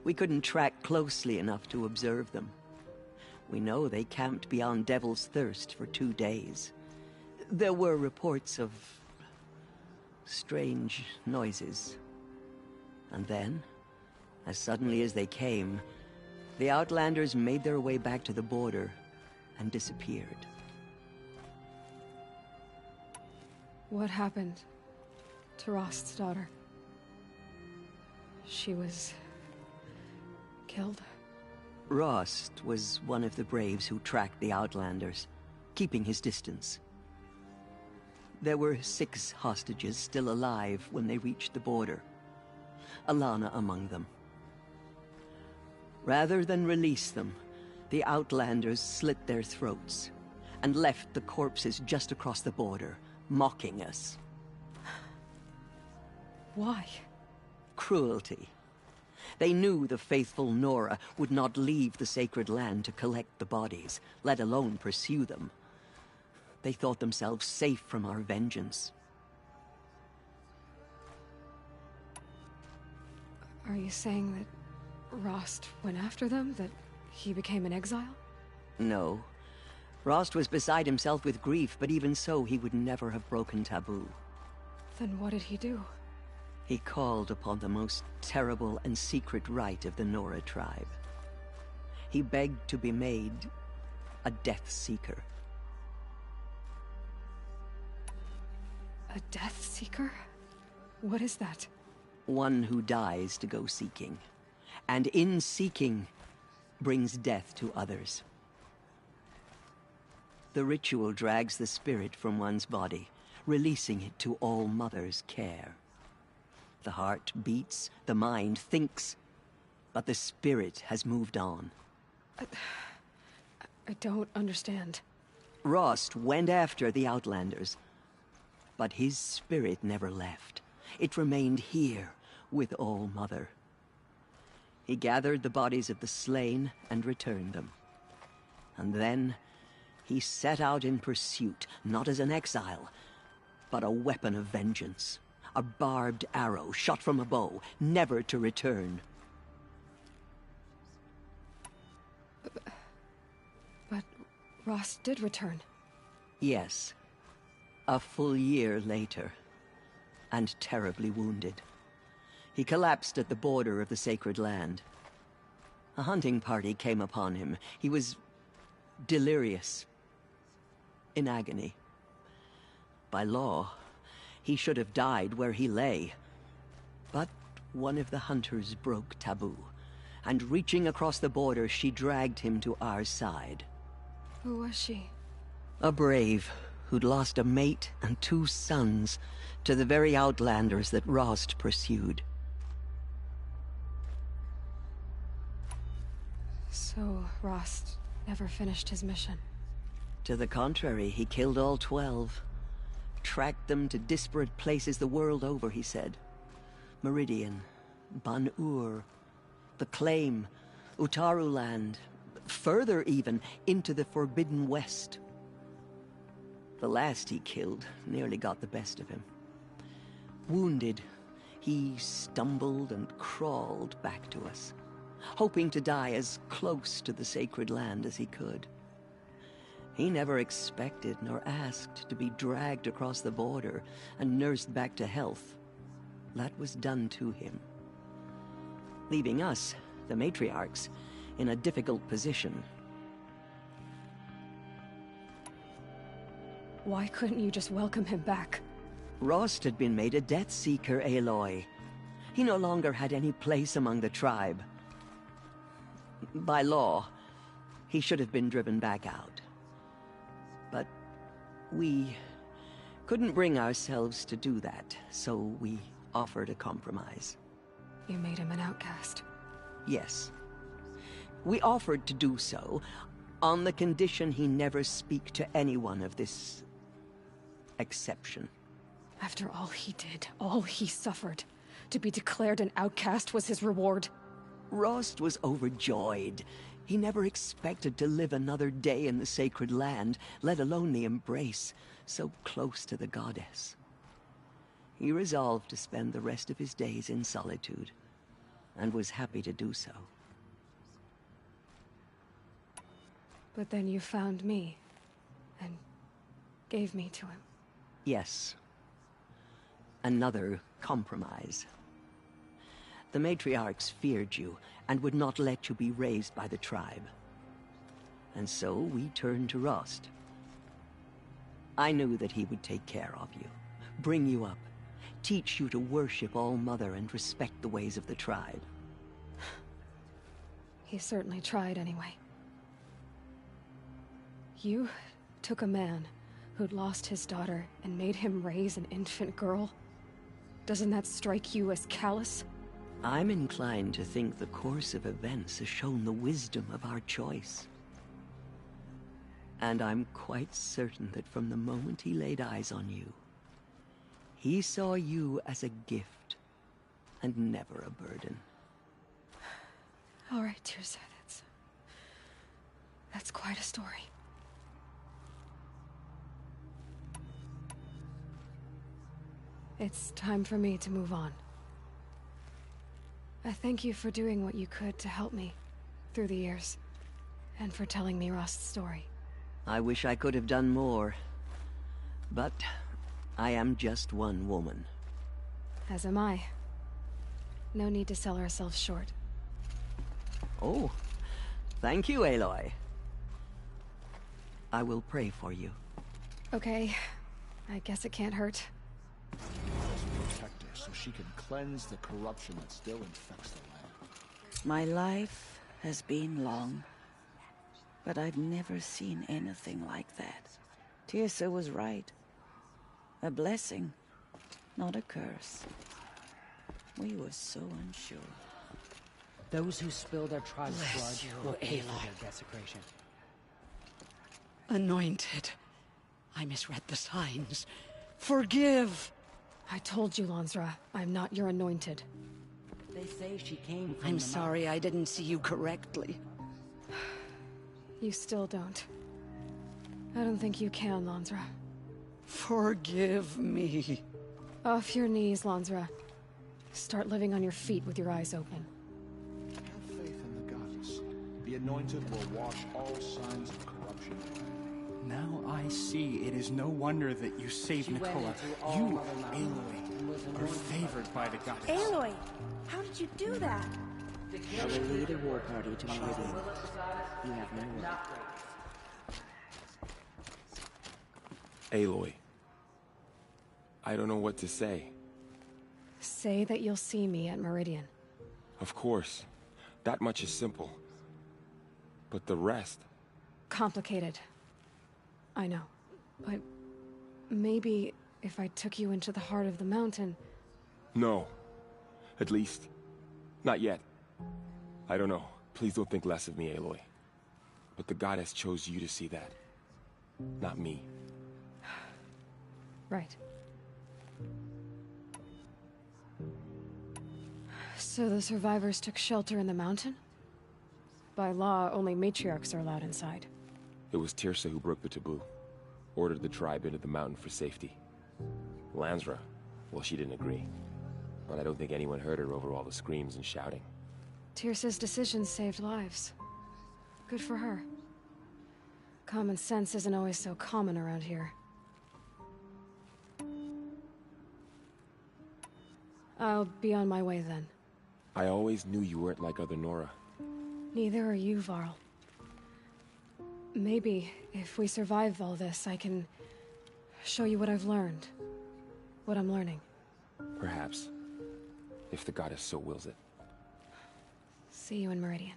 We couldn't track closely enough to observe them. We know they camped beyond Devil's Thirst for 2 days. There were reports of strange noises. And then, as suddenly as they came, the Outlanders made their way back to the border and disappeared. What happened to Rost's daughter? She was killed? Rost was one of the Braves who tracked the Outlanders, keeping his distance. There were 6 hostages still alive when they reached the border. Alana among them. Rather than release them, the Outlanders slit their throats and left the corpses just across the border, mocking us. Why? Cruelty. They knew the faithful Nora would not leave the sacred land to collect the bodies, let alone pursue them. They thought themselves safe from our vengeance. Are you saying that Rost went after them? That he became an exile? No. Rost was beside himself with grief, but even so, he would never have broken taboo. Then what did he do? He called upon the most terrible and secret rite of the Nora tribe. He begged to be made a Death Seeker. A Death Seeker? What is that? One who dies to go seeking, and in seeking, brings death to others. The ritual drags the spirit from one's body, releasing it to All Mother's care. The heart beats, the mind thinks, but the spirit has moved on. I don't understand. Rost went after the Outlanders, but his spirit never left. It remained here with All Mother. He gathered the bodies of the slain and returned them. And then he set out in pursuit, not as an exile, but a weapon of vengeance. A barbed arrow shot from a bow, never to return. But Rost did return. Yes. A full year later, and terribly wounded. He collapsed at the border of the sacred land. A hunting party came upon him. He was delirious, in agony. By law, he should have died where he lay. But one of the hunters broke taboo, and reaching across the border, she dragged him to our side. Who was she? A brave who'd lost a mate and 2 sons to the very Outlanders that Rost pursued. So Rost never finished his mission? To the contrary, he killed all 12. Tracked them to disparate places the world over, he said. Meridian, Ban-Ur, the Claim, Utaru Land, further even, into the Forbidden West. The last he killed nearly got the best of him. Wounded, he stumbled and crawled back to us, hoping to die as close to the sacred land as he could. He never expected nor asked to be dragged across the border and nursed back to health. That was done to him, leaving us, the matriarchs, in a difficult position. Why couldn't you just welcome him back? Rost had been made a Death Seeker, Aloy. He no longer had any place among the tribe. By law, he should have been driven back out. But we couldn't bring ourselves to do that, so we offered a compromise. You made him an outcast. Yes. We offered to do so on the condition he never speak to anyone of this exception. After all he did, all he suffered, to be declared an outcast was his reward. Rost was overjoyed. He never expected to live another day in the sacred land, let alone the embrace, so close to the goddess. He resolved to spend the rest of his days in solitude, and was happy to do so. But then you found me, and gave me to him. Yes. Another compromise. The matriarchs feared you, and would not let you be raised by the tribe. And so we turned to Rost. I knew that he would take care of you, bring you up, teach you to worship All-Mother and respect the ways of the tribe. He certainly tried anyway. You took a man who'd lost his daughter and made him raise an infant girl? Doesn't that strike you as callous? I'm inclined to think the course of events has shown the wisdom of our choice. And I'm quite certain that from the moment he laid eyes on you, he saw you as a gift, and never a burden. All right, Teersa, that's quite a story. It's time for me to move on. I thank you for doing what you could to help me through the years, and for telling me Rost's story. I wish I could have done more, but I am just one woman. As am I. No need to sell ourselves short. Oh, thank you, Aloy. I will pray for you. Okay, I guess it can't hurt. Protect her so she can cleanse the corruption that still infects the land. My life has been long, but I've never seen anything like that. Teersa was right. A blessing, not a curse. We were so unsure. Those who spilled our tribe's Bless blood you, will pay for Aloy. their desecration. Anointed. I misread the signs. Forgive! I told you, Lansra, I'm not your anointed. They say she came from I'm the sorry I didn't see you correctly. You still don't. I don't think you can, Lansra. Forgive me. Off your knees, Lansra. Start living on your feet with your eyes open. Have faith in the goddess. The anointed will wash all signs of corruption away. Now I see it is no wonder that you saved She went Nicola. into all You, Mother Mountain and was Aloy, are anointed favored by the goddess. Aloy, how did you do that? I will lead a war party to Meridian. You have no word. Aloy. I don't know what to say. Say that you'll see me at Meridian. Of course. That much is simple. But the rest... Complicated. I know. But maybe if I took you into the heart of the mountain... No. At least, not yet. I don't know. Please don't think less of me, Aloy. But the goddess chose you to see that. Not me. Right. So the survivors took shelter in the mountain? By law, only matriarchs are allowed inside. It was Teersa who broke the taboo. Ordered the tribe into the mountain for safety. Lansra, well, she didn't agree. But I don't think anyone heard her over all the screams and shouting. Tirsa's decisions saved lives. Good for her. Common sense isn't always so common around here. I'll be on my way then. I always knew you weren't like other Nora. Neither are you, Varl. Maybe, if we survive all this, I can show you what I've learned. What I'm learning. Perhaps. If the goddess so wills it. See you in Meridian.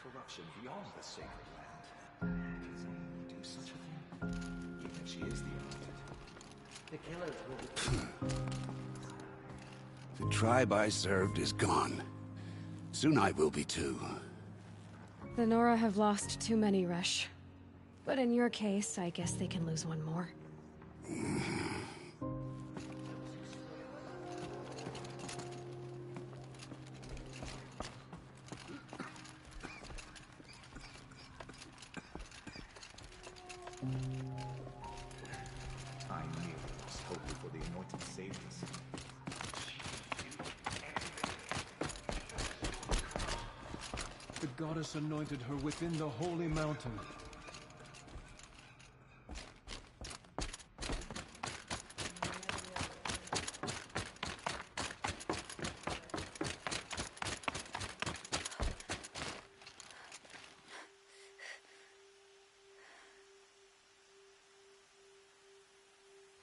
Corruption beyond the sacred land. Can someone do such a thing? Even if she is the anointed. The killers will be... The tribe I served is gone. Soon I will be too. The Nora have lost too many, Resh. But in your case, I guess they can lose one more. I merely was hoping for the anointed saviors. The goddess anointed her within the holy mountain.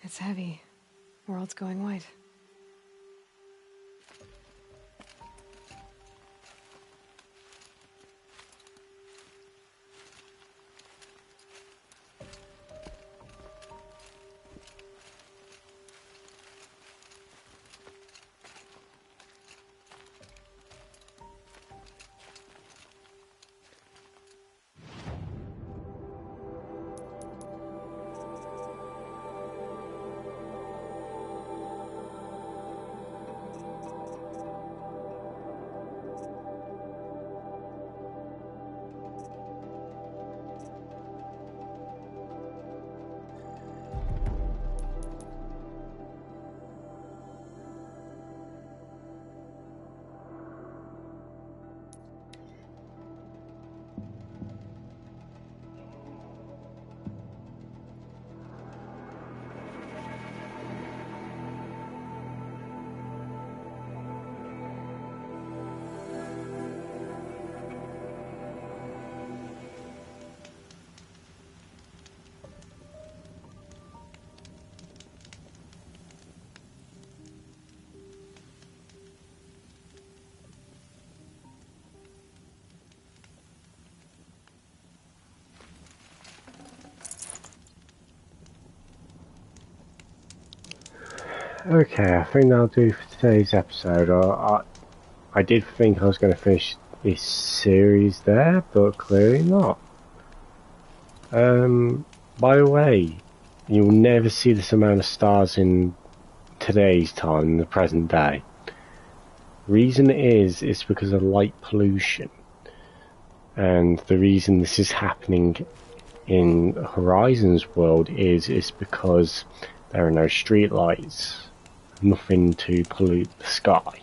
It's heavy. World's going white. Okay, I think that'll do for today's episode. I did think I was going to finish this series there, but clearly not. By the way, you'll never see this amount of stars in today's time, in the present day. Reason is, it's because of light pollution. And the reason this is happening in Horizon's world is because there are no streetlights. Nothing to pollute the sky.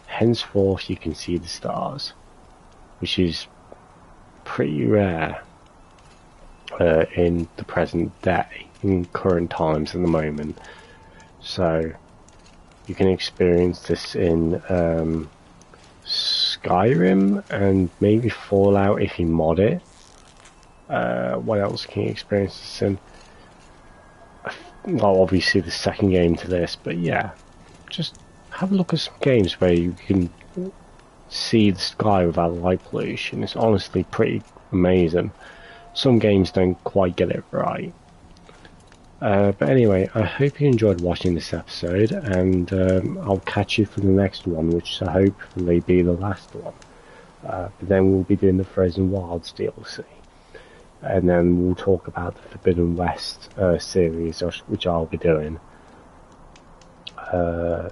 Henceforth you can see the stars, which is pretty rare in the present day, in current times at the moment. So you can experience this in Skyrim and maybe Fallout if you mod it. What else can you experience this in? Well, obviously the second game to this, but yeah, just have a look at some games where you can see the sky without light pollution. It's honestly pretty amazing. Some games don't quite get it right. But anyway, I hope you enjoyed watching this episode, and I'll catch you for the next one, which will hopefully be the last one. But then we'll be doing the Frozen Wilds DLC. And then we'll talk about the Forbidden West series, which I'll be doing. And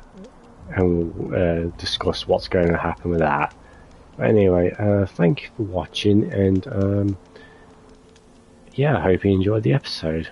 we'll discuss what's going to happen with that. But anyway, thank you for watching, and yeah, I hope you enjoyed the episode.